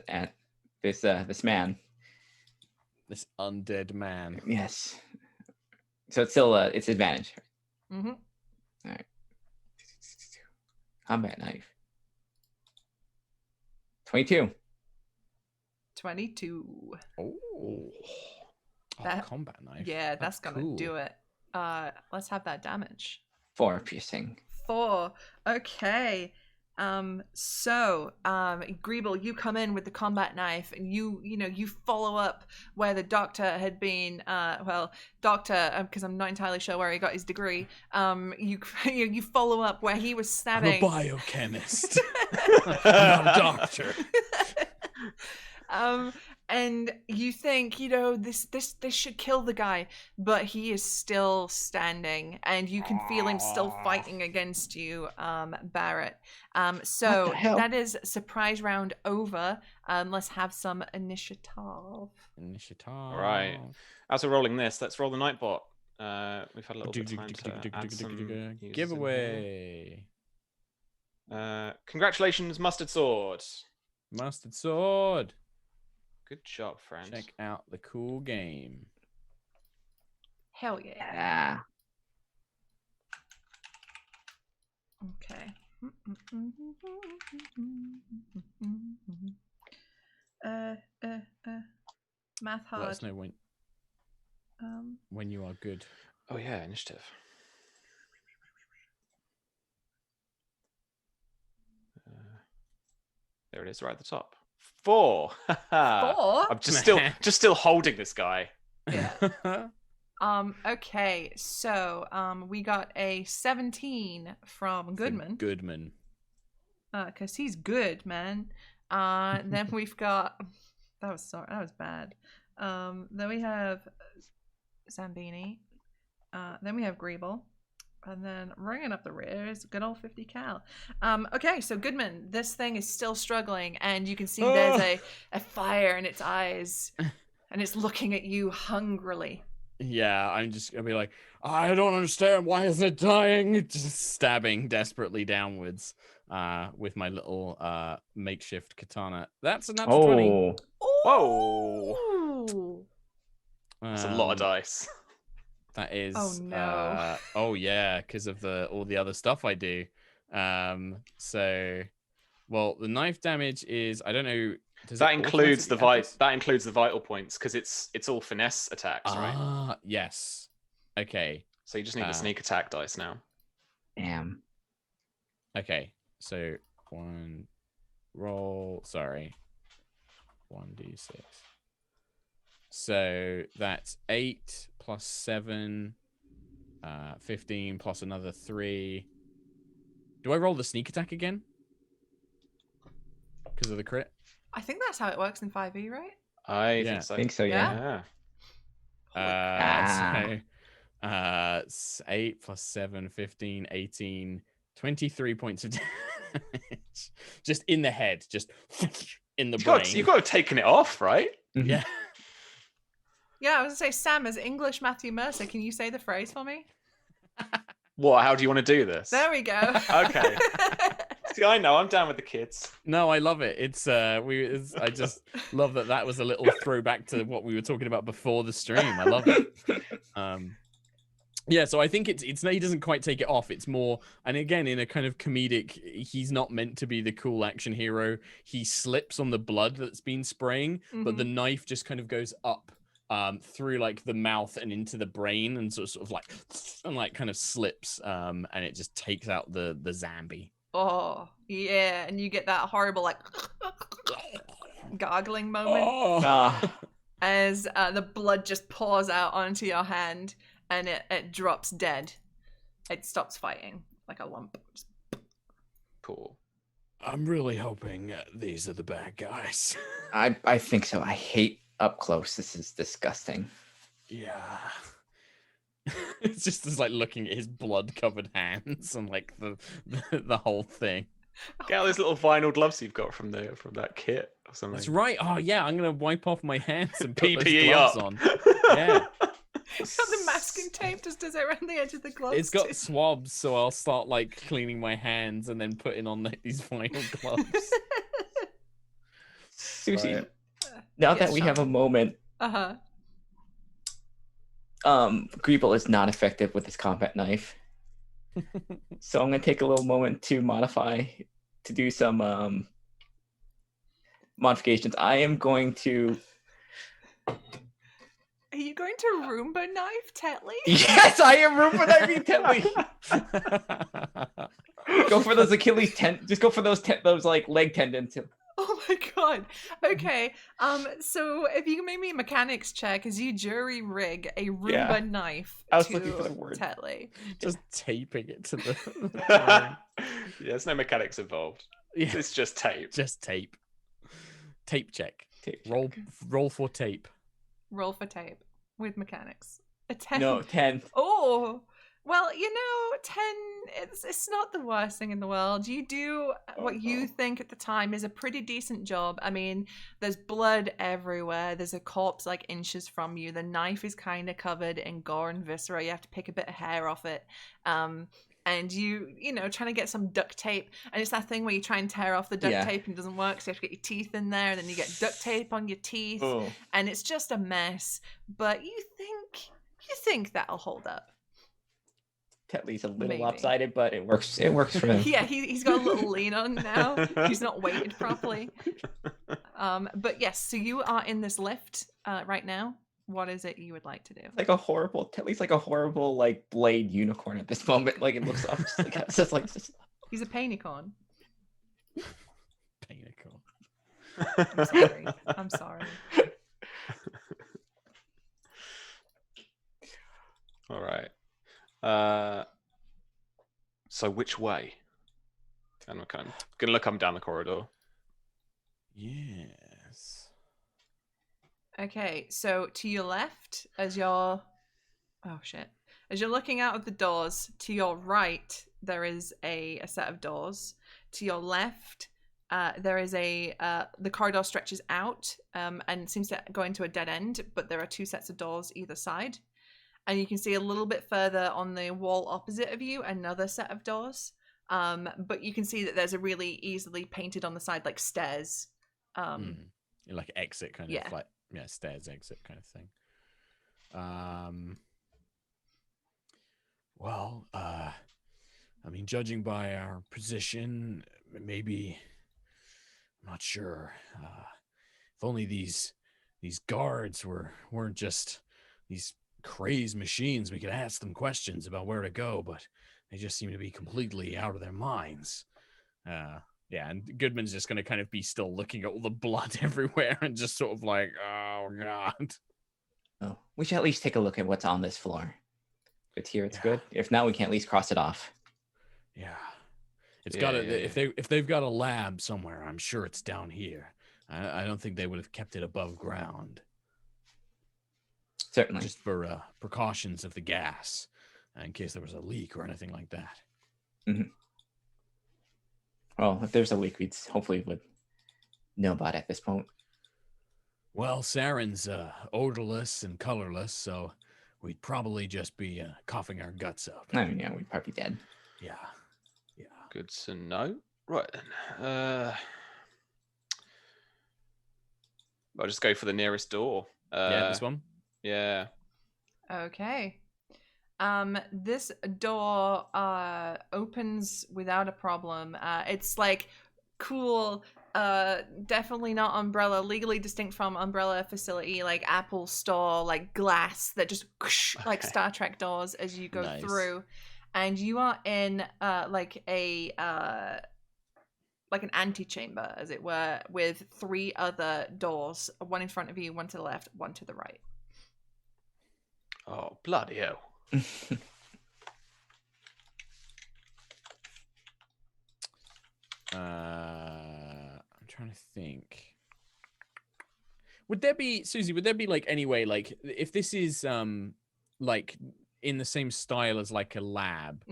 [SPEAKER 4] man.
[SPEAKER 3] This undead man.
[SPEAKER 4] Yes. So it's still it's advantage.
[SPEAKER 1] Mm-hmm.
[SPEAKER 4] All right. Combat knife. 22.
[SPEAKER 1] 22.
[SPEAKER 3] Oh.
[SPEAKER 1] That
[SPEAKER 3] combat knife.
[SPEAKER 1] Yeah, that's gonna
[SPEAKER 3] cool.
[SPEAKER 1] do it. Let's have that damage.
[SPEAKER 4] 4 piercing.
[SPEAKER 1] 4. Okay. Greeble, you come in with the combat knife, and you follow up where the doctor had been. Because I'm not entirely sure where he got his degree. You follow up where he was stabbing.
[SPEAKER 3] I'm a biochemist. I'm not a doctor.
[SPEAKER 1] And you think, this should kill the guy, but he is still standing, and you can feel him still fighting against you, Barrett. So that is surprise round over. Let's have some initiative.
[SPEAKER 2] All right. As we're rolling this, let's roll the Nightbot. We've had a little bit of time to add some
[SPEAKER 3] giveaway.
[SPEAKER 2] Congratulations, Mustard Sword.
[SPEAKER 3] Mustard Sword.
[SPEAKER 2] Good job, friend.
[SPEAKER 3] Check out the cool game.
[SPEAKER 1] Hell yeah. Okay. Math hard.
[SPEAKER 3] Let us know when you are good.
[SPEAKER 2] Oh yeah, initiative. There it is, right at the top. 4.
[SPEAKER 1] 4?
[SPEAKER 2] I'm just still holding this guy.
[SPEAKER 1] Yeah. Okay, so we got a 17 from Goodman.
[SPEAKER 3] Goodman.
[SPEAKER 1] Cause he's good, man. Then we've got that was bad. Then we have Zambini. Then we have Greeble. And then ringing up the rear is good old 50 cal. Okay, so Goodman, this thing is still struggling, and you can see there's a fire in its eyes, and it's looking at you hungrily.
[SPEAKER 3] Yeah, I'm just gonna be like, I don't understand. Why is it dying? Just stabbing desperately downwards with my little makeshift katana. That's a natural 20.
[SPEAKER 2] Whoa.
[SPEAKER 1] Ooh.
[SPEAKER 2] That's a lot of dice.
[SPEAKER 3] That is.
[SPEAKER 1] Oh, no.
[SPEAKER 3] Oh yeah, because of all the other stuff I do. So, well, the knife damage is, I don't know. Does
[SPEAKER 2] That
[SPEAKER 3] it
[SPEAKER 2] includes the
[SPEAKER 3] automatically add this?
[SPEAKER 2] that includes the vital points because it's all finesse attacks, right?
[SPEAKER 3] Ah, yes. Okay.
[SPEAKER 2] So you just need the sneak attack dice now.
[SPEAKER 4] Damn.
[SPEAKER 3] Okay. So one roll. Sorry. 1d6. So that's 8 plus 7, 15 plus another 3. Do I roll the sneak attack again? Because of the crit?
[SPEAKER 1] I think that's how it works in 5e, right?
[SPEAKER 2] I
[SPEAKER 3] Yeah.
[SPEAKER 2] think so.
[SPEAKER 4] I think so, yeah.
[SPEAKER 2] Yeah.
[SPEAKER 3] So 8 plus 7, 15, 18, 23 points of damage. Just in the head, just in the brain.
[SPEAKER 2] You've got to have taken it off, right?
[SPEAKER 3] Yeah.
[SPEAKER 1] Yeah, I was gonna say, Sam, as English Matthew Mercer, can you say the phrase for me?
[SPEAKER 2] What? How do you want to do this?
[SPEAKER 1] There we go.
[SPEAKER 2] Okay. See, I know. I'm down with the kids.
[SPEAKER 3] No, I love it. I just love that was a little throwback to what we were talking about before the stream. I love it. Yeah, so I think it's he doesn't quite take it off. It's more, and again, in a kind of comedic, he's not meant to be the cool action hero. He slips on the blood that's been spraying, but the knife just kind of goes up through like the mouth and into the brain, and sort of like and like kind of slips, and it just takes out the zombie.
[SPEAKER 1] Oh, yeah, and you get that horrible, like, gargling moment as the blood just pours out onto your hand, and it drops dead. It stops fighting like a lump.
[SPEAKER 2] Cool.
[SPEAKER 3] I'm really hoping these are the bad guys.
[SPEAKER 4] I think so. I hate up close. This is disgusting.
[SPEAKER 3] Yeah. It's just like looking at his blood-covered hands and like the whole thing.
[SPEAKER 2] Get all those little vinyl gloves you've got from that kit or something.
[SPEAKER 3] That's right. Oh yeah, I'm gonna wipe off my hands and put those
[SPEAKER 2] PPE
[SPEAKER 3] gloves
[SPEAKER 2] up.
[SPEAKER 3] on. Yeah.
[SPEAKER 1] Got the masking tape just as around the edge of the gloves.
[SPEAKER 3] It's got swabs, so I'll start like cleaning my hands and then putting on these vinyl gloves.
[SPEAKER 4] Susie,
[SPEAKER 2] Right.
[SPEAKER 4] now
[SPEAKER 1] Yes,
[SPEAKER 4] that we
[SPEAKER 1] Sean.
[SPEAKER 4] have a moment,
[SPEAKER 1] Uh-huh.
[SPEAKER 4] Greeble is not effective with his combat knife. So I'm gonna take a little moment to do some modifications. I am going to
[SPEAKER 1] Are you going to Roomba knife Tetley?
[SPEAKER 4] Yes, I am Roomba knifing Tetley. Go for those Achilles just go for those like leg tendons.
[SPEAKER 1] Oh my god. Okay. So if you can make me a mechanics check as you jury rig a Roomba knife
[SPEAKER 4] I was
[SPEAKER 1] to
[SPEAKER 4] looking for the word.
[SPEAKER 1] Tetley.
[SPEAKER 3] Just taping it to the
[SPEAKER 2] Yeah, there's no mechanics involved.
[SPEAKER 3] yeah,
[SPEAKER 2] It's just tape.
[SPEAKER 3] just tape. Tape check.
[SPEAKER 4] Tape check.
[SPEAKER 3] Roll for tape.
[SPEAKER 1] Roll for tape with mechanics. A 10.
[SPEAKER 4] No, 10.
[SPEAKER 1] Oh. Well, 10, it's not the worst thing in the world. You do what you think at the time is a pretty decent job. I mean, there's blood everywhere. There's a corpse like inches from you. The knife is kind of covered in gore and viscera. You have to pick a bit of hair off it. And trying to get some duct tape. And it's that thing where you try and tear off the duct tape and it doesn't work. So you have to get your teeth in there. And then you get duct tape on your teeth.
[SPEAKER 2] Oh.
[SPEAKER 1] And it's just a mess. But you think that'll hold up.
[SPEAKER 4] Tetley's a little
[SPEAKER 1] Maybe.
[SPEAKER 4] lopsided, but it works. It works for him.
[SPEAKER 1] Yeah, he's got a little lean on now. He's not weighted properly. But yes, so you are in this lift right now. What is it you would like to do?
[SPEAKER 4] Tetley's like a horrible like blade unicorn at this moment. Like it looks off just like this.
[SPEAKER 1] He's a painicorn.
[SPEAKER 3] Painicorn.
[SPEAKER 1] I'm sorry.
[SPEAKER 2] All right. So which way? I'm gonna look up down the corridor.
[SPEAKER 3] Yes.
[SPEAKER 1] Okay, so to your left, as you're looking out of the doors, to your right there is a set of doors. To your left, there is the corridor stretches out and seems to go into a dead end, but there are two sets of doors either side. and you can see a little bit further on the wall opposite of you another set of doors. But you can see that there's a really easily painted on the side like stairs.
[SPEAKER 3] Like exit kind of like stairs exit kind of thing. Well, I mean, judging by our position, maybe I'm not sure. If only these guards weren't just these crazed machines, we could ask them questions about where to go, but they just seem to be completely out of their minds. Yeah, and Goodman's just going to kind of be still looking at all the blood everywhere and just sort of like, oh, God.
[SPEAKER 4] Oh, we should at least take a look at what's on this floor. If it's here, it's good. If not, we can at least cross it off.
[SPEAKER 3] Yeah. It's got to, if they've got a lab somewhere, I'm sure it's down here. I don't think they would have kept it above ground.
[SPEAKER 4] Certainly.
[SPEAKER 3] Just for precautions of the gas, in case there was a leak or anything like that.
[SPEAKER 4] Mm-hmm. Well, if there's a leak, we'd hopefully would know about it at this point.
[SPEAKER 3] Well, sarin's odorless and colorless, so we'd probably just be coughing our guts up.
[SPEAKER 4] I mean, yeah, we'd probably be dead.
[SPEAKER 3] Yeah.
[SPEAKER 2] Good to know. Right then. I'll just go for the nearest door.
[SPEAKER 3] This one?
[SPEAKER 2] Yeah.
[SPEAKER 1] Okay. This door opens without a problem. It's like cool, definitely not umbrella, legally distinct from umbrella facility, like Apple store, like glass that just like Star Trek doors as you go through. And you are in like an antechamber, as it were, with 3 other doors, one in front of you, one to the left, one to the right.
[SPEAKER 2] Oh, bloody hell.
[SPEAKER 3] I'm trying to think. Would there be, Susie, like any way, like if this is like in the same style as like a lab,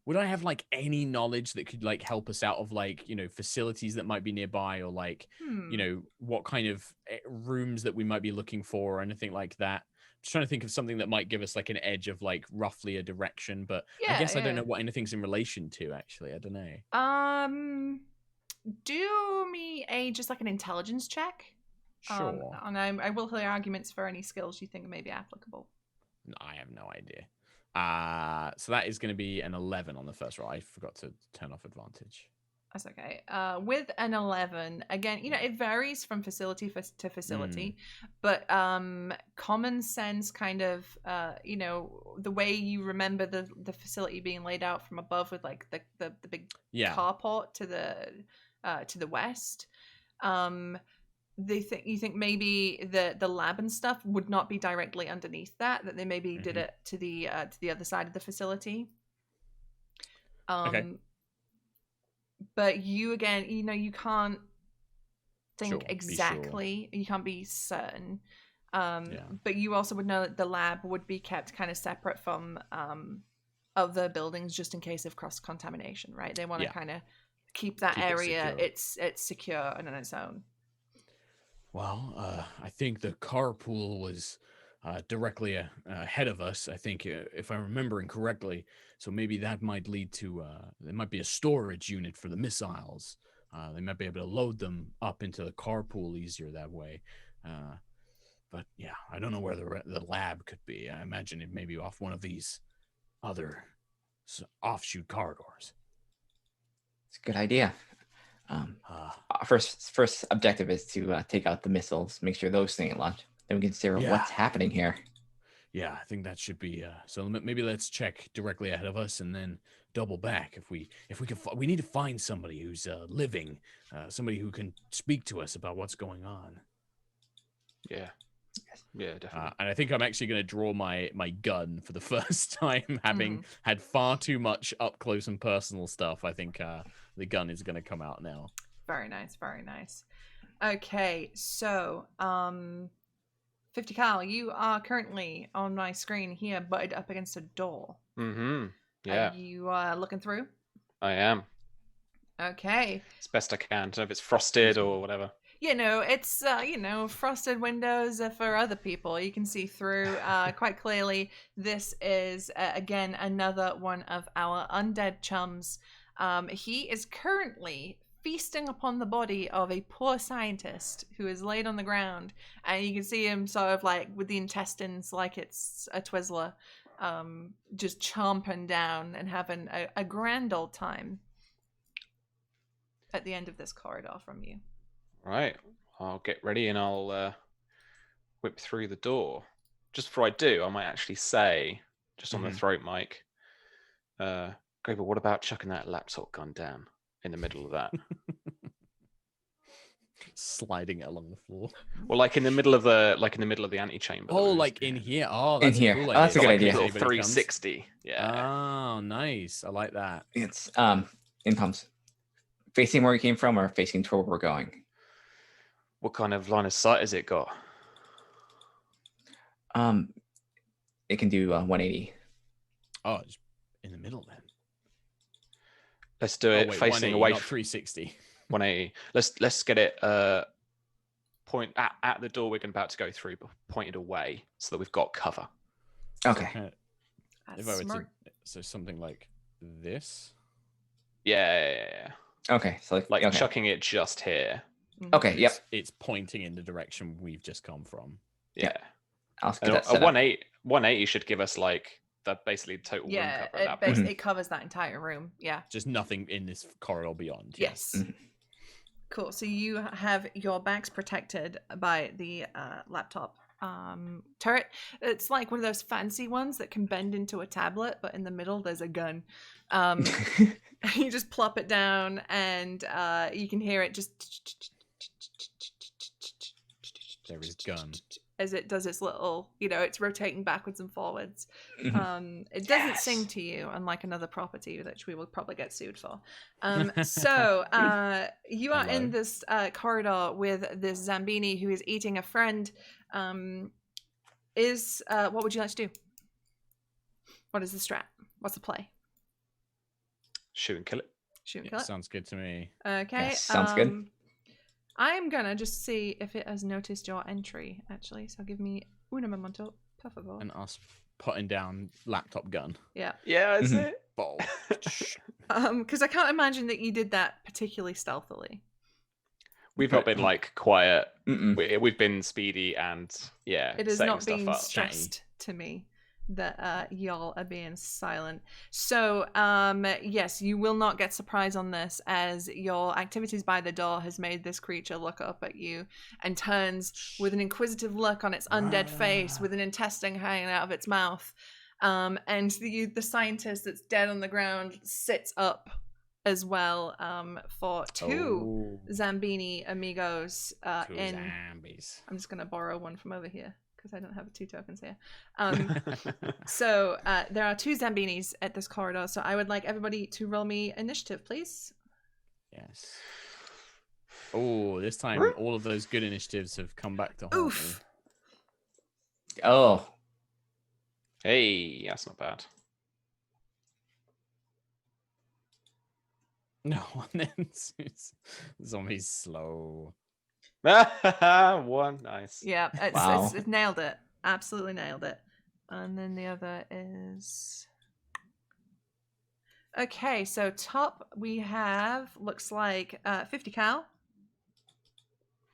[SPEAKER 3] would I have like any knowledge that could like help us out of like, you know, facilities that might be nearby, or like, you know, what kind of rooms that we might be looking for or anything like that? I'm just trying to think of something that might give us like an edge of like roughly a direction, but I guess I don't know what anything's in relation to, actually. I don't know.
[SPEAKER 1] Do me just like an intelligence check.
[SPEAKER 3] Sure.
[SPEAKER 1] And I will hear arguments for any skills you think may be applicable.
[SPEAKER 3] I have no idea. So that is going to be an 11 on the first roll. I forgot to turn off advantage.
[SPEAKER 1] That's okay. With an 11, again, you know, it varies from facility to facility, but common sense kind of, you know, the way you remember the facility being laid out from above with like the big carport to the west. You think maybe the lab and stuff would not be directly underneath that they maybe did it to the other side of the facility. Okay. But you, again, you know, you can't think exactly. You can't be certain. But you also would know that the lab would be kept kind of separate from other buildings just in case of cross-contamination, right? They want to kind of keep that area, it's secure and on its own.
[SPEAKER 3] Well, I think the carpool was directly ahead of us, I think, if I'm remembering correctly. So maybe that might lead to, there might be a storage unit for the missiles. They might be able to load them up into the carpool easier that way. But yeah, I don't know where the lab could be. I imagine it may be off one of these other offshoot corridors.
[SPEAKER 4] It's a good idea. First objective is to take out the missiles, make sure those things launch. Then we can consider what's happening here. Yeah,
[SPEAKER 3] I think that should be. So maybe let's check directly ahead of us and then double back if we can. We need to find somebody who's living, somebody who can speak to us about what's going on.
[SPEAKER 2] Yeah. Yeah, definitely.
[SPEAKER 3] And I think I'm actually going to draw my gun for the first time, having had far too much up close and personal stuff. I think the gun is going to come out now.
[SPEAKER 1] Very nice, very nice. Okay, so 50 Cal, you are currently on my screen here, butted up against a door.
[SPEAKER 2] Yeah.
[SPEAKER 1] Are you looking through?
[SPEAKER 2] I am.
[SPEAKER 1] Okay.
[SPEAKER 2] As best I can. I don't know if it's frosted or whatever.
[SPEAKER 1] it's frosted windows for other people. You can see through quite clearly. This is again another one of our undead chums. He is currently feasting upon the body of a poor scientist who is laid on the ground, and you can see him sort of like with the intestines like it's a Twizzler, just chomping down and having a grand old time at the end of this corridor from you.
[SPEAKER 2] Right. I'll get ready and I'll whip through the door. Just before I do, I might actually say, just on the throat mic, Graver, what about chucking that laptop gun down in the middle of that?
[SPEAKER 3] Sliding it along the floor.
[SPEAKER 2] Well, like in the middle of the antechamber.
[SPEAKER 3] Oh, like in here. Oh,
[SPEAKER 4] In
[SPEAKER 3] that's
[SPEAKER 4] here.
[SPEAKER 3] a cool
[SPEAKER 4] Oh,
[SPEAKER 3] idea.
[SPEAKER 4] that's a good
[SPEAKER 2] like
[SPEAKER 4] idea.
[SPEAKER 2] a little
[SPEAKER 3] Everybody comes.
[SPEAKER 2] 360. Yeah.
[SPEAKER 3] Oh, nice. I like that.
[SPEAKER 4] It's in pumps. Facing where we came from or facing toward where we're going?
[SPEAKER 2] What kind of line of sight has it got?
[SPEAKER 4] It can do 180.
[SPEAKER 3] Oh, just in the middle then.
[SPEAKER 2] Let's do it facing away
[SPEAKER 3] not
[SPEAKER 2] from
[SPEAKER 3] 360.
[SPEAKER 2] 180. Let's get it point at the door we're about to go through, but pointed away so that we've got cover.
[SPEAKER 4] Okay.
[SPEAKER 1] That's
[SPEAKER 3] If I were
[SPEAKER 1] smart.
[SPEAKER 3] so something like this.
[SPEAKER 2] Yeah.
[SPEAKER 4] Okay. So
[SPEAKER 2] Like
[SPEAKER 4] okay.
[SPEAKER 2] chucking it just here.
[SPEAKER 1] Mhm.
[SPEAKER 4] Okay. Yep.
[SPEAKER 3] It's pointing in the direction we've just come from.
[SPEAKER 2] Yeah.
[SPEAKER 4] I'll get
[SPEAKER 2] And
[SPEAKER 4] that
[SPEAKER 2] a
[SPEAKER 4] set up.
[SPEAKER 2] 180 should give us like the basically total room
[SPEAKER 1] Yeah,
[SPEAKER 2] cover at that point.
[SPEAKER 1] it covers that entire room. Yeah.
[SPEAKER 3] Just nothing in this corridor beyond. Yeah.
[SPEAKER 1] Yes.
[SPEAKER 4] Mhm.
[SPEAKER 1] Cool. So you have your backs protected by the laptop turret. It's like one of those fancy ones that can bend into a tablet, but in the middle there's a gun. You just plop it down, and you can hear it just.
[SPEAKER 3] There is gun.
[SPEAKER 1] As it does its little, it's rotating backwards and forwards.
[SPEAKER 4] Mhm.
[SPEAKER 1] It doesn't
[SPEAKER 4] Yes.
[SPEAKER 1] sing to you, unlike another property which we will probably get sued for. So you are in
[SPEAKER 3] Hello.
[SPEAKER 1] this corridor with this Zambini who is eating a friend. What would you like to do? What is the strat? What's the play?
[SPEAKER 2] Shoot and kill it.
[SPEAKER 1] Shoot and
[SPEAKER 3] Yeah,
[SPEAKER 1] kill it.
[SPEAKER 3] sounds good to me.
[SPEAKER 1] Okay.
[SPEAKER 4] Yes, sounds good.
[SPEAKER 1] I'm gonna just see if it has noticed your entry, actually. So give me un momento, per favor.
[SPEAKER 3] And us putting down laptop gun.
[SPEAKER 1] Yeah.
[SPEAKER 2] Yeah, that's
[SPEAKER 4] Mhm.
[SPEAKER 2] it.
[SPEAKER 3] Ball.
[SPEAKER 1] Because I can't imagine that you did that particularly stealthily.
[SPEAKER 2] We've not been like quiet.
[SPEAKER 4] Mm-mm.
[SPEAKER 2] We've been speedy and
[SPEAKER 1] It has
[SPEAKER 2] setting
[SPEAKER 1] not
[SPEAKER 2] stuff
[SPEAKER 1] been
[SPEAKER 2] up.
[SPEAKER 1] stressed to me that y'all are being silent. So yes, you will not get surprise on this, as your activities by the door has made this creature look up at you and turns with an inquisitive look on its undead face, with an intestine hanging out of its mouth. And the scientist that's dead on the ground sits up as well, for two Zambini amigos
[SPEAKER 3] Two
[SPEAKER 1] in
[SPEAKER 3] zombies.
[SPEAKER 1] I'm just going to borrow one from over here because I don't have 2 tokens here. So there are 2 Zambinis at this corridor, so I would like everybody to roll me initiative, please.
[SPEAKER 3] Yes. Oh, this time all of those good initiatives have come back to haunt me.
[SPEAKER 1] Oof.
[SPEAKER 4] Oh.
[SPEAKER 2] Hey, that's not bad.
[SPEAKER 3] No, and then zombies slow.
[SPEAKER 2] 1, nice.
[SPEAKER 1] Yeah,
[SPEAKER 4] Wow.
[SPEAKER 1] it's nailed it. Absolutely nailed it. And then the other is... Okay, so top we have, looks like 50 cal.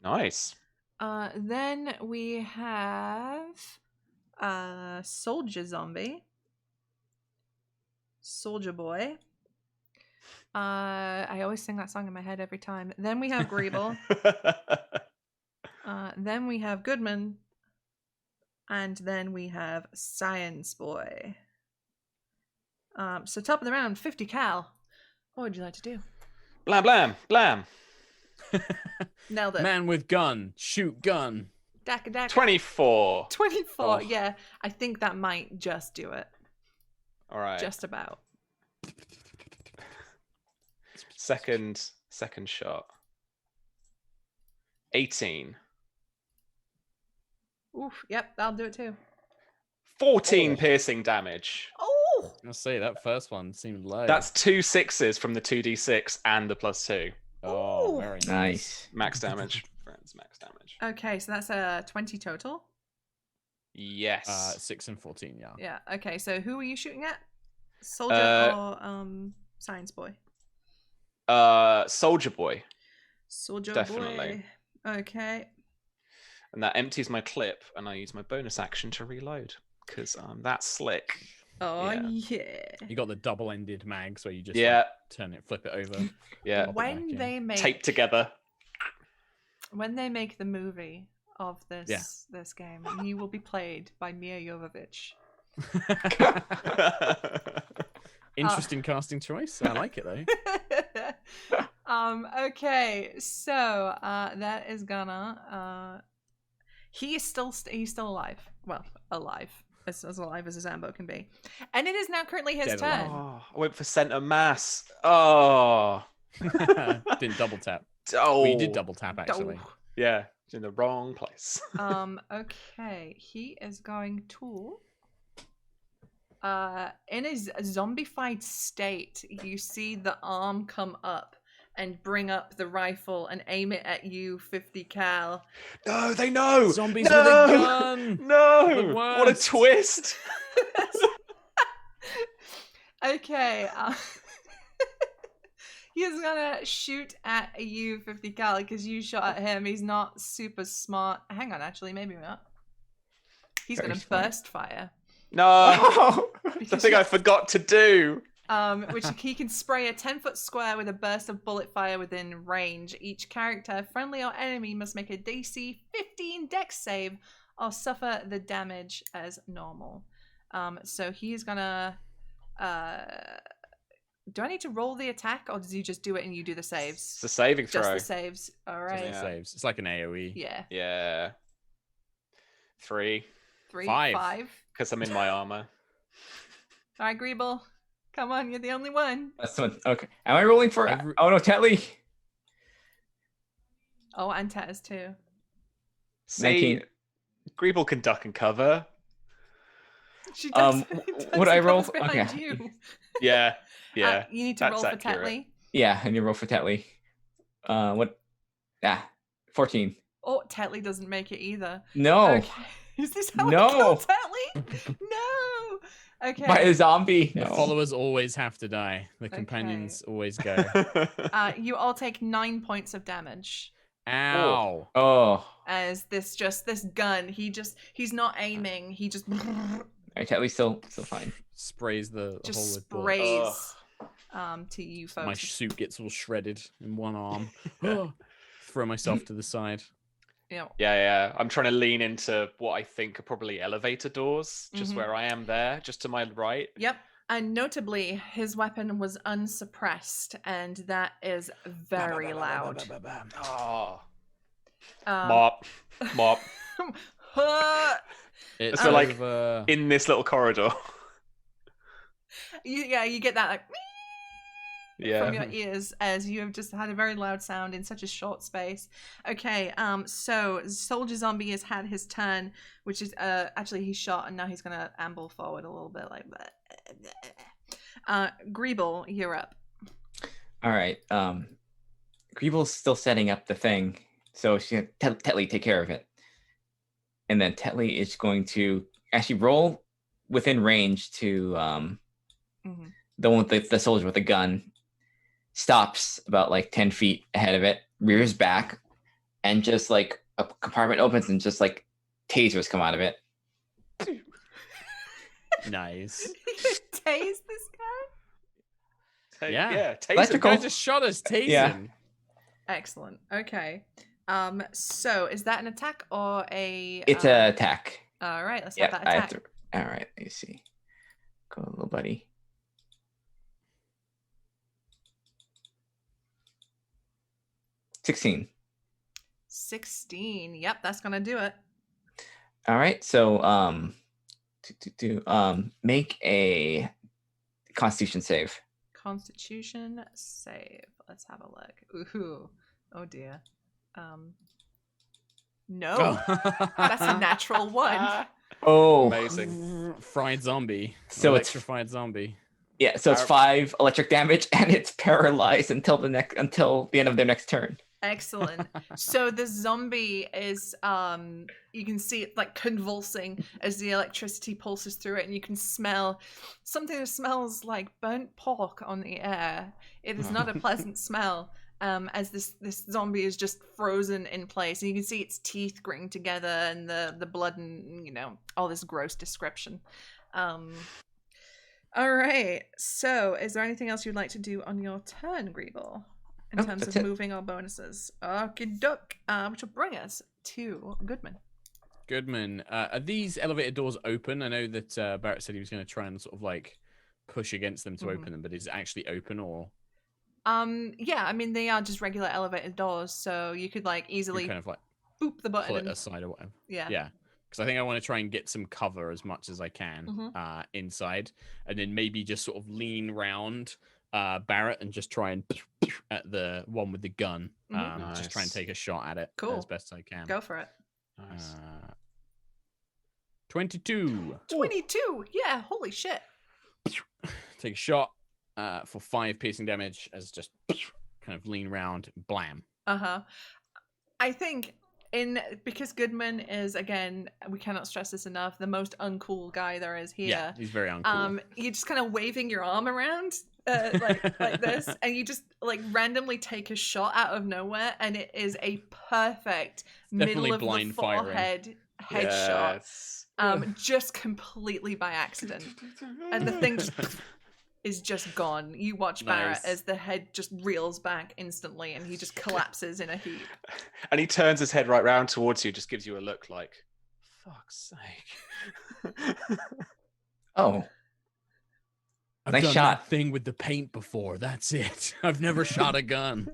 [SPEAKER 2] Nice.
[SPEAKER 1] Then we have soldier zombie. Soldier boy. I always sing that song in my head every time. Then we have Greeble. Then we have Goodman. And then we have Science Boy. So top of the round, 50 cal. What would you like to do?
[SPEAKER 2] Blam, blam, blam.
[SPEAKER 1] Nailed it.
[SPEAKER 3] Man with gun, shoot gun.
[SPEAKER 1] Daka daka.
[SPEAKER 2] 24.
[SPEAKER 1] 24,
[SPEAKER 2] Oh.
[SPEAKER 1] yeah. I think that might just do it.
[SPEAKER 2] All right.
[SPEAKER 1] Just about.
[SPEAKER 2] Second shot. 18.
[SPEAKER 1] Oof, yep, that'll do it too.
[SPEAKER 2] 14 piercing damage.
[SPEAKER 1] Oh!
[SPEAKER 3] I'll say that first one seemed low.
[SPEAKER 2] That's 2 6s from the 2d6 and the +2.
[SPEAKER 3] oh,
[SPEAKER 1] Ooh.
[SPEAKER 3] very nice.
[SPEAKER 4] Nice.
[SPEAKER 2] Max damage. points max damage.
[SPEAKER 1] Okay, so that's a 20 total.
[SPEAKER 2] Yes.
[SPEAKER 3] 6 and 14. Yeah.
[SPEAKER 1] Yeah. Okay, so who are you shooting at? Soldier or science boy?
[SPEAKER 2] Soldier boy.
[SPEAKER 1] Soldier
[SPEAKER 2] Definitely.
[SPEAKER 1] boy. Okay.
[SPEAKER 2] And that empties my clip, and I use my bonus action to reload because I'm that slick.
[SPEAKER 1] Oh
[SPEAKER 2] Yeah.
[SPEAKER 3] You got the double-ended mags where you just
[SPEAKER 2] Yeah.
[SPEAKER 3] turn it, flip it over.
[SPEAKER 2] Yeah.
[SPEAKER 3] pop it back
[SPEAKER 1] When
[SPEAKER 3] in.
[SPEAKER 1] they make
[SPEAKER 2] Taped together.
[SPEAKER 1] when they make the movie of this game, you will be played by Mia Jovovich.
[SPEAKER 3] Interesting casting choice. I like it though.
[SPEAKER 1] Okay, so that is gonna he's still alive. Well, alive. As alive as a Zambo can be. And it is now currently his
[SPEAKER 3] Dead
[SPEAKER 1] turn.
[SPEAKER 3] alive.
[SPEAKER 2] I went for center mass. Oh.
[SPEAKER 3] Didn't double tap.
[SPEAKER 2] Oh.
[SPEAKER 3] Well, you did double tap actually.
[SPEAKER 2] Yeah, it's in the wrong place.
[SPEAKER 1] Okay, he is going to in a zombified state, you see the arm come up and bring up the rifle and aim it at you, 50 cal.
[SPEAKER 2] No, they know.
[SPEAKER 3] Zombies
[SPEAKER 2] no!
[SPEAKER 3] with a gun.
[SPEAKER 2] No,
[SPEAKER 3] The
[SPEAKER 2] what a
[SPEAKER 3] worst.
[SPEAKER 2] twist.
[SPEAKER 1] Okay, he's gonna shoot at you, 50 cal, because you shot at him. He's not super smart. Hang on, actually, maybe not. He's
[SPEAKER 4] Very
[SPEAKER 1] gonna
[SPEAKER 4] smart.
[SPEAKER 1] burst fire.
[SPEAKER 2] No,
[SPEAKER 1] Because
[SPEAKER 2] the thing
[SPEAKER 1] you-
[SPEAKER 2] I forgot to do.
[SPEAKER 1] Which he can spray a 10-foot square with a burst of bullet fire within range. Each character, friendly or enemy, must make a DC 15 dex save or suffer the damage as normal. So he's gonna... do I need to roll the attack, or does he just do it and you do the saves?
[SPEAKER 2] It's a saving
[SPEAKER 1] Just
[SPEAKER 2] throw.
[SPEAKER 1] the saves. All
[SPEAKER 3] Just
[SPEAKER 1] right.
[SPEAKER 3] the saves. It's like an AoE.
[SPEAKER 1] Yeah.
[SPEAKER 2] Yeah. 3,
[SPEAKER 1] 3,
[SPEAKER 3] 5.
[SPEAKER 1] 5.
[SPEAKER 2] because I'm in my armor.
[SPEAKER 1] All right, Greeble. Come on, you're the only one.
[SPEAKER 4] That's one. Okay. Am I rolling for?
[SPEAKER 3] Every-
[SPEAKER 4] Oh no, Tetley.
[SPEAKER 1] Oh, and Taz too.
[SPEAKER 2] See,
[SPEAKER 4] 19.
[SPEAKER 2] Greeble can duck and cover.
[SPEAKER 1] She does.
[SPEAKER 4] Would I roll?
[SPEAKER 1] Behind
[SPEAKER 4] Okay.
[SPEAKER 1] you.
[SPEAKER 2] Yeah, yeah.
[SPEAKER 1] You need to roll
[SPEAKER 2] that's
[SPEAKER 1] for
[SPEAKER 2] accurate.
[SPEAKER 1] Tetley.
[SPEAKER 4] Yeah, and you roll for Tetley. What? 14.
[SPEAKER 1] Oh, Tetley doesn't make it either.
[SPEAKER 4] No.
[SPEAKER 1] Okay. Is this how
[SPEAKER 4] No.
[SPEAKER 1] I kill Tetley? No. Okay.
[SPEAKER 4] By a zombie.
[SPEAKER 3] The
[SPEAKER 4] No.
[SPEAKER 3] followers always have to die. The companions always go.
[SPEAKER 1] You all take 9 points of damage.
[SPEAKER 3] Ow.
[SPEAKER 4] Oh.
[SPEAKER 1] As this gun, he's not aiming. He just
[SPEAKER 4] Alright, Tetley's still fine.
[SPEAKER 3] Sprays the hole
[SPEAKER 1] just
[SPEAKER 3] with bullets.
[SPEAKER 1] sprays to you folks.
[SPEAKER 3] My suit gets all shredded in one arm. Throw myself to the side.
[SPEAKER 1] Yeah.
[SPEAKER 2] Yeah. I'm trying to lean into what I think are probably elevator doors, just
[SPEAKER 1] Mhm.
[SPEAKER 2] where I am there, just to my right.
[SPEAKER 1] Yep. And notably, his weapon was unsuppressed, and that is very loud.
[SPEAKER 2] Oh,
[SPEAKER 1] Um,
[SPEAKER 2] mop.
[SPEAKER 3] It's
[SPEAKER 2] So, like,
[SPEAKER 3] over...
[SPEAKER 2] In this little corridor.
[SPEAKER 1] you get that like
[SPEAKER 2] Yeah.
[SPEAKER 1] from your ears as you have just had a very loud sound in such a short space. Okay, so Soldier Zombie has had his turn, which is actually he's shot and now he's gonna amble forward a little bit like that. Greeble, you're up.
[SPEAKER 4] Alright. Greeble's still setting up the thing. So she's gonna Tetley take care of it. And then Tetley is going to actually roll within range to
[SPEAKER 1] Mhm.
[SPEAKER 4] the one with the soldier with the gun. Stops about like 10 feet ahead of it, rears back, and just like a compartment opens and just like tasers come out of it.
[SPEAKER 3] Nice.
[SPEAKER 1] Tase this guy?
[SPEAKER 3] Yeah.
[SPEAKER 2] Taser.
[SPEAKER 4] Electrical.
[SPEAKER 3] The guy just shot us, tasing.
[SPEAKER 4] Yeah.
[SPEAKER 1] Excellent. Okay. So is that an attack or a?
[SPEAKER 4] It's a attack.
[SPEAKER 1] All right, let's
[SPEAKER 4] Yeah,
[SPEAKER 1] have that
[SPEAKER 4] I have
[SPEAKER 1] attack.
[SPEAKER 4] to. All right, let me see. Go, little buddy. $16.
[SPEAKER 1] 16. Yep, that's gonna do it.
[SPEAKER 4] All right, so make a Constitution save.
[SPEAKER 1] Constitution save. Let's have a look. Ooh. Oh dear. No. That's a natural one.
[SPEAKER 4] Oh,
[SPEAKER 2] Amazing.
[SPEAKER 3] Fried zombie.
[SPEAKER 4] So it's-
[SPEAKER 3] Electrified zombie.
[SPEAKER 4] yeah. So it's 5 electric damage, and it's paralyzed until the end of their next turn.
[SPEAKER 1] Excellent. So the zombie is you can see it like convulsing as the electricity pulses through it, and you can smell something that smells like burnt pork on the air. It is not a pleasant smell. As this zombie is just frozen in place, and you can see its teeth gritting together, and the blood, and all this gross description. All right. So, is there anything else you'd like to do on your turn, Greeble? In
[SPEAKER 4] Nope,
[SPEAKER 1] terms
[SPEAKER 4] that's
[SPEAKER 1] of
[SPEAKER 4] it.
[SPEAKER 1] moving our bonuses. Okie doke. Which will bring us to Goodman.
[SPEAKER 3] Goodman, are these elevator doors open? I know that Barrett said he was going to try and sort of like push against them to open them, but is it actually open or?
[SPEAKER 1] Yeah, I mean they are just regular elevator doors, so you could like easily
[SPEAKER 3] kind of like
[SPEAKER 1] boop the button
[SPEAKER 3] pull it
[SPEAKER 1] and
[SPEAKER 3] aside or whatever.
[SPEAKER 1] yeah.
[SPEAKER 3] Yeah. Because I think I want to try and get some cover as much as I can inside, and then maybe just sort of lean round Barrett and just try and at the one with the gun. Just try and take a shot at it as best I can.
[SPEAKER 1] Go for it.
[SPEAKER 2] Nice.
[SPEAKER 3] 22.
[SPEAKER 1] 22. Yeah, holy shit.
[SPEAKER 3] Take a shot for 5 piercing damage as just kind of lean round, blam.
[SPEAKER 1] I think because Goodman is, again, we cannot stress this enough, the most uncool guy there is here.
[SPEAKER 3] Yeah, he's very uncool.
[SPEAKER 1] You're just kind of waving your arm around like this, and you just like randomly take a shot out of nowhere, and it is a perfect middle of the forehead headshot. Just completely by accident, and the thing is just gone. You watch Barrett as the head just reels back instantly, and he just collapses in a heap.
[SPEAKER 2] And he turns his head right round towards you, just gives you a look like, fuck's sake.
[SPEAKER 4] Oh.
[SPEAKER 3] I've done that thing with the paint before. That's it. I've never shot a gun.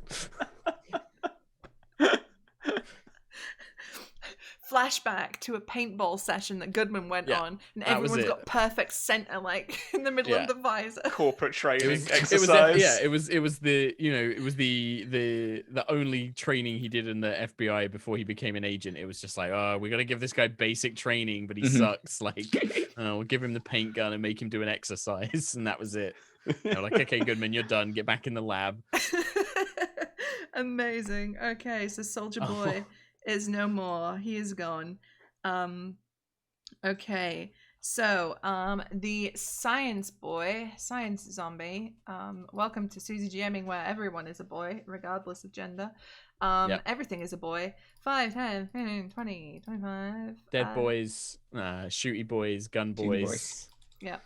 [SPEAKER 1] Flashback to a paintball session that Goodman went on, and everyone's got perfect center, like in the middle of the visor.
[SPEAKER 2] Corporate training exercise.
[SPEAKER 3] It was the the only training he did in the FBI before he became an agent. It was just like, oh, we got to give this guy basic training, but he sucks. Like, we'll give him the paint gun and make him do an exercise, and that was it. Like, okay, Goodman, you're done. Get back in the lab.
[SPEAKER 1] Amazing. Okay, so Soldier Boy is no more. He is gone. Okay, so the science zombie, welcome to Susie GMing, where everyone is a boy regardless of gender. Everything is a boy. 5, 10, 15, 20, 25.
[SPEAKER 3] Dead boys, shooty boys, gun boys.
[SPEAKER 1] Yeah.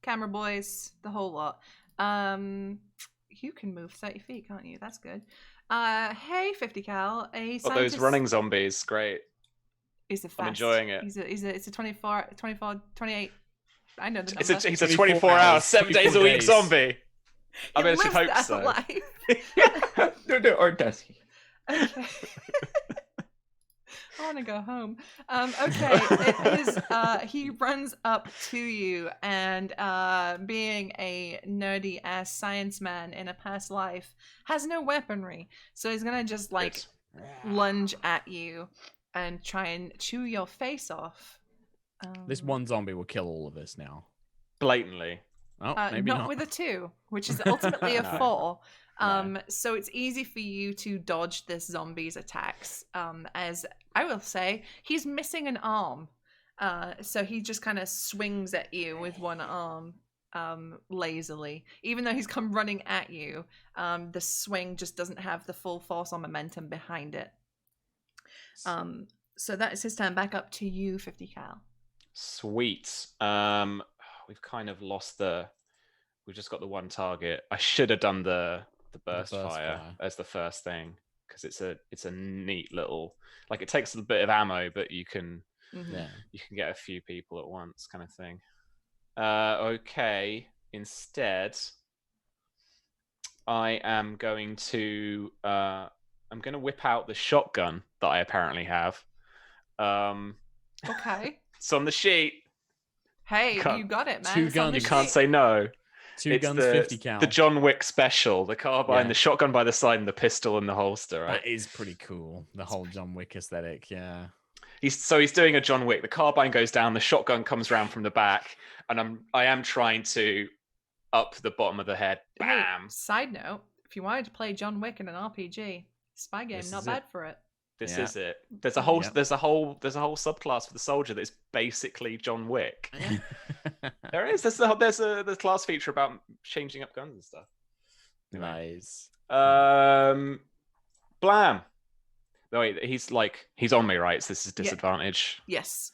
[SPEAKER 1] Camera boys, the whole lot. You can move 30 feet, can't you? That's good. Hey, 50 cal.
[SPEAKER 2] Those running zombies, great.
[SPEAKER 1] He's a fast.
[SPEAKER 2] I'm enjoying it.
[SPEAKER 1] It's a 24, 28. I know the
[SPEAKER 2] number. He's a 24-hour, 7 days a week zombie. I mean, I should hope so.
[SPEAKER 4] No, or does he?
[SPEAKER 1] Okay. I want to go home. Okay, it is. He runs up to you, and being a nerdy ass science man in a past life, has no weaponry, so he's gonna just like lunge at you and try and chew your face off.
[SPEAKER 3] This one zombie will kill all of us now.
[SPEAKER 2] Blatantly.
[SPEAKER 3] Oh, maybe
[SPEAKER 1] not with a 2, which is ultimately a 4. So it's easy for you to dodge this zombie's attacks. As I will say, he's missing an arm. So he just kind of swings at you with one arm, lazily. Even though he's come running at you, the swing just doesn't have the full force or momentum behind it. So that is his turn. Back up to you, 50 cal.
[SPEAKER 2] Sweet. We've kind of lost we've just got the one target. I should have done the burst fire as the first thing, because it's a neat little, like, it takes a bit of ammo, but you can get a few people at once, kind of thing. Okay, instead I am going to whip out the shotgun that I apparently have.
[SPEAKER 1] Okay.
[SPEAKER 2] It's on the sheet.
[SPEAKER 1] Hey, you got it, man.
[SPEAKER 3] 2 guns.
[SPEAKER 2] You can't say no.
[SPEAKER 3] 2 guns, 50 cal.
[SPEAKER 2] The John Wick special, the carbine, the shotgun by the side, and the pistol in the holster. Right?
[SPEAKER 3] That is pretty cool. The whole John Wick aesthetic, yeah.
[SPEAKER 2] He's doing a John Wick. The carbine goes down, the shotgun comes round from the back, and I am trying to up the bottom of the head. Bam.
[SPEAKER 1] Hey, side note: If you wanted to play John Wick in an RPG, spy game,
[SPEAKER 3] This
[SPEAKER 1] not
[SPEAKER 3] is
[SPEAKER 1] bad
[SPEAKER 3] it.
[SPEAKER 1] for it.
[SPEAKER 2] This
[SPEAKER 3] Yeah.
[SPEAKER 2] is it. There's a whole
[SPEAKER 3] Yep.
[SPEAKER 2] there's a whole subclass for the soldier that's basically John Wick. There is. There's a class feature about changing up guns and stuff. Anyway.
[SPEAKER 3] Nice.
[SPEAKER 2] Blam. No, wait, he's on me, right? So this is disadvantage.
[SPEAKER 1] Yes.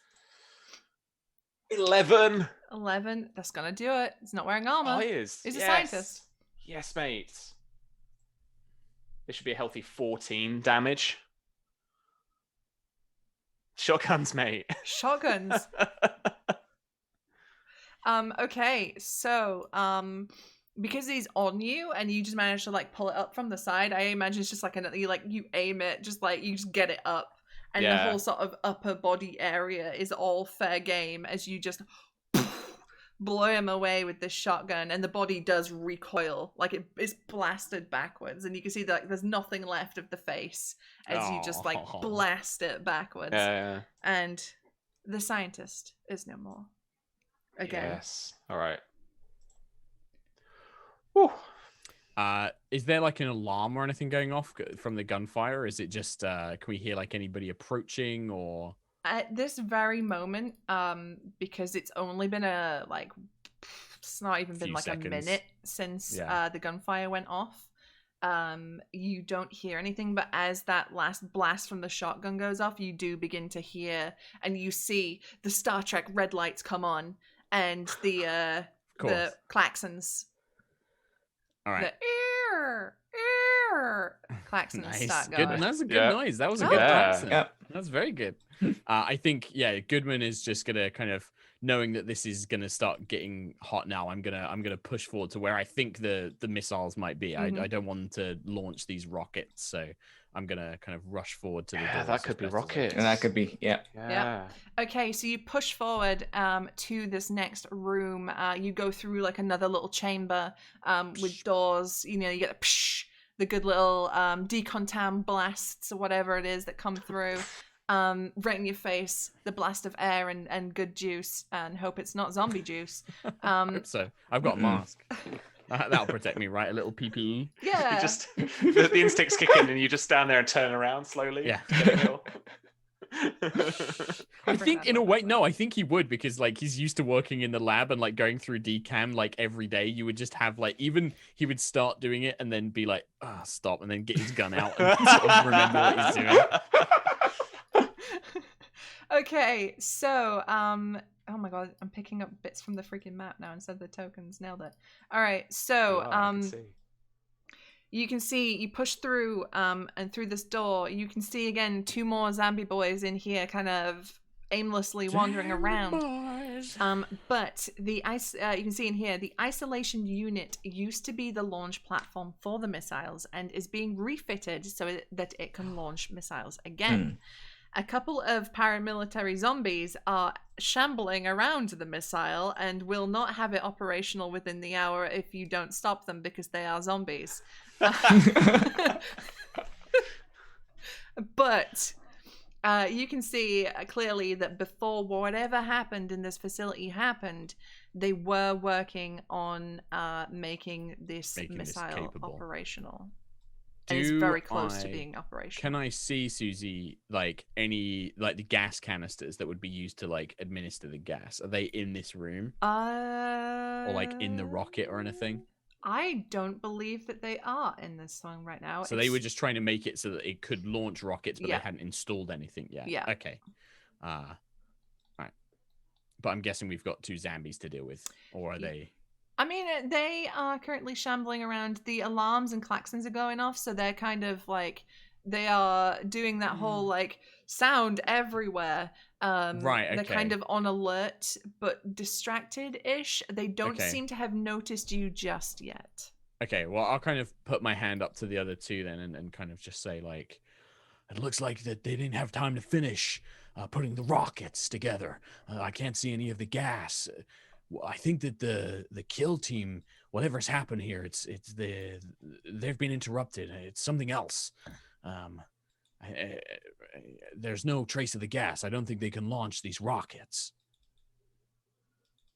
[SPEAKER 2] 11.
[SPEAKER 1] 11. That's gonna do it. He's not wearing armor.
[SPEAKER 2] Oh, he is.
[SPEAKER 1] He's a
[SPEAKER 2] Yes.
[SPEAKER 1] scientist.
[SPEAKER 2] Yes, mate. This should be a healthy 14 damage. Shotguns, mate.
[SPEAKER 1] Shotguns. Okay, so because he's on you and you just managed to like pull it up from the side, I imagine it's just like you aim it, just like you just get it up, and the whole sort of upper body area is all fair game as you just blow him away with this shotgun, and the body does recoil, like it is blasted backwards, and you can see that there's nothing left of the face as you just like blast it backwards. And the scientist is no more. Again.
[SPEAKER 2] Yes. All right. Whew.
[SPEAKER 3] Is there like an alarm or anything going off from the gunfire? Is it just can we hear like anybody approaching or?
[SPEAKER 1] At this very moment, because it's only been it's not even been like
[SPEAKER 3] seconds.
[SPEAKER 1] a minute since the gunfire went off. You don't hear anything, but as that last blast from the shotgun goes off, you do begin to hear, and you see the Star Trek red lights come on, and the klaxons.
[SPEAKER 3] All right.
[SPEAKER 1] The klaxons
[SPEAKER 3] Nice.
[SPEAKER 1] start
[SPEAKER 3] Good.
[SPEAKER 1] going.
[SPEAKER 3] That's a good noise. That was a good klaxon.
[SPEAKER 4] Yep.
[SPEAKER 3] That's very good. I think Goodman is just gonna kind of, knowing that this is gonna start getting hot now, I'm gonna push forward to where I think the missiles might be. I don't want them to launch these rockets, so I'm gonna kind of rush forward to the doors.
[SPEAKER 2] That could be rockets.
[SPEAKER 4] And that could be,
[SPEAKER 1] Yeah. Okay, so you push forward to this next room. You go through like another little chamber with doors. You get a psh, the good little decontam blasts or whatever it is that come through. Right in your face, the blast of air and good juice, and hope it's not zombie juice.
[SPEAKER 3] I hope so. I've got a mask. That'll protect me, right? A little PPE.
[SPEAKER 1] Yeah.
[SPEAKER 2] You just the instincts kick in, and you just stand there and turn around slowly.
[SPEAKER 3] Yeah.
[SPEAKER 1] I
[SPEAKER 3] think in a way, no, I think he would, because like he's used to working in the lab and like going through decam like every day. You would just have like, even he would start doing it and then be like, stop, and then get his gun out and sort of remember what he's doing.
[SPEAKER 1] Okay, so oh my god, I'm picking up bits from the freaking map now instead of the tokens. Nailed it. All right, so you can see, you push through and through this door, you can see again 2 more zombie boys in here kind of aimlessly wandering around. But the you can see in here, the isolation unit used to be the launch platform for the missiles and is being refitted so that it can launch missiles again. A couple of paramilitary zombies are shambling around the missile and will not have it operational within the hour if you don't stop them, because they are zombies. But you can see clearly that before whatever happened in this facility happened, they were working on making this missile operational. And it's very close to being operational.
[SPEAKER 3] Can I see, Susie, like any, like the gas canisters that would be used to like administer the gas? Are they in this room? Or like in the rocket or anything?
[SPEAKER 1] I don't believe that they are in this one right now.
[SPEAKER 3] So they were just trying to make it so that it could launch rockets, but they hadn't installed anything yet.
[SPEAKER 1] Yeah.
[SPEAKER 3] Okay. All right. But I'm guessing we've got 2 zombies to deal with, or are they?
[SPEAKER 1] I mean, they are currently shambling around. The alarms and klaxons are going off, so they're kind of like, they are doing that whole like sound everywhere.
[SPEAKER 3] Right, okay.
[SPEAKER 1] They're kind of on alert, but distracted-ish. They don't seem to have noticed you just yet.
[SPEAKER 3] Okay, well, I'll kind of put my hand up to the other 2 then and kind of just say, like, it looks like that they didn't have time to finish putting the rockets together. I can't see any of the gas. I think that the kill team, whatever's happened here, they've been interrupted. It's something else. There's no trace of the gas. I don't think they can launch these rockets.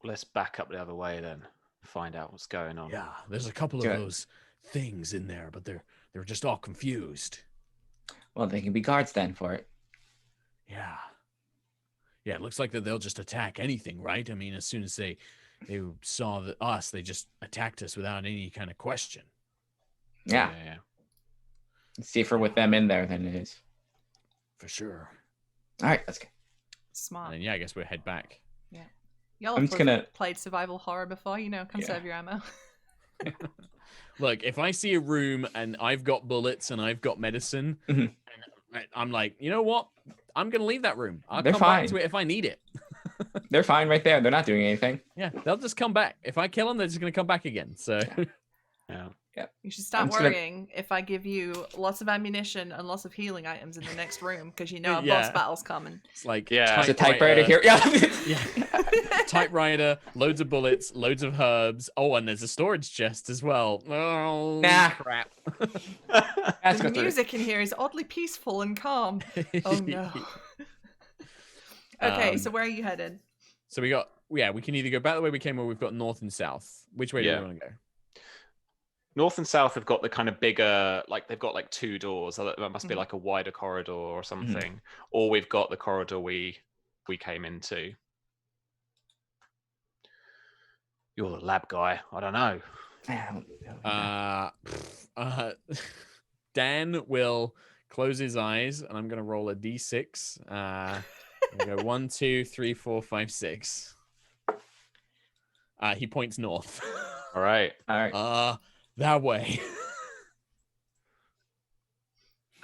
[SPEAKER 2] Let's back up the other way then. Find out what's going on.
[SPEAKER 3] Yeah, there's a couple of those things in there, but they're just all confused.
[SPEAKER 4] Well, they can be guards then for it.
[SPEAKER 3] Yeah. Yeah, it looks like that they'll just attack anything, right? I mean, as soon as they saw us, they just attacked us without any kind of question.
[SPEAKER 4] Yeah. It's safer with them in there than it is.
[SPEAKER 3] For sure.
[SPEAKER 4] All right, let's go.
[SPEAKER 1] Smart.
[SPEAKER 3] And then, yeah, I guess we'll head back.
[SPEAKER 1] Yeah. Y'all
[SPEAKER 4] I'm
[SPEAKER 1] have
[SPEAKER 4] just gonna-
[SPEAKER 1] played survival horror before, conserve your ammo.
[SPEAKER 3] Look, if I see a room and I've got bullets and I've got medicine,
[SPEAKER 4] Mhm.
[SPEAKER 3] and I'm like, you know what? I'm going to leave that room. I'll
[SPEAKER 4] They're
[SPEAKER 3] come back
[SPEAKER 4] fine.
[SPEAKER 3] to it if I need it.
[SPEAKER 4] They're fine right there. They're not doing anything.
[SPEAKER 3] Yeah, they'll just come back. If I kill them, they're just going to come back again. So,
[SPEAKER 2] Yeah.
[SPEAKER 1] You should start
[SPEAKER 4] I'm just gonna-
[SPEAKER 1] worrying if I give you lots of ammunition and lots of healing items in the next room, because a boss
[SPEAKER 3] Yeah.
[SPEAKER 1] battle's coming.
[SPEAKER 3] it's like,
[SPEAKER 2] Yeah.
[SPEAKER 4] There's a typewriter here. Yeah.
[SPEAKER 3] Yeah. Typewriter, loads of bullets, loads of herbs. Oh, and there's a storage chest as well. Oh,
[SPEAKER 4] Nah.
[SPEAKER 3] crap.
[SPEAKER 4] Let's
[SPEAKER 1] The
[SPEAKER 4] go through.
[SPEAKER 1] music in here is oddly peaceful and calm. Oh no. Okay, so where are you headed?
[SPEAKER 3] So we can either go back the way we came or we've got north and south. Which way do
[SPEAKER 2] Yeah.
[SPEAKER 3] we want to go?
[SPEAKER 2] North and south have got the kind of bigger, like they've got like 2 doors. So that must be
[SPEAKER 1] Mhm.
[SPEAKER 2] like a wider corridor or something. Or we've got the corridor we came into. You're the lab guy. I don't know.
[SPEAKER 3] Dan will close his eyes, and I'm gonna roll a d6. Go 1, 2, 3, 4, 5, 6. He points north.
[SPEAKER 2] All right.
[SPEAKER 4] All right.
[SPEAKER 3] That way.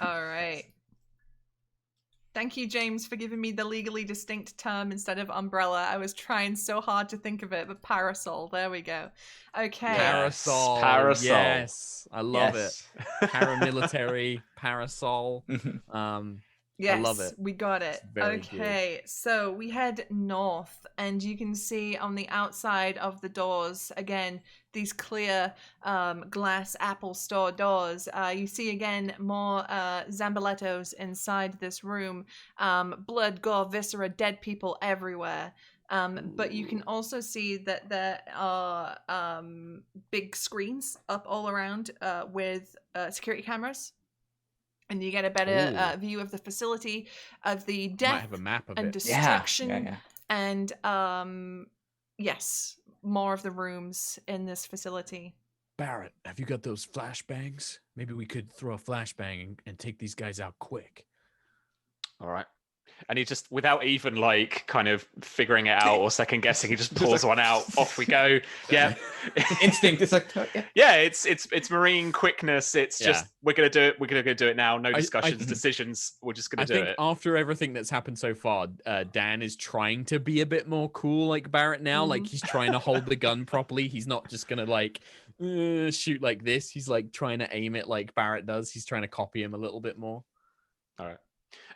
[SPEAKER 1] All right. Thank you, James, for giving me the legally distinct term instead of umbrella. I was trying so hard to think of it, but parasol. There we go. Okay.
[SPEAKER 2] Yes,
[SPEAKER 3] Parasol.
[SPEAKER 2] parasol.
[SPEAKER 3] Yes, I love
[SPEAKER 4] Yes.
[SPEAKER 3] it. Paramilitary parasol.
[SPEAKER 1] Yes,
[SPEAKER 3] I love it.
[SPEAKER 1] we got it.
[SPEAKER 3] Very good.
[SPEAKER 1] Okay, so we head north, and you can see on the outside of the doors, again, these clear glass Apple Store doors. You see, again, more Zambolettos inside this room. Blood, gore, viscera, dead people everywhere. But you can also see that there are big screens up all around with security cameras. And you get a better view of the facility, of the
[SPEAKER 3] Might
[SPEAKER 1] death
[SPEAKER 3] have a map of
[SPEAKER 1] and
[SPEAKER 3] it.
[SPEAKER 1] destruction,
[SPEAKER 4] Yeah.
[SPEAKER 1] and yes, more of the rooms in this facility.
[SPEAKER 3] Barrett, have you got those flashbangs? Maybe we could throw a flashbang and take these guys out quick.
[SPEAKER 2] All right. And he just, without even like kind of figuring it out or second guessing, he just pulls one out. Off we go. Yeah.
[SPEAKER 4] Instinct. It's like, yeah.
[SPEAKER 2] Yeah, it's marine quickness. It's just we're gonna do it. We're gonna go do it now. No discussions,
[SPEAKER 3] I-
[SPEAKER 2] decisions. We're just gonna
[SPEAKER 3] I
[SPEAKER 2] do
[SPEAKER 3] think
[SPEAKER 2] it.
[SPEAKER 3] after everything that's happened so far, Dan is trying to be a bit more cool like Barrett now. Like he's trying to hold the gun properly. He's not just gonna like shoot like this. He's like trying to aim it like Barrett does. He's trying to copy him a little bit more.
[SPEAKER 2] All right.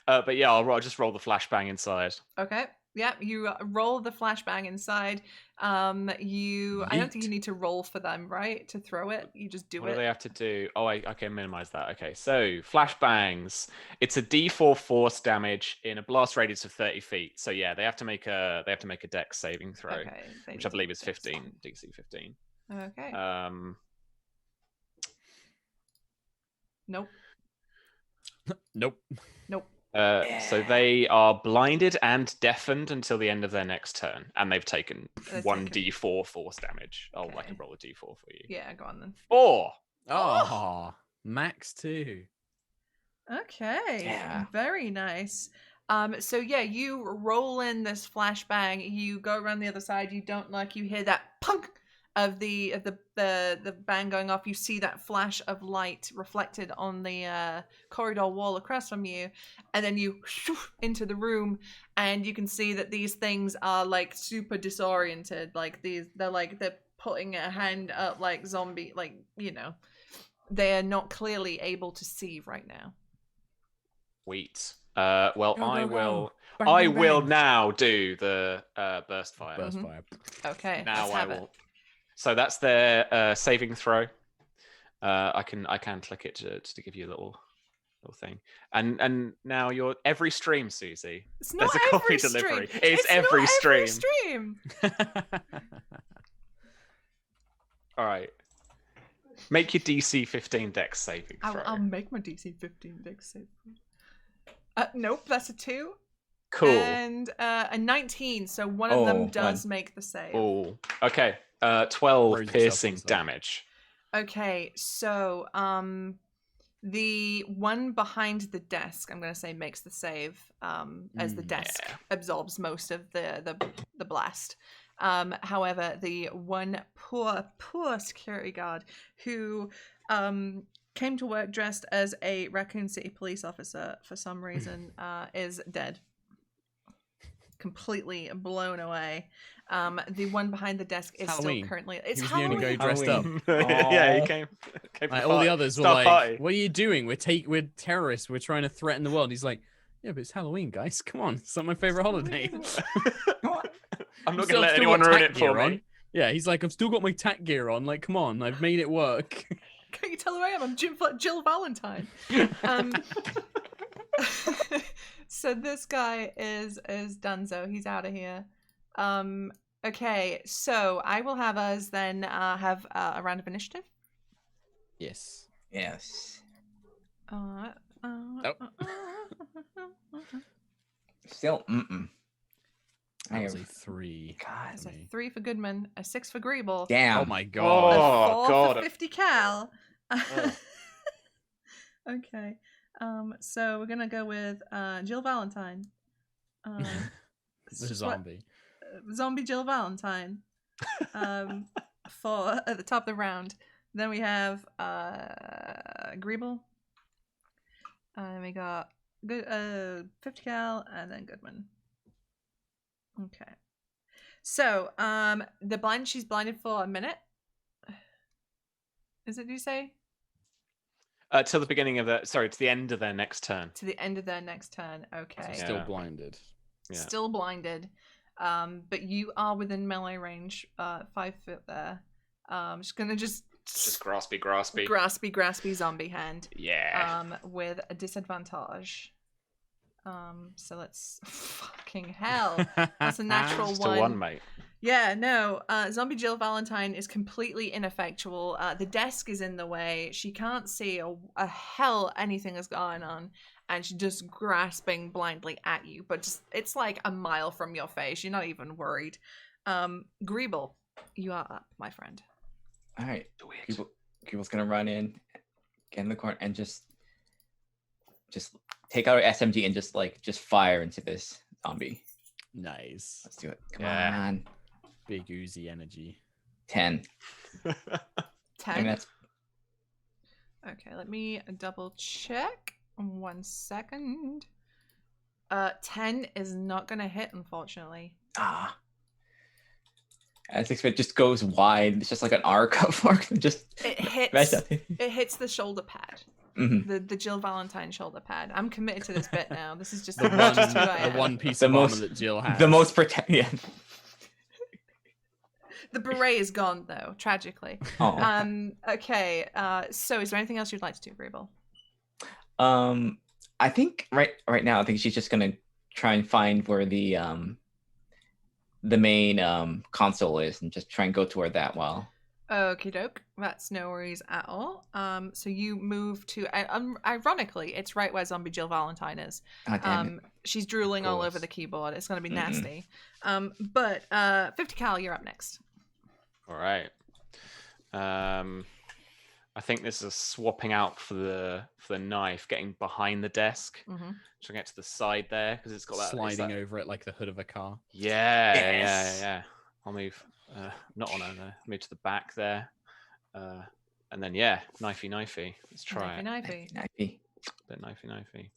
[SPEAKER 2] But yeah, I'll just roll the flashbang inside.
[SPEAKER 1] Okay. Yeah, you roll the flashbang inside. I don't think you need to roll for them, right? To throw it, you just do
[SPEAKER 2] What
[SPEAKER 1] it.
[SPEAKER 2] do they have to do? Oh, I can minimize that. Okay, so flashbangs. It's a D4 force damage in a blast radius of 30 feet. So yeah, they have to make a dex saving throw,
[SPEAKER 1] Okay,
[SPEAKER 2] which I believe is 15, DC 15.
[SPEAKER 1] Okay. Nope.
[SPEAKER 3] Nope.
[SPEAKER 1] Nope.
[SPEAKER 2] So they are blinded and deafened until the end of their next turn, and they've taken
[SPEAKER 1] They've
[SPEAKER 2] 1d4 force damage. Oh, I
[SPEAKER 1] Okay.
[SPEAKER 2] can roll a d4 for you.
[SPEAKER 1] Yeah, go on then.
[SPEAKER 2] 4.
[SPEAKER 3] Oh, max 2.
[SPEAKER 1] Okay.
[SPEAKER 4] Yeah.
[SPEAKER 1] Very nice. So yeah, you roll in this flashbang, you go around the other side, you don't you hear that punk of the bang going off. You see that flash of light reflected on the corridor wall across from you, and then you into the room, and you can see that these things are like super disoriented. Like they're putting a hand up like zombie, they are not clearly able to see right now.
[SPEAKER 2] Sweet. Well,
[SPEAKER 3] Go,
[SPEAKER 2] I
[SPEAKER 3] go, go.
[SPEAKER 2] will.
[SPEAKER 3] Bang,
[SPEAKER 2] I
[SPEAKER 3] bang,
[SPEAKER 2] will
[SPEAKER 3] bang.
[SPEAKER 2] now do the burst fire.
[SPEAKER 3] Burst
[SPEAKER 1] Mhm.
[SPEAKER 3] fire.
[SPEAKER 1] Okay.
[SPEAKER 2] Now
[SPEAKER 1] let's
[SPEAKER 2] I
[SPEAKER 1] have
[SPEAKER 2] will.
[SPEAKER 1] it.
[SPEAKER 2] So that's their saving throw. I can click it to give you a little thing. And now you're every stream, Susie.
[SPEAKER 1] It's not
[SPEAKER 2] There's a copy
[SPEAKER 1] every
[SPEAKER 2] delivery.
[SPEAKER 1] stream.
[SPEAKER 2] It's
[SPEAKER 1] not
[SPEAKER 2] every
[SPEAKER 1] every
[SPEAKER 2] stream.
[SPEAKER 1] stream.
[SPEAKER 2] All right. Make your DC 15 Dex saving throw.
[SPEAKER 1] I'll make my DC 15 Dex save. Nope, that's a 2.
[SPEAKER 2] Cool.
[SPEAKER 1] And a 19, so one of them does make the save.
[SPEAKER 2] Oh, okay. 12 piercing damage.
[SPEAKER 1] Okay, so the one behind the desk, I'm gonna say, makes the save as the desk absorbs most of the blast. However, the one poor security guard who came to work dressed as a Raccoon City police officer for some reason is dead. Completely blown away. The one behind the desk is
[SPEAKER 3] Halloween.
[SPEAKER 1] still currently. It's
[SPEAKER 3] he was the only
[SPEAKER 1] Halloween.
[SPEAKER 3] guy dressed up.
[SPEAKER 2] Yeah, he came
[SPEAKER 3] Like, all the others were
[SPEAKER 2] Star
[SPEAKER 3] like,
[SPEAKER 2] party.
[SPEAKER 3] "What are you doing? We're terrorists. We're trying to threaten the world." He's like, "Yeah, but it's Halloween, guys. Come on, it's not my favorite holiday."
[SPEAKER 2] I'm not gonna let anyone ruin it for me.
[SPEAKER 3] Yeah, he's like, "I've still got my tack gear on. Like, come on, I've made it work."
[SPEAKER 1] Can't you tell who I am? I'm Jill Valentine. So this guy is Dunzo. He's out of here. Okay, so I will have us then have a round of initiative.
[SPEAKER 3] Yes.
[SPEAKER 4] Still,
[SPEAKER 3] That was a 3.
[SPEAKER 4] God,
[SPEAKER 1] It's a 3 for Goodman, a 6 for Greeble.
[SPEAKER 4] damn.
[SPEAKER 3] Oh my god.
[SPEAKER 1] A 4
[SPEAKER 2] God.
[SPEAKER 1] for 50 cal. Okay. So we're gonna go with Jill Valentine.
[SPEAKER 3] The zombie.
[SPEAKER 1] Zombie Jill Valentine. For at the top of the round. Then we have Greeble. And we got good 50 cal and then Goodman. Okay. So she's blinded for a minute. Is it, do you say?
[SPEAKER 2] Till the beginning of to the end of their next turn.
[SPEAKER 1] To the end of their next turn. Okay.
[SPEAKER 3] So still blinded.
[SPEAKER 2] Yeah.
[SPEAKER 1] Still blinded. But you are within melee range, 5 foot there. Just gonna just graspy zombie hand.
[SPEAKER 2] Yeah.
[SPEAKER 1] With a disadvantage. So let's fucking hell. That's a natural
[SPEAKER 2] Just
[SPEAKER 1] one.
[SPEAKER 2] a 1, mate.
[SPEAKER 1] Yeah, no. Zombie Jill Valentine is completely ineffectual. The desk is in the way. She can't see a hell anything is going on. And she's just grasping blindly at you. But just it's like a mile from your face. You're not even worried. Greeble, you are up, my friend.
[SPEAKER 4] All right. Greeble's gonna run in, get in the corner, and just take out her SMG and just fire into this zombie.
[SPEAKER 3] Nice.
[SPEAKER 4] Let's do it. Come on.
[SPEAKER 3] Big oozy energy.
[SPEAKER 4] 10.
[SPEAKER 1] 10.
[SPEAKER 4] And that's
[SPEAKER 1] Okay, let me double check. 1 second. 10 is not gonna hit, unfortunately.
[SPEAKER 4] As expected, just goes wide. It's just like an arc of arc. Just
[SPEAKER 1] it hits the shoulder pad.
[SPEAKER 4] Mm-hmm.
[SPEAKER 1] The Jill Valentine shoulder pad. I'm committed to this bit now. This is just
[SPEAKER 3] the one piece of armor that Jill has.
[SPEAKER 4] The most yeah.
[SPEAKER 1] The beret is gone though, tragically.
[SPEAKER 4] Oh.
[SPEAKER 1] Okay. So is there anything else you'd like to do, Greeble?
[SPEAKER 4] I think right now I think she's just gonna try and find where the main console is and just try and go toward that while.
[SPEAKER 1] Okie doke. That's no worries at all. So you move to ironically, it's right where Zombie Jill Valentine is.
[SPEAKER 4] Oh, damn it.
[SPEAKER 1] She's drooling all over the keyboard. It's gonna be nasty. But 50 cal, you're up next.
[SPEAKER 2] All right. I think this is swapping out for the knife, getting behind the desk. So get to the side there because it's got that
[SPEAKER 3] sliding over it like the hood of a car.
[SPEAKER 2] Yeah. I'll move. Not on there. Move to the back there. And then knifey. Let's try
[SPEAKER 1] Knifey.
[SPEAKER 4] Knifey.
[SPEAKER 2] Bit knifey.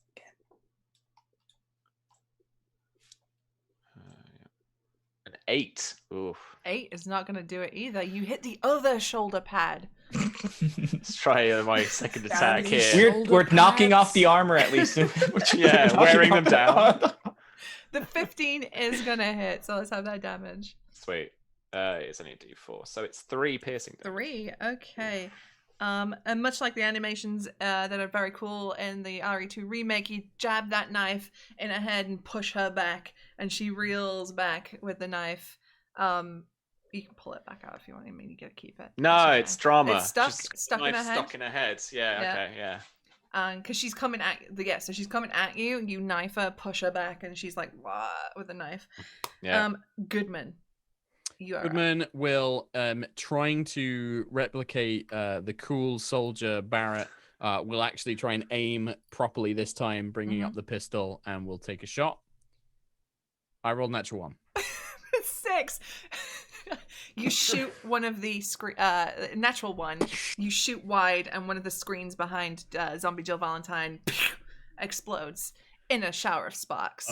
[SPEAKER 2] An 8. Oof.
[SPEAKER 1] 8 is not gonna do it either. You hit the other shoulder pad.
[SPEAKER 2] Let's try my second attack here.
[SPEAKER 4] We're knocking off the armor at least.
[SPEAKER 2] Wearing them down.
[SPEAKER 1] The 15 is gonna hit, so let's have that damage.
[SPEAKER 2] Sweet. It's only a D4, so it's 3 piercing damage.
[SPEAKER 1] 3, okay. And much like the animations that are very cool in the RE2 remake, you jab that knife in her head and push her back, and she reels back with the knife. You can pull it back out if you want. I mean, you gotta keep it.
[SPEAKER 2] No,
[SPEAKER 1] okay.
[SPEAKER 2] it's drama.
[SPEAKER 1] It's stuck,
[SPEAKER 2] She's got
[SPEAKER 1] stuck
[SPEAKER 2] the
[SPEAKER 1] in her
[SPEAKER 2] knife
[SPEAKER 1] head.
[SPEAKER 2] Stuck in her head. Yeah.
[SPEAKER 1] Yeah.
[SPEAKER 2] Okay. Yeah.
[SPEAKER 1] Because she's coming at so she's coming at you. You knife her, push her back, and she's like, "What?" with a knife.
[SPEAKER 2] Yeah.
[SPEAKER 1] Goodman, you are up.
[SPEAKER 3] Goodman will trying to replicate the cool soldier Barrett. Will actually try and aim properly this time, bringing up the pistol, and will take a shot. I rolled natural 1.
[SPEAKER 1] 6. You shoot one of the natural 1. You shoot wide, and one of the screens behind Zombie Jill Valentine explodes in a shower of sparks.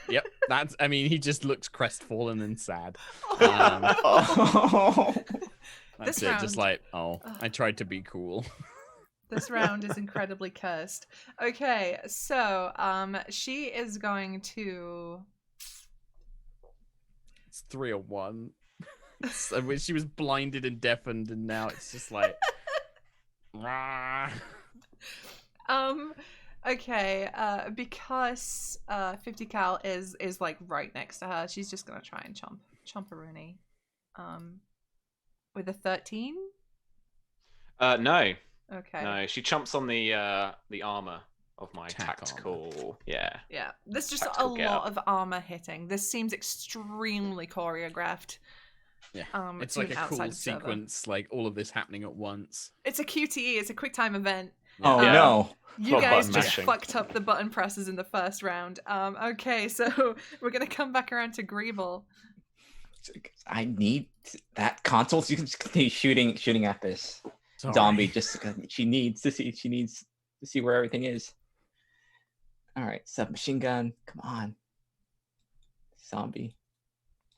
[SPEAKER 3] Yep, that's. I mean, he just looks crestfallen and sad. That's
[SPEAKER 1] This
[SPEAKER 3] it.
[SPEAKER 1] round,
[SPEAKER 3] Just like, I tried to be cool.
[SPEAKER 1] This round is incredibly cursed. Okay, so she is going to.
[SPEAKER 3] It's 3 or 1. I wish she was blinded and deafened, and now it's just like.
[SPEAKER 1] Okay, because 50 cal is like right next to her, she's just gonna try and chomp a Rooney. With a 13?
[SPEAKER 2] No.
[SPEAKER 1] Okay.
[SPEAKER 2] No, she chomps on the armor of my
[SPEAKER 3] Tack
[SPEAKER 2] tactical.
[SPEAKER 3] armor.
[SPEAKER 2] Yeah.
[SPEAKER 1] Yeah, there's just
[SPEAKER 2] Tactical
[SPEAKER 1] a
[SPEAKER 2] getup.
[SPEAKER 1] lot of armor hitting. This seems extremely choreographed.
[SPEAKER 3] Yeah, it's
[SPEAKER 1] to
[SPEAKER 3] like
[SPEAKER 1] an
[SPEAKER 3] a cool
[SPEAKER 1] outside observer.
[SPEAKER 3] sequence, like all of this happening at once.
[SPEAKER 1] It's a QTE. It's a quick time event.
[SPEAKER 4] Oh
[SPEAKER 2] Yeah.
[SPEAKER 4] no.
[SPEAKER 1] You
[SPEAKER 2] Lot of
[SPEAKER 1] guys
[SPEAKER 2] button
[SPEAKER 1] just
[SPEAKER 2] mashing.
[SPEAKER 1] fucked up the button presses in the first round. Okay, so we're gonna come back around to Greeble.
[SPEAKER 4] I need that console so you can just continue shooting at this
[SPEAKER 3] Sorry.
[SPEAKER 4] zombie. Just she needs to see where everything is. All right, submachine gun. Come on, zombie.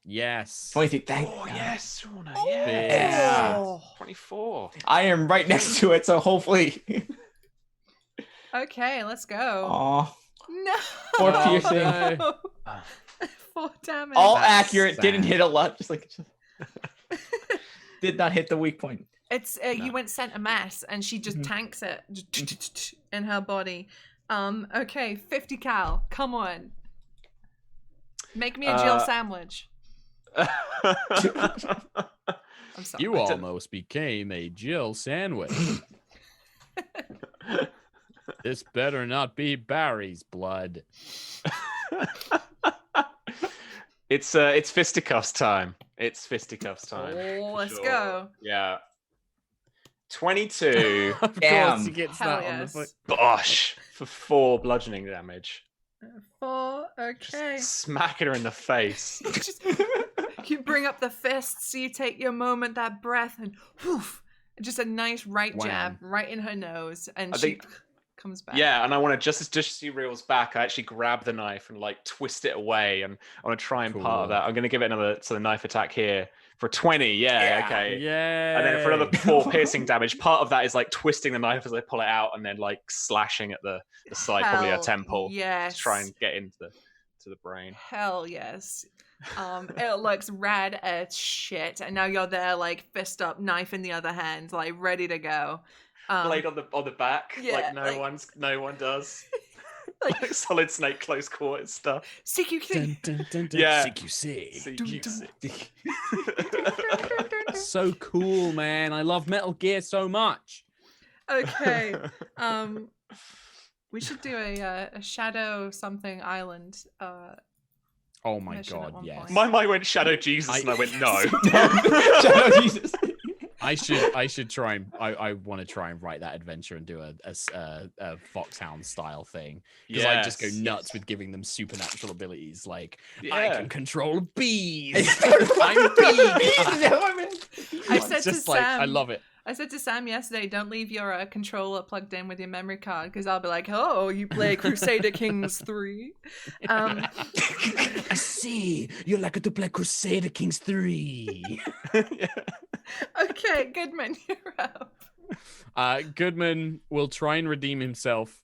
[SPEAKER 3] Yes.
[SPEAKER 4] 22. Thank
[SPEAKER 2] Oh
[SPEAKER 4] God.
[SPEAKER 2] yes, Shauna.
[SPEAKER 1] Oh.
[SPEAKER 2] Yes.
[SPEAKER 1] Oh.
[SPEAKER 2] 24.
[SPEAKER 4] I am right next to it, so hopefully.
[SPEAKER 1] Okay, let's go.
[SPEAKER 4] Aw,
[SPEAKER 1] No.
[SPEAKER 4] 4
[SPEAKER 3] Oh,
[SPEAKER 4] piercing.
[SPEAKER 3] no.
[SPEAKER 1] 4 damage.
[SPEAKER 4] All
[SPEAKER 3] That's
[SPEAKER 4] accurate. Didn't
[SPEAKER 3] sad.
[SPEAKER 4] hit a lot. Just did not hit the weak point.
[SPEAKER 1] It's you went center mass, and she just tanks it in her body. Okay, 50 cal. Come on. Make me a Jill sandwich. I'm sorry.
[SPEAKER 3] You almost became a Jill sandwich. This better not be Barry's blood.
[SPEAKER 2] It's fisticuffs time. It's fisticuffs time.
[SPEAKER 1] Oh,
[SPEAKER 2] for
[SPEAKER 1] let's
[SPEAKER 2] sure.
[SPEAKER 1] go.
[SPEAKER 2] Yeah. 22.
[SPEAKER 3] Of
[SPEAKER 4] Damn.
[SPEAKER 3] course he gets
[SPEAKER 1] Hell
[SPEAKER 3] that on the
[SPEAKER 1] yes.
[SPEAKER 3] foot.
[SPEAKER 2] Bosh for 4 bludgeoning damage.
[SPEAKER 1] 4. Okay.
[SPEAKER 2] Just smacking her in the face.
[SPEAKER 1] Just, you bring up the fists, you take your moment, that breath, and whoof, just a nice right jab
[SPEAKER 3] Wham.
[SPEAKER 1] right in her nose, and
[SPEAKER 2] I
[SPEAKER 1] she
[SPEAKER 2] think-
[SPEAKER 1] comes back.
[SPEAKER 2] Yeah, and I want to just as she reels back, I actually grab the knife and like twist it away, and I want to try and part
[SPEAKER 3] Cool.
[SPEAKER 2] of that. I'm going to give it another knife attack here for 20. Yeah, okay.
[SPEAKER 3] Yeah.
[SPEAKER 2] And then for another 4 piercing damage, part of that is like twisting the knife as I pull it out, and then like slashing at the side, probably a
[SPEAKER 1] Hell
[SPEAKER 2] temple,
[SPEAKER 1] yes.
[SPEAKER 2] to try and get into the brain.
[SPEAKER 1] Hell yes. It looks rad as shit, and now you're there, like fist up, knife in the other hand, like ready to go.
[SPEAKER 2] Blade on the back,
[SPEAKER 1] yeah,
[SPEAKER 2] like no one does.
[SPEAKER 1] Like-
[SPEAKER 2] like Solid Snake close quarters stuff.
[SPEAKER 1] CQC.
[SPEAKER 3] Dun, dun, dun, dun.
[SPEAKER 2] Yeah.
[SPEAKER 3] CQC.
[SPEAKER 2] CQC.
[SPEAKER 3] So cool, man. I love Metal Gear so much.
[SPEAKER 1] Okay. We should do a Shadow something island.
[SPEAKER 3] Oh my
[SPEAKER 1] Mission at
[SPEAKER 3] god,
[SPEAKER 1] one
[SPEAKER 3] yes.
[SPEAKER 1] point.
[SPEAKER 2] My mind went Shadow Jesus, and I went no.
[SPEAKER 4] Shadow Jesus.
[SPEAKER 3] I should try and I want to try and write that adventure and do a Foxhound style thing, because I just go nuts with giving them supernatural abilities, like I can control bees. I'm bee.
[SPEAKER 1] I said to
[SPEAKER 3] Just like I
[SPEAKER 1] Sam,
[SPEAKER 3] love it.
[SPEAKER 1] I said to Sam yesterday, don't leave your controller plugged in with your memory card, because I'll be like, oh, you play Crusader Kings 3.
[SPEAKER 3] I see you like to play Crusader Kings 3.
[SPEAKER 1] Okay, Goodman, you're up.
[SPEAKER 3] Goodman will try and redeem himself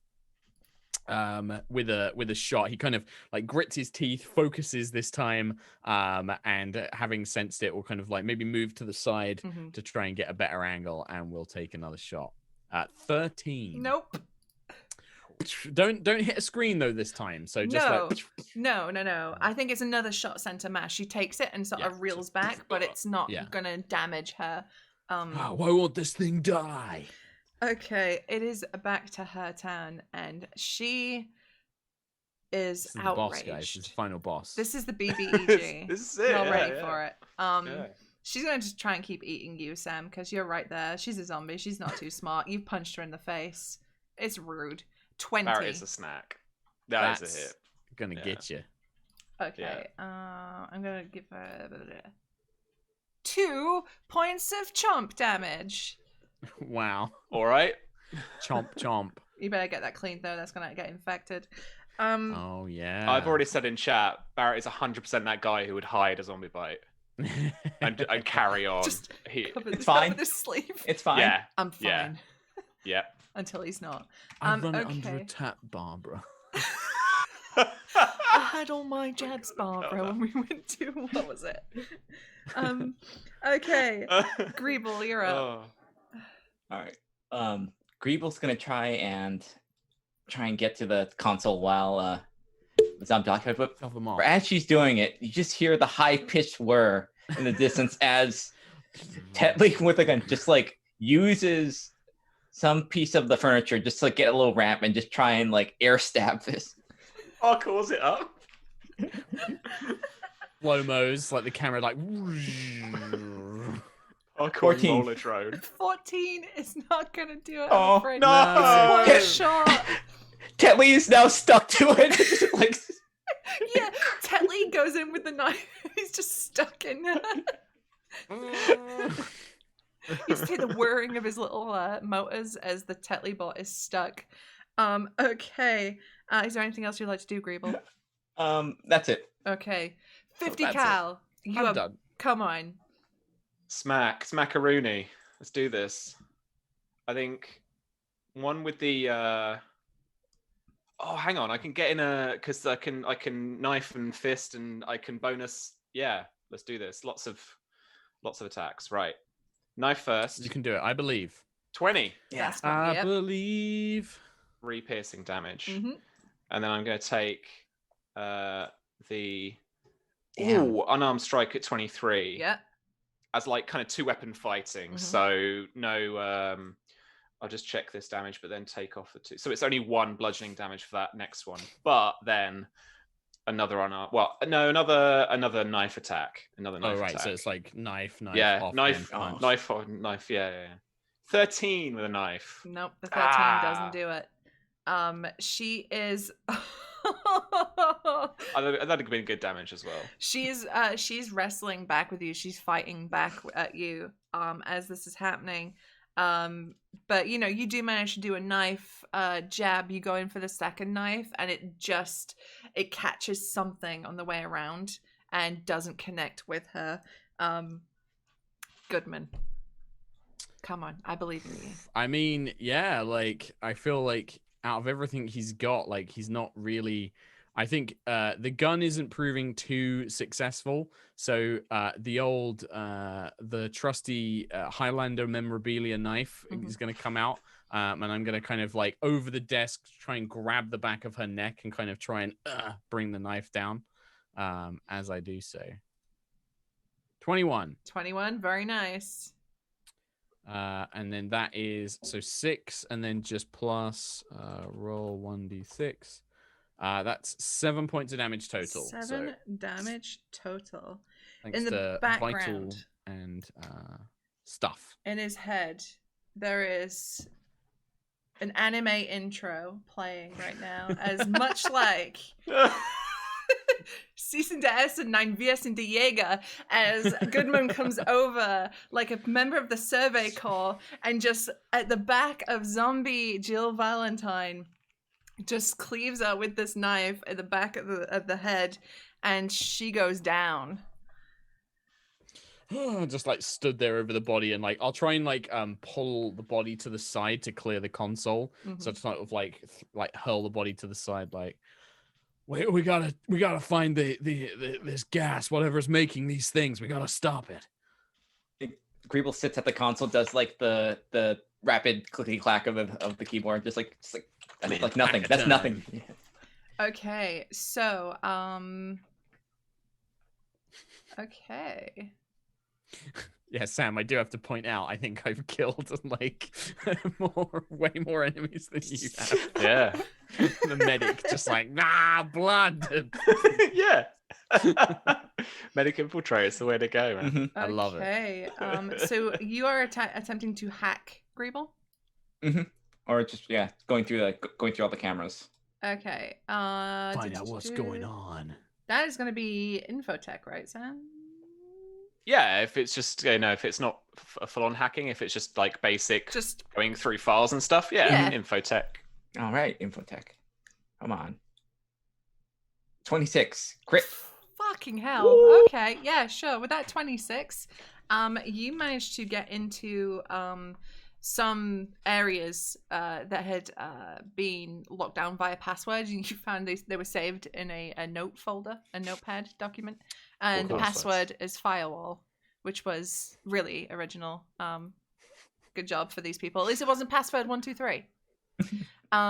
[SPEAKER 3] with a shot. He kind of like grits his teeth, focuses this time, and having sensed it, will kind of like maybe move to the side to try and get a better angle, and we'll take another shot at 13.
[SPEAKER 1] Nope.
[SPEAKER 3] Don't hit a screen though this time. So just
[SPEAKER 1] No. I think it's another shot center mash. She takes it and sort of reels back, but it's not gonna damage her.
[SPEAKER 3] Why won't this thing die?
[SPEAKER 1] Okay, it is back to her turn, and she is
[SPEAKER 3] This is the
[SPEAKER 1] outraged.
[SPEAKER 3] boss, guys. This is the final boss.
[SPEAKER 1] This is the BBEG.
[SPEAKER 2] This is it.
[SPEAKER 1] Not
[SPEAKER 2] yeah,
[SPEAKER 1] ready
[SPEAKER 2] yeah.
[SPEAKER 1] for it.
[SPEAKER 2] Yeah.
[SPEAKER 1] She's gonna just try and keep eating you, Sam, because you're right there. She's a zombie. She's not too smart. You've punched her in the face. It's rude. 20.
[SPEAKER 2] Barrett is a snack. That's a hit.
[SPEAKER 3] Gonna get you.
[SPEAKER 1] Okay. I'm gonna give her 2 points of chomp damage.
[SPEAKER 3] Wow.
[SPEAKER 2] All right.
[SPEAKER 3] Chomp.
[SPEAKER 1] You better get that cleaned though. That's gonna get infected.
[SPEAKER 3] Oh yeah.
[SPEAKER 2] I've already said in chat, Barrett is 100% that guy who would hide a zombie bite and carry on.
[SPEAKER 1] Just
[SPEAKER 4] It's fine.
[SPEAKER 1] With his sleeve.
[SPEAKER 4] It's fine.
[SPEAKER 2] Yeah.
[SPEAKER 1] I'm fine.
[SPEAKER 2] Yeah.
[SPEAKER 1] Until he's not.
[SPEAKER 3] I run it
[SPEAKER 1] okay.
[SPEAKER 3] under a tap, Barbara.
[SPEAKER 1] I had all my jabs, Barbara, when we went to what was it? Okay. Greeble, you're up.
[SPEAKER 2] Oh.
[SPEAKER 4] All right. Greeble's gonna try and get to the console while zombie occupied. But
[SPEAKER 3] Shove them off.
[SPEAKER 4] as she's doing it, you just hear the high-pitched whir in the distance as Tetley with a gun just like uses some piece of the furniture just to like, get a little ramp and just try and like air stab this.
[SPEAKER 2] I'll cause it up.
[SPEAKER 3] Slow-mos, like the camera like
[SPEAKER 2] I'll call
[SPEAKER 4] 14.
[SPEAKER 2] roller drone.
[SPEAKER 1] 14 is not gonna do it.
[SPEAKER 4] Oh,
[SPEAKER 1] I'm afraid.
[SPEAKER 2] no!
[SPEAKER 1] It's one shot.
[SPEAKER 4] Tetley is now stuck to it. Like,
[SPEAKER 1] Yeah, Tetley goes in with the knife. He's just stuck in her. You see the whirring of his little motors as the Tetley bot is stuck. Okay. Is there anything else you'd like to do, Greeble?
[SPEAKER 4] that's it.
[SPEAKER 1] Okay. 50
[SPEAKER 3] that's
[SPEAKER 1] cal. You
[SPEAKER 3] I'm
[SPEAKER 1] are...
[SPEAKER 3] done.
[SPEAKER 1] Come on.
[SPEAKER 2] Smackaroonie. Let's do this. I think one with the oh, hang on. I can get in because I can knife and fist and I can bonus. Yeah, let's do this. Lots of attacks. Right. Knife first.
[SPEAKER 3] You can do it. I believe.
[SPEAKER 2] 20.
[SPEAKER 4] Yeah.
[SPEAKER 3] I believe.
[SPEAKER 2] 3 piercing damage.
[SPEAKER 1] Mm-hmm.
[SPEAKER 2] And then I'm going to take the
[SPEAKER 4] Damn.
[SPEAKER 2] unarmed strike at 23.
[SPEAKER 1] Yeah.
[SPEAKER 2] As like kind of 2-weapon fighting.
[SPEAKER 1] Mhm.
[SPEAKER 2] So no I'll just check this damage, but then take off the 2. So it's only 1 bludgeoning damage for that next one. But then another unarmed. Well, no, another knife attack. Another knife attack.
[SPEAKER 3] So it's like knife.
[SPEAKER 2] Yeah,
[SPEAKER 3] off,
[SPEAKER 2] knife,
[SPEAKER 3] then punch.
[SPEAKER 2] knife. Yeah. 13 with a knife.
[SPEAKER 1] Nope, the 13 doesn't do it. She is.
[SPEAKER 2] That'd have been good damage as well.
[SPEAKER 1] She's wrestling back with you. She's fighting back at you as this is happening. But you do manage to do a knife jab. You go in for the second knife, and it catches something on the way around and doesn't connect with her. Goodman, come on, I believe in you.
[SPEAKER 3] I mean, yeah, like I feel like out of everything he's got, like he's not really. I think the gun isn't proving too successful. So the trusty Highlander memorabilia knife is going to come out, and I'm going to kind of like over the desk try and grab the back of her neck and kind of try and bring the knife down as I do so. 21.
[SPEAKER 1] 21, very nice.
[SPEAKER 3] And then that is 6, and then just plus roll 1d6. That's 7 points of damage total.
[SPEAKER 1] 7 damage total.
[SPEAKER 3] Thanks
[SPEAKER 1] in the
[SPEAKER 3] to
[SPEAKER 1] background
[SPEAKER 3] vital and stuff.
[SPEAKER 1] in his head, there is an anime intro playing right now, as much like Sie sind der Erste, nein, wir sind die Jäger, as Goodman comes over like a member of the Survey Corps and just at the back of zombie Jill Valentine just cleaves her with this knife at the back of the head, and she goes down.
[SPEAKER 3] Just like stood there over the body, and like I'll try and like pull the body to the side to clear the console.
[SPEAKER 1] Mhm.
[SPEAKER 3] So to sort of like hurl the body to the side, like we gotta find the this gas, whatever's making these things. We gotta stop it.
[SPEAKER 4] Greeble sits at the console, does like the rapid clicky clack of the keyboard, just like That's like nothing. That's nothing.
[SPEAKER 1] Okay, so okay.
[SPEAKER 3] Yeah, Sam, I do have to point out, I think I've killed like way more enemies than you have.
[SPEAKER 2] Yeah.
[SPEAKER 3] The medic just like, nah, blood.
[SPEAKER 2] Yeah. Medic infiltrator is the way to go, man.
[SPEAKER 4] Mhm.
[SPEAKER 3] I love it.
[SPEAKER 1] Okay. So you are attempting to hack Greeble?
[SPEAKER 4] Or just going through all the cameras.
[SPEAKER 1] Okay.
[SPEAKER 3] Find out what's going on.
[SPEAKER 1] That is going to be infotech, right, Sam?
[SPEAKER 2] Yeah, if it's just if it's not full-on hacking, if it's just like basic,
[SPEAKER 1] Just
[SPEAKER 2] going through files and stuff,
[SPEAKER 1] Yeah.
[SPEAKER 2] infotech.
[SPEAKER 4] All right, infotech. Come on. 26 crit.
[SPEAKER 1] fucking hell.
[SPEAKER 2] Woo!
[SPEAKER 1] Okay, yeah, sure. With that 26, you managed to get into some areas that had been locked down via password, and you found they were saved in a note folder, a notepad document, and the password is firewall, which was really original. Good job for these people. At least it wasn't password 123.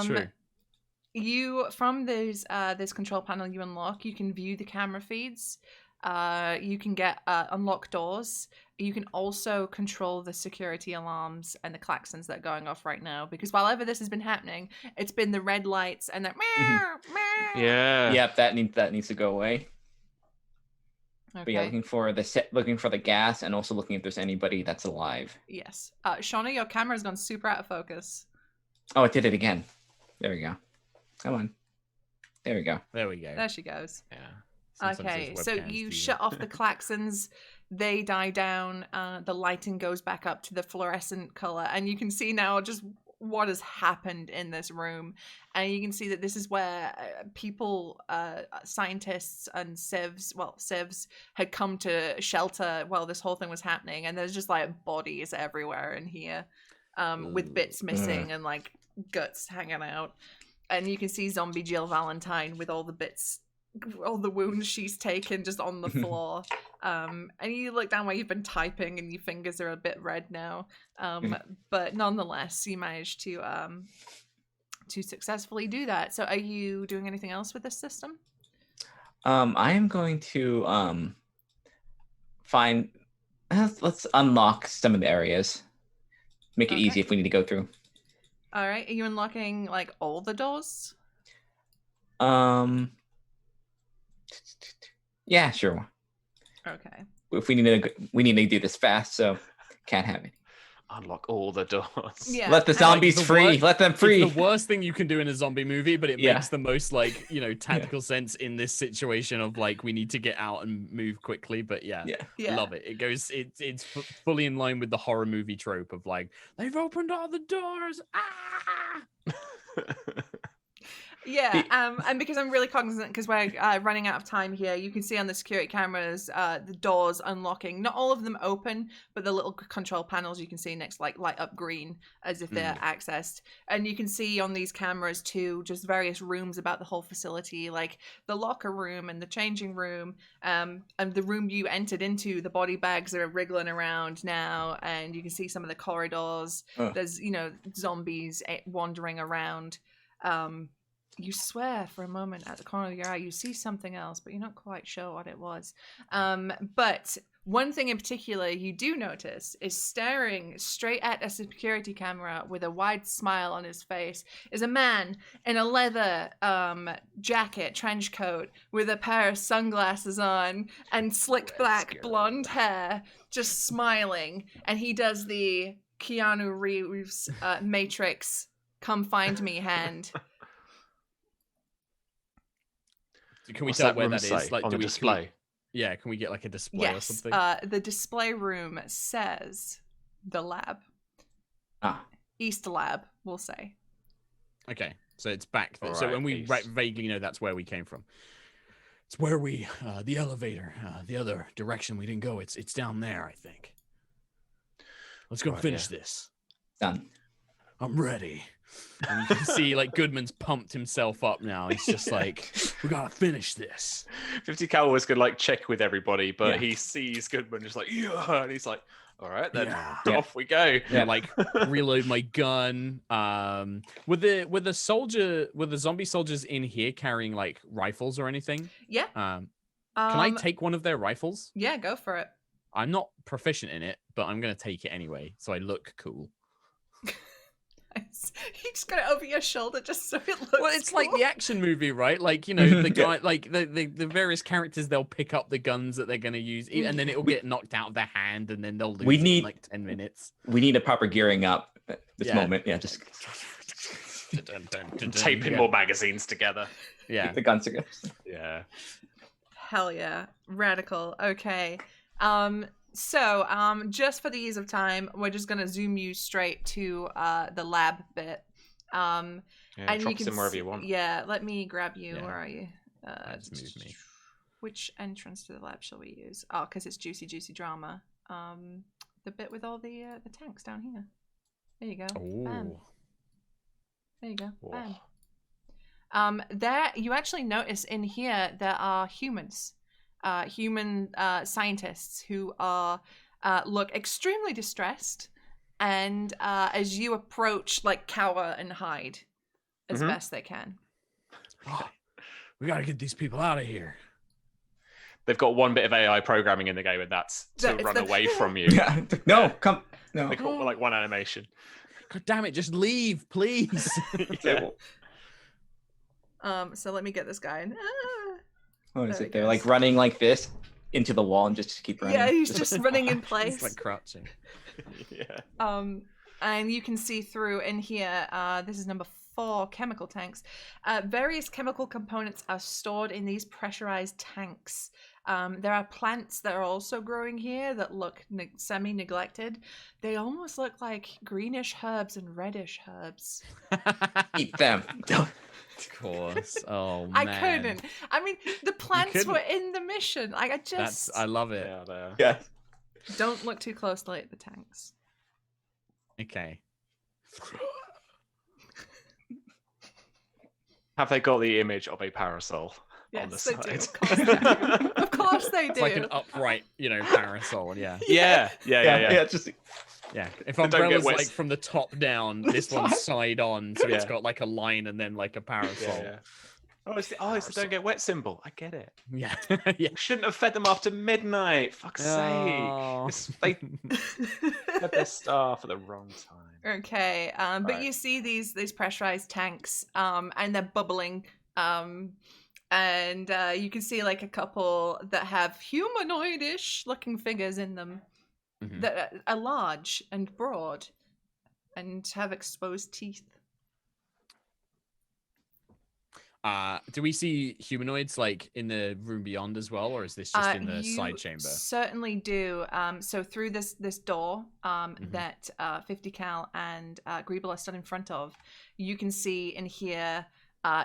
[SPEAKER 3] True.
[SPEAKER 1] You from this control panel you unlock, you can view the camera feeds. You can get unlock doors. You can also control the security alarms and the klaxons that are going off right now, because while ever this has been happening, it's been the red lights and that
[SPEAKER 2] Yeah.
[SPEAKER 4] Yep, that needs to go away.
[SPEAKER 1] Okay.
[SPEAKER 4] But yeah, looking for the gas, and also looking if there's anybody that's alive.
[SPEAKER 1] Yes. Shauna, your camera's gone super out of focus.
[SPEAKER 4] Oh, it did it again. There we go. Come on. There we go.
[SPEAKER 3] There we go.
[SPEAKER 1] There she goes.
[SPEAKER 3] Yeah.
[SPEAKER 1] Okay, so you shut off the klaxons, they die down, the lighting goes back up to the fluorescent color, and you can see now just what has happened in this room. And you can see that this is where people, scientists and civs had come to shelter while this whole thing was happening, and there's just like bodies everywhere in here, with bits missing and like guts hanging out. And you can see zombie Jill Valentine with all the bits, all the wounds she's taken just on the floor. And you look down where you've been typing and your fingers are a bit red now. But nonetheless, you managed to successfully do that. So are you doing anything else with this system?
[SPEAKER 4] I am going to find let's unlock some of the areas. Make it easy if we need to go through.
[SPEAKER 1] All right. Are you unlocking like all the doors?
[SPEAKER 4] Yeah, sure.
[SPEAKER 1] Okay.
[SPEAKER 4] If we need to do this fast, so can't have it.
[SPEAKER 2] Unlock all the doors.
[SPEAKER 1] Yeah.
[SPEAKER 4] Let the zombies free. Let them free.
[SPEAKER 3] It's the worst thing you can do in a zombie movie, but it
[SPEAKER 4] Yeah.
[SPEAKER 3] makes the most tactical sense in this situation of like we need to get out and move quickly. But yeah.
[SPEAKER 1] Yeah.
[SPEAKER 3] Love it. It's fully in line with the horror movie trope of like they've opened all the doors. Ah!
[SPEAKER 1] Yeah, and because I'm really cognizant, because we're running out of time here, you can see on the security cameras the doors unlocking. Not all of them open, but the little control panels you can see next light up green as if they're accessed. And you can see on these cameras too just various rooms about the whole facility, like the locker room and the changing room, and the room you entered into. The body bags are wriggling around now, and you can see some of the corridors. There's zombies wandering around. You swear for a moment at the corner of your eye you see something else, but you're not quite sure what it was. But one thing in particular you do notice is staring straight at a security camera with a wide smile on his face is a man in a leather jacket, trench coat, with a pair of sunglasses on and slick black blonde hair, just smiling. And he does the Keanu Reeves Matrix "Come Find Me" hand.
[SPEAKER 3] Can we tell where that is?
[SPEAKER 2] Like, on the display?
[SPEAKER 3] Can we get like a display or something?
[SPEAKER 1] The display room says the lab. East Lab, we'll say.
[SPEAKER 3] Okay, so it's back there.
[SPEAKER 2] All
[SPEAKER 3] So
[SPEAKER 2] right,
[SPEAKER 3] when we
[SPEAKER 2] East.
[SPEAKER 3] vaguely know that's where we came from. It's where we, the elevator, the other direction we didn't go. It's down there, I think. Let's go finish this.
[SPEAKER 4] Done.
[SPEAKER 3] I'm ready. And you can see like Goodman's pumped himself up now. He's just like, we gotta finish this.
[SPEAKER 2] 50 Cal was gonna like check with everybody, but he sees Goodman just like, yeah, and he's like, All right, then
[SPEAKER 3] Yeah.
[SPEAKER 2] off we go.
[SPEAKER 3] Yeah, like reload my gun. Were the zombie soldiers in here carrying like rifles or anything?
[SPEAKER 1] Yeah.
[SPEAKER 3] Can I take one of their rifles?
[SPEAKER 1] Yeah, go for it.
[SPEAKER 3] I'm not proficient in it, but I'm gonna take it anyway, so I look cool.
[SPEAKER 1] You just got it over your shoulder just so it looks
[SPEAKER 3] Well, it's
[SPEAKER 1] cool.
[SPEAKER 3] like the action movie, right? Like, you know, the guy, like the various characters, they'll pick up the guns that they're gonna use, and then it'll get knocked out of their hand, and then they'll lose it in like 10 minutes.
[SPEAKER 4] We need a proper gearing up at this moment. Yeah, just
[SPEAKER 2] Taping more magazines together.
[SPEAKER 3] Yeah,
[SPEAKER 4] keep the guns together.
[SPEAKER 2] Yeah.
[SPEAKER 1] Hell yeah. Radical. Okay. So, just for the ease of time, we're just gonna zoom you straight to the lab bit.
[SPEAKER 2] Yeah,
[SPEAKER 1] And
[SPEAKER 2] drop
[SPEAKER 1] you can
[SPEAKER 2] us in wherever you want.
[SPEAKER 1] Yeah, let me grab you.
[SPEAKER 3] Yeah.
[SPEAKER 1] Where are you?
[SPEAKER 3] Let's move me.
[SPEAKER 1] Which entrance to the lab shall we use? Oh, because it's juicy drama. The bit with all the tanks down here. There you go. Bam.
[SPEAKER 3] Oh,
[SPEAKER 1] There you go.
[SPEAKER 2] Whoa.
[SPEAKER 1] Bam. There you actually notice in here there are humans. Human scientists who are look extremely distressed, and as you approach, like cower and hide as best they can.
[SPEAKER 3] we gotta get these people out of here.
[SPEAKER 2] They've got one bit of AI programming in the game, and that's to
[SPEAKER 1] It's
[SPEAKER 2] run
[SPEAKER 1] the-
[SPEAKER 2] away from you.
[SPEAKER 4] Yeah, no, come, no.
[SPEAKER 2] They got like one animation.
[SPEAKER 3] God damn it, just leave, please.
[SPEAKER 2] Yeah.
[SPEAKER 1] So let me get this guy in.
[SPEAKER 4] What is
[SPEAKER 1] There
[SPEAKER 4] it?
[SPEAKER 1] it
[SPEAKER 4] They're
[SPEAKER 1] goes.
[SPEAKER 4] like running like this into the wall and just keep running.
[SPEAKER 1] Yeah, he's just running in place.
[SPEAKER 3] He's like crouching.
[SPEAKER 2] Yeah.
[SPEAKER 1] And you can see through in here, this is number 4, chemical tanks. Various chemical components are stored in these pressurized tanks. There are plants that are also growing here that look semi-neglected. They almost look like greenish herbs and reddish herbs.
[SPEAKER 4] Eat them.
[SPEAKER 3] Of course. Oh man.
[SPEAKER 1] I couldn't. I mean, the plants
[SPEAKER 3] couldn't.
[SPEAKER 1] were in the mission. Like,
[SPEAKER 3] I love it.
[SPEAKER 2] Yeah, they are.
[SPEAKER 4] Yeah.
[SPEAKER 1] don't look too closely at the tanks.
[SPEAKER 3] Okay.
[SPEAKER 2] Have they got the image of a parasol on the
[SPEAKER 1] Yes, they do.
[SPEAKER 2] side?
[SPEAKER 1] Of course they do.
[SPEAKER 3] It's like an upright, parasol. Yeah.
[SPEAKER 2] Yeah.
[SPEAKER 4] Just
[SPEAKER 3] Yeah. If
[SPEAKER 2] Don't get
[SPEAKER 3] umbrella's
[SPEAKER 2] wet.
[SPEAKER 3] like from the top down, this one's side on, so it's
[SPEAKER 2] Yeah.
[SPEAKER 3] got like a line and then like a parasol.
[SPEAKER 2] Yeah. It's the don't get wet symbol. I get it.
[SPEAKER 3] Yeah. Yeah.
[SPEAKER 2] Shouldn't have fed them after midnight. Fuck's sake.
[SPEAKER 3] Oh.
[SPEAKER 2] They fed their staff at the wrong time.
[SPEAKER 1] Okay, but
[SPEAKER 2] Right.
[SPEAKER 1] you see these pressurized tanks, and they're bubbling, and you can see like a couple that have humanoidish looking figures in them
[SPEAKER 3] Mhm.
[SPEAKER 1] that are large and broad, and have exposed teeth.
[SPEAKER 3] Do we see humanoids like in the room beyond as well, or is this just in the
[SPEAKER 1] You
[SPEAKER 3] side chamber?
[SPEAKER 1] certainly do. So through this door
[SPEAKER 3] Mm-hmm.
[SPEAKER 1] that 50 cal and Greeble are stood in front of, you can see and hear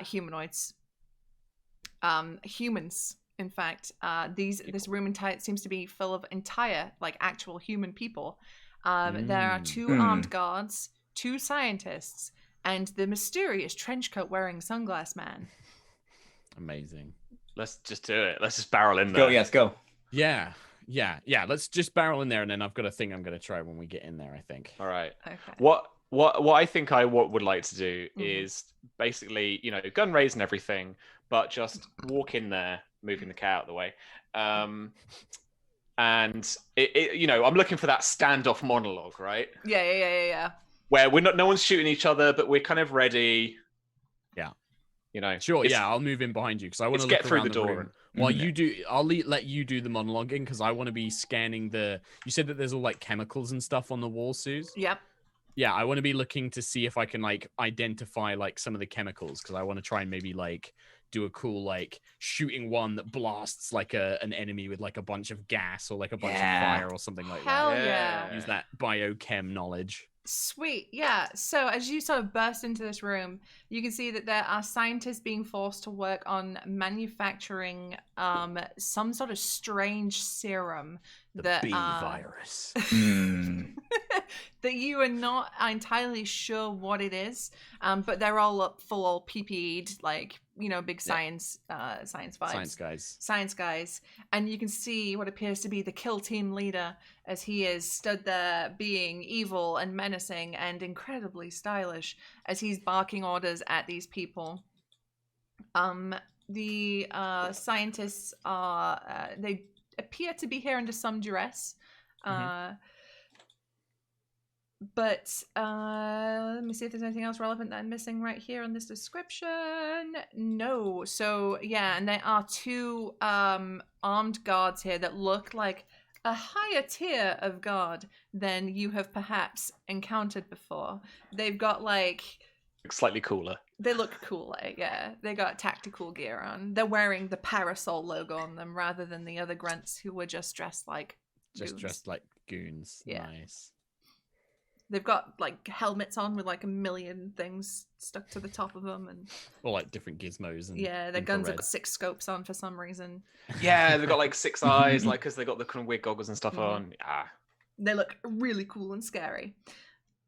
[SPEAKER 1] humanoids. Humans, in fact. This room seems to be full of entire, like, actual human people. There are 2 armed guards, 2 scientists, and the mysterious trench coat wearing sunglass man.
[SPEAKER 3] Amazing.
[SPEAKER 2] Let's just do it. Let's just barrel in
[SPEAKER 4] go.
[SPEAKER 2] there.
[SPEAKER 4] Yes, go.
[SPEAKER 3] Yeah. Let's just barrel in there, and then I've got a thing I'm going to try when we get in there, I think.
[SPEAKER 2] All right.
[SPEAKER 1] Okay.
[SPEAKER 2] What I think I would like to do
[SPEAKER 1] Mhm.
[SPEAKER 2] is basically, gun raise and everything, but just walk in there, moving the cat out of the way. And I'm looking for that standoff monologue, right?
[SPEAKER 1] Yeah.
[SPEAKER 2] Where no one's shooting each other, but we're kind of ready.
[SPEAKER 3] Yeah. Sure.
[SPEAKER 2] It's-
[SPEAKER 3] Yeah, I'll move in behind you because I want to
[SPEAKER 2] get
[SPEAKER 3] look
[SPEAKER 2] through
[SPEAKER 3] around
[SPEAKER 2] the door
[SPEAKER 3] room.
[SPEAKER 2] and-
[SPEAKER 3] While you do, I'll let you do the monologuing because I want to be scanning the. You said that there's all like chemicals and stuff on the wall, Suze.
[SPEAKER 1] Yep.
[SPEAKER 3] Yeah, I want to be looking to see if I can like identify like some of the chemicals because I want to try and maybe like do a cool like shooting one that blasts like an enemy with like a bunch of gas or like a bunch of fire or something like
[SPEAKER 1] Hell
[SPEAKER 3] that.
[SPEAKER 1] yeah.
[SPEAKER 3] Use that biochem knowledge.
[SPEAKER 1] Sweet. Yeah. So as you sort of burst into this room, you can see that there are scientists being forced to work on manufacturing some sort of strange serum
[SPEAKER 3] The
[SPEAKER 1] that
[SPEAKER 3] B virus.
[SPEAKER 1] that you are not entirely sure what it is. But they're all full PPE'd, like big science vibes.
[SPEAKER 3] Science guys.
[SPEAKER 1] And you can see what appears to be the kill team leader as he is stood there being evil and menacing and incredibly stylish as he's barking orders at these people. The scientists they appear to be here under some duress. But let me see if there's anything else relevant that I'm missing right here on this description. No. So yeah, and there are two armed guards here that look like a higher tier of guard than you have perhaps encountered before. They've got like
[SPEAKER 2] slightly cooler.
[SPEAKER 1] They look cooler, yeah. They got tactical gear on. They're wearing the Parasol logo on them rather than the other grunts who were just dressed like
[SPEAKER 3] goons.
[SPEAKER 1] Yeah.
[SPEAKER 3] Nice.
[SPEAKER 1] They've got like helmets on with like a million things stuck to the top of them, and
[SPEAKER 3] or like different gizmos. And
[SPEAKER 1] their guns have got 6 scopes on for some reason.
[SPEAKER 2] Yeah, they've got like 6 eyes, like because they got the kind of weird goggles and stuff on. Yeah,
[SPEAKER 1] they look really cool and scary.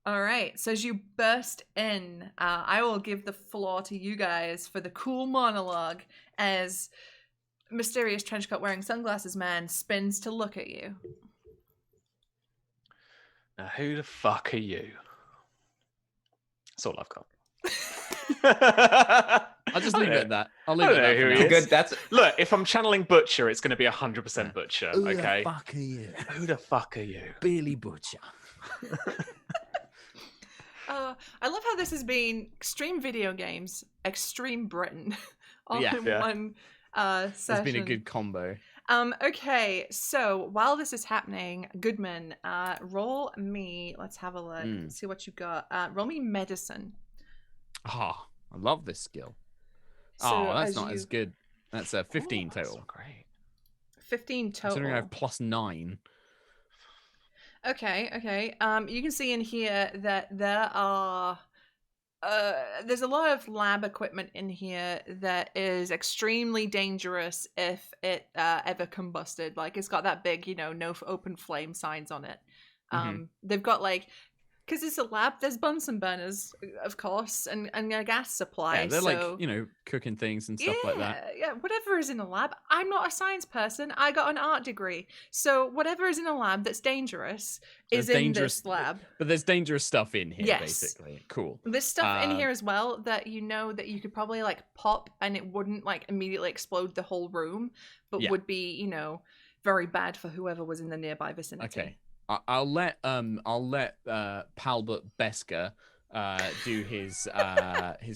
[SPEAKER 1] All right, so as you burst in, I will give the floor to you guys for the cool monologue as mysterious trenchcoat wearing sunglasses man spins to look at you.
[SPEAKER 2] Now, who the fuck are you? That's all I've got.
[SPEAKER 3] I'll just leave it at that. I'll leave
[SPEAKER 2] I
[SPEAKER 3] it
[SPEAKER 2] don't
[SPEAKER 3] at
[SPEAKER 2] know who
[SPEAKER 3] that.
[SPEAKER 2] he
[SPEAKER 3] for now.
[SPEAKER 2] is.
[SPEAKER 4] Good.
[SPEAKER 2] Look, if I'm channeling Butcher, it's going to be 100% Butcher.
[SPEAKER 3] Who
[SPEAKER 2] Okay.
[SPEAKER 3] the fuck are you?
[SPEAKER 2] Who the fuck are you?
[SPEAKER 3] Billy Butcher.
[SPEAKER 1] I love how this has been extreme video games, extreme Britain, all in one session.
[SPEAKER 3] It's been a good combo.
[SPEAKER 1] Okay, so while this is happening, Goodman, roll me. Let's have a look. See what you got. Roll me medicine.
[SPEAKER 3] I love this skill.
[SPEAKER 1] So
[SPEAKER 3] that's not as good. That's a 15 total.
[SPEAKER 2] That's not great.
[SPEAKER 1] 15 total.
[SPEAKER 3] Considering I have +9.
[SPEAKER 1] Okay. You can see in here that there are there's a lot of lab equipment in here that is extremely dangerous if it ever combusted. Like it's got that big, no open flame signs on it. They've got like, because it's a lab, there's Bunsen burners, of course, and a gas supply.
[SPEAKER 3] Yeah, they're like, cooking things and stuff like that.
[SPEAKER 1] Yeah, whatever is in a lab. I'm not a science person. I got an art degree. So whatever is in a lab that's dangerous is in this lab.
[SPEAKER 3] But there's dangerous stuff in here,
[SPEAKER 1] Yes.
[SPEAKER 3] basically. Cool.
[SPEAKER 1] There's stuff in here as well that that you could probably like pop and it wouldn't like immediately explode the whole room, but would be, very bad for whoever was in the nearby vicinity.
[SPEAKER 3] Okay. I'll let Palbert Besker do his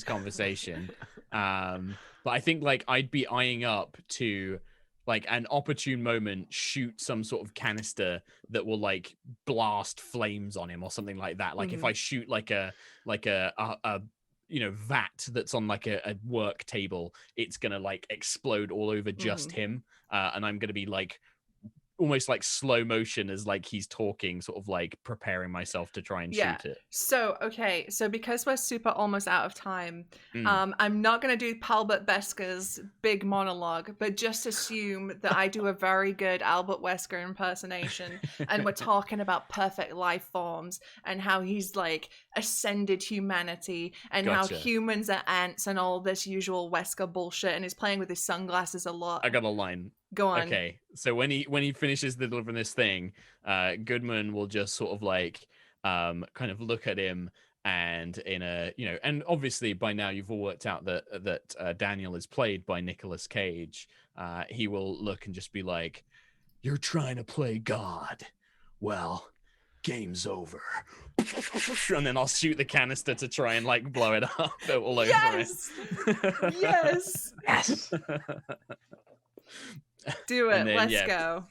[SPEAKER 3] conversation. But I think like I'd be eyeing up to like an opportune moment shoot some sort of canister that will like blast flames on him or something like that. Like if I shoot like a vat that's on like a work table, it's gonna like explode all over just him, and I'm gonna be like almost like slow motion as like he's talking, sort of like preparing myself to try and shoot it.
[SPEAKER 1] So because we're super almost out of time, I'm not going to do Palbert Besker's big monologue, but just assume that I do a very good Albert Wesker impersonation and we're talking about perfect life forms and how he's like ascended humanity and how humans are ants and all this usual Wesker bullshit, and he's playing with his sunglasses a lot.
[SPEAKER 3] I got a line.
[SPEAKER 1] Go on.
[SPEAKER 3] Okay, so when he finishes delivering this thing, Goodman will just sort of like kind of look at him, and in a and obviously by now you've all worked out that Daniel is played by Nicolas Cage. He will look and just be like, "You're trying to play God. Well, game's over." And then I'll shoot the canister to try and like blow it up all over it.
[SPEAKER 1] Yes. Do it. Let's go.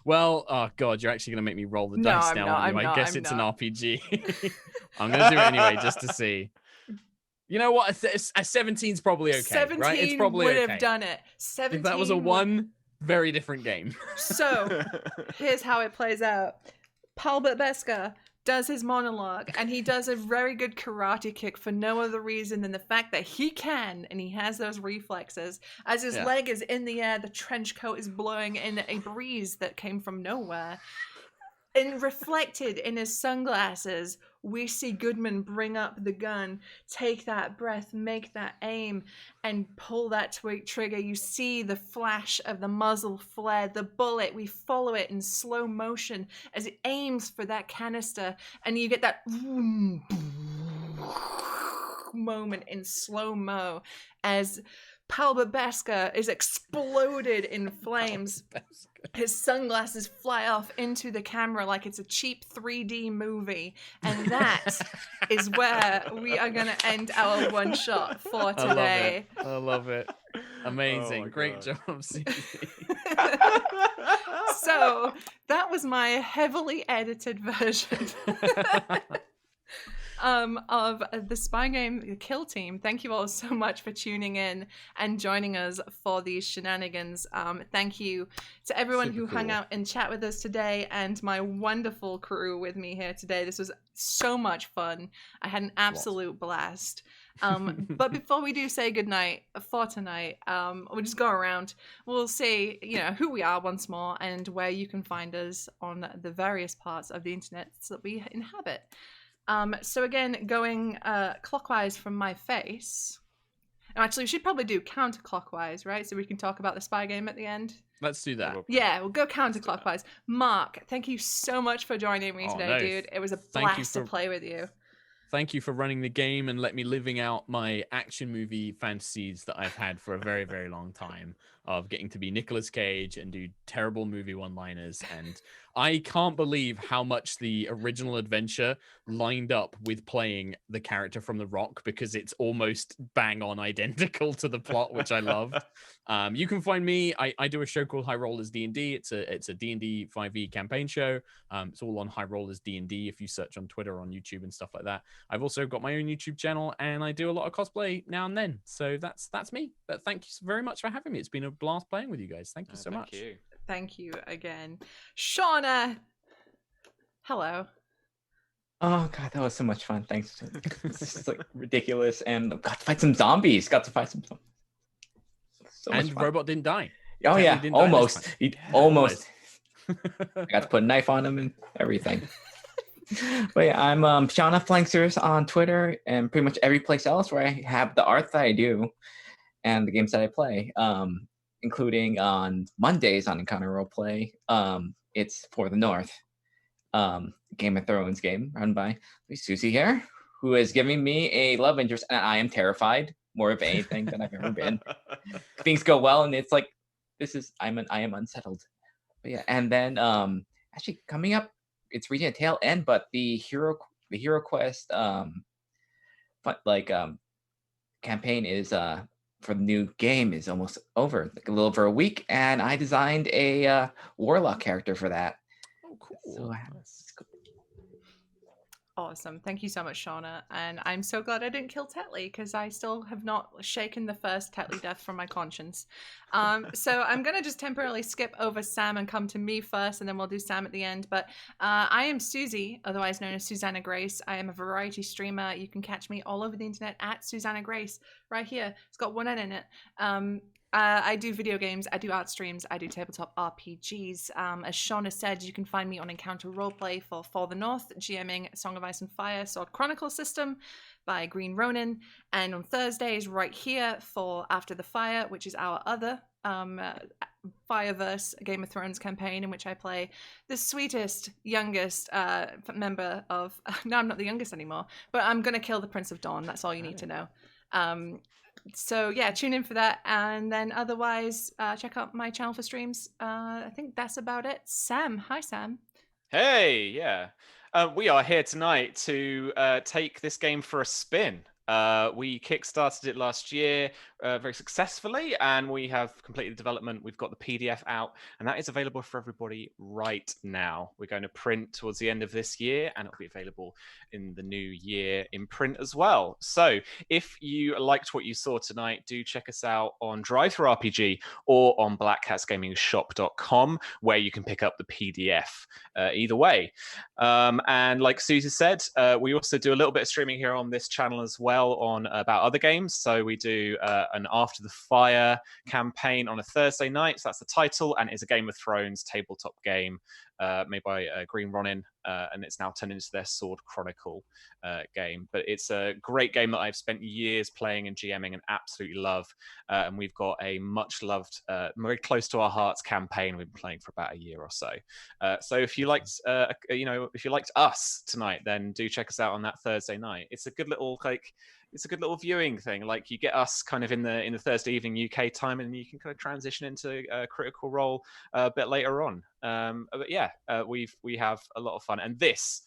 [SPEAKER 3] Well, oh god, you're actually gonna make me roll the dice now. I guess it's an RPG. I'm gonna do it anyway just to see. You know what? A 17's probably okay.
[SPEAKER 1] 17
[SPEAKER 3] right? It's probably
[SPEAKER 1] would
[SPEAKER 3] okay.
[SPEAKER 1] have done it. 17.
[SPEAKER 3] If that was a 1, very different game.
[SPEAKER 1] So here's how it plays out. Palbert Besker does his monologue, and he does a very good karate kick for no other reason than the fact that he can, and he has those reflexes. As his leg is in the air, the trench coat is blowing in a breeze that came from nowhere. And reflected in his sunglasses we see Goodman bring up the gun, take that breath, make that aim, and pull that trigger. You see the flash of the muzzle flare, the bullet. We follow it in slow motion as it aims for that canister, and you get that moment in slow-mo as Palbabeska is exploded in flames. His sunglasses fly off into the camera like it's a cheap 3D movie. And that is where we are going to end our one-shot for today.
[SPEAKER 3] I love it. Amazing.
[SPEAKER 2] Oh
[SPEAKER 3] Great
[SPEAKER 2] God.
[SPEAKER 3] job, Susie.
[SPEAKER 1] So that was my heavily edited version of the spy game The Kill Team. Thank you all so much for tuning in and joining us for these shenanigans. Thank you to everyone who hung out and chat with us today, and my wonderful crew with me here today. This was so much fun. I had an absolute blast. But before we do say goodnight for tonight, we'll just go around. We'll say, who we are once more and where you can find us on the various parts of the internet that we inhabit. So again, going clockwise from my face. And actually, we should probably do counterclockwise, right? So we can talk about the spy game at the end.
[SPEAKER 3] Let's do that.
[SPEAKER 1] Yeah, we'll go counterclockwise. Mark, thank you so much for joining me today, dude. It was a blast to play with you.
[SPEAKER 3] Thank you for running the game and let me living out my action movie fantasies that I've had for a very, very long time of getting to be Nicolas Cage and do terrible movie one-liners. And I can't believe how much the original adventure lined up with playing the character from The Rock, because it's almost bang on identical to the plot, which I loved. You can find me. I do a show called High Rollers D&D. It's a D&D 5e campaign show. It's all on High Rollers D&D if you search on Twitter, on YouTube and stuff like that. I've also got my own YouTube channel, and I do a lot of cosplay now and then. So that's me. But thank you very much for having me. It's been a blast playing with you guys. Thank you so much.
[SPEAKER 2] Thank you.
[SPEAKER 1] Thank you again. Shauna, hello.
[SPEAKER 4] Oh god, that was so much fun. Thanks. It's just like ridiculous, and got to fight some zombies. So
[SPEAKER 3] and Robot didn't die.
[SPEAKER 4] Oh yeah, almost. Almost. I got to put a knife on him and everything. But yeah, I'm Shauna Flanksters on Twitter and pretty much every place else where I have the art that I do and the games that I play. Including on Mondays on Encounter Roleplay. It's For the North. Game of Thrones game run by Susie here, who is giving me a love interest, and I am terrified more of anything than I've ever been. Things go well, and it's like I am unsettled. But yeah, and then actually coming up, it's reaching a tail end, but the Hero Quest campaign is for the new game is almost over, like a little over a week, and I designed a warlock character for that.
[SPEAKER 3] Oh, cool.
[SPEAKER 4] So,
[SPEAKER 1] Awesome. Thank you so much, Shauna. And I'm so glad I didn't kill Tetley, because I still have not shaken the first Tetley death from my conscience. So I'm going to just temporarily skip over Sam and come to me first, and then we'll do Sam at the end. But I am Susie, otherwise known as Susanna Grace. I am a variety streamer. You can catch me all over the internet at Susanna Grace, right here. It's got one N in it. I do video games, I do art streams, I do tabletop RPGs. As Shauna said, you can find me on Encounter Roleplay for the North, GMing Song of Ice and Fire Sword Chronicle System by Green Ronin, and on Thursdays right here for After the Fire, which is our other Fireverse Game of Thrones campaign in which I play the sweetest, youngest member of... No, I'm not the youngest anymore, but I'm going to kill the Prince of Dawn. That's all you need to know. So yeah, tune in for that, and then otherwise check out my channel for streams. I think that's about it. Sam, hi Sam.
[SPEAKER 2] Hey, yeah. We are here tonight to take this game for a spin. We kickstarted it last year very successfully, and we have completed development. We've got the PDF out, and that is available for everybody right now. We're going to print towards the end of this year, and it'll be available in the new year in print as well. So if you liked what you saw tonight, do check us out on DriveThruRPG or on blackcatsgamingshop.com, where you can pick up the PDF either way. And like Susie said, we also do a little bit of streaming here on this channel as well on about other games. So we do an After the Fire campaign on a Thursday night. So that's the title, and it's a Game of Thrones tabletop game made by Green Ronin, and it's now turned into their Sword Chronicle game. But it's a great game that I've spent years playing and GMing and absolutely love. And we've got a much loved, very close to our hearts campaign we've been playing for about a year or so. So if you liked, if you liked us tonight, then do check us out on that Thursday night. It's a good little viewing thing. Like, you get us kind of in the Thursday evening UK time, and you can kind of transition into Critical Role a bit later on. But yeah, we have a lot of fun, and this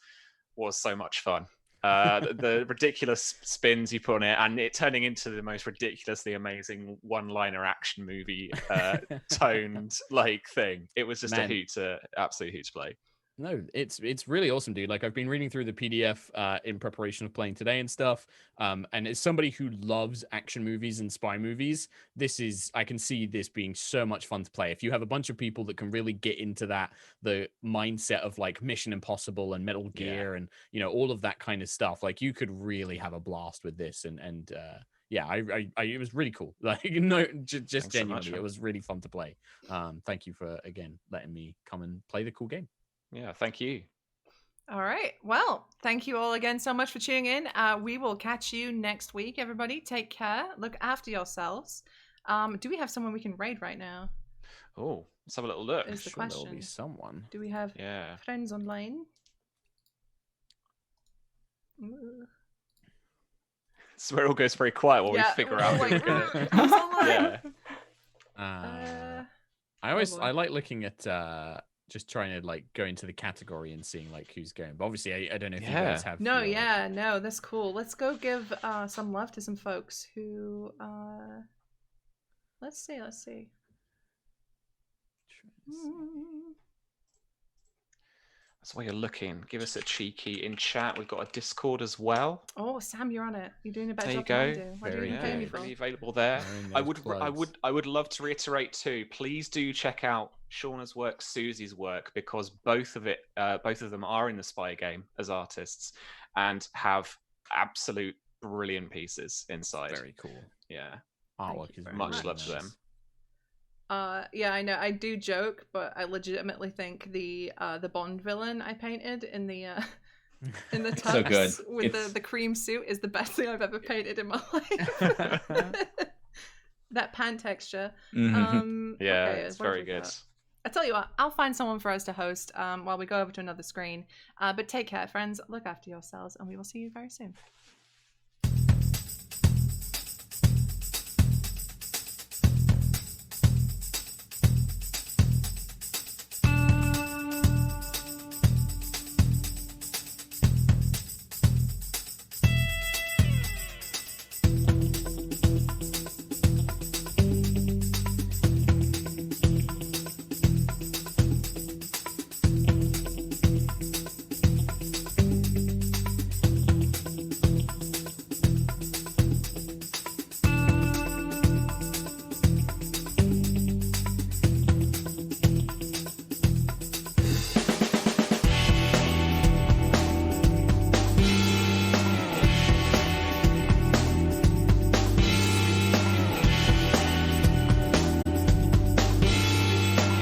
[SPEAKER 2] was so much fun. The ridiculous spins you put on it, and it turning into the most ridiculously amazing one-liner action movie toned like thing. It was just absolute hoot to play.
[SPEAKER 3] No, it's really awesome, dude. Like, I've been reading through the PDF in preparation of playing today and stuff. And as somebody who loves action movies and spy movies, I can see this being so much fun to play. If you have a bunch of people that can really get into the mindset of like Mission Impossible and Metal Gear and, you know, all of that kind of stuff, like, you could really have a blast with this. And yeah, it was really cool. Like, no, just genuinely, so much, it was really fun to play. Thank you for, again, letting me come and play the cool game.
[SPEAKER 2] Yeah, thank you.
[SPEAKER 1] All right. Well, thank you all again so much for tuning in. We will catch you next week, everybody. Take care. Look after yourselves. Do we have someone we can raid right now?
[SPEAKER 2] Oh, let's have a little look.
[SPEAKER 1] Is the question.
[SPEAKER 3] There'll be someone.
[SPEAKER 1] Do we have friends online? Ooh.
[SPEAKER 2] It's where it all goes very quiet while we figure out who's gonna...
[SPEAKER 3] I like looking at just trying to like go into the category and seeing like who's going. But obviously, I don't know if you guys have.
[SPEAKER 1] No, that's cool. Let's go give some love to some folks who. Let's see.
[SPEAKER 2] That's why you're looking. Give us a cheeky in chat. We've got a Discord as well.
[SPEAKER 1] Oh, Sam, you're on it. You're doing a better job
[SPEAKER 2] than I
[SPEAKER 1] do. What are you paying me for?
[SPEAKER 2] Really available there. I would love to reiterate too. Please do check out Shauna's work, Susie's work, because both of them are in the Spy game as artists and have absolute brilliant pieces inside.
[SPEAKER 3] Very cool.
[SPEAKER 2] Yeah.
[SPEAKER 3] Artwork is
[SPEAKER 2] much love to them.
[SPEAKER 1] Yeah, I know. I do joke, but I legitimately think the Bond villain I painted in the tux
[SPEAKER 4] so good.
[SPEAKER 1] With the cream suit is the best thing I've ever painted in my life. That pan texture.
[SPEAKER 2] It's very good.
[SPEAKER 1] I tell you what, I'll find someone for us to host while we go over to another screen. But take care, friends. Look after yourselves, and we will see you very soon.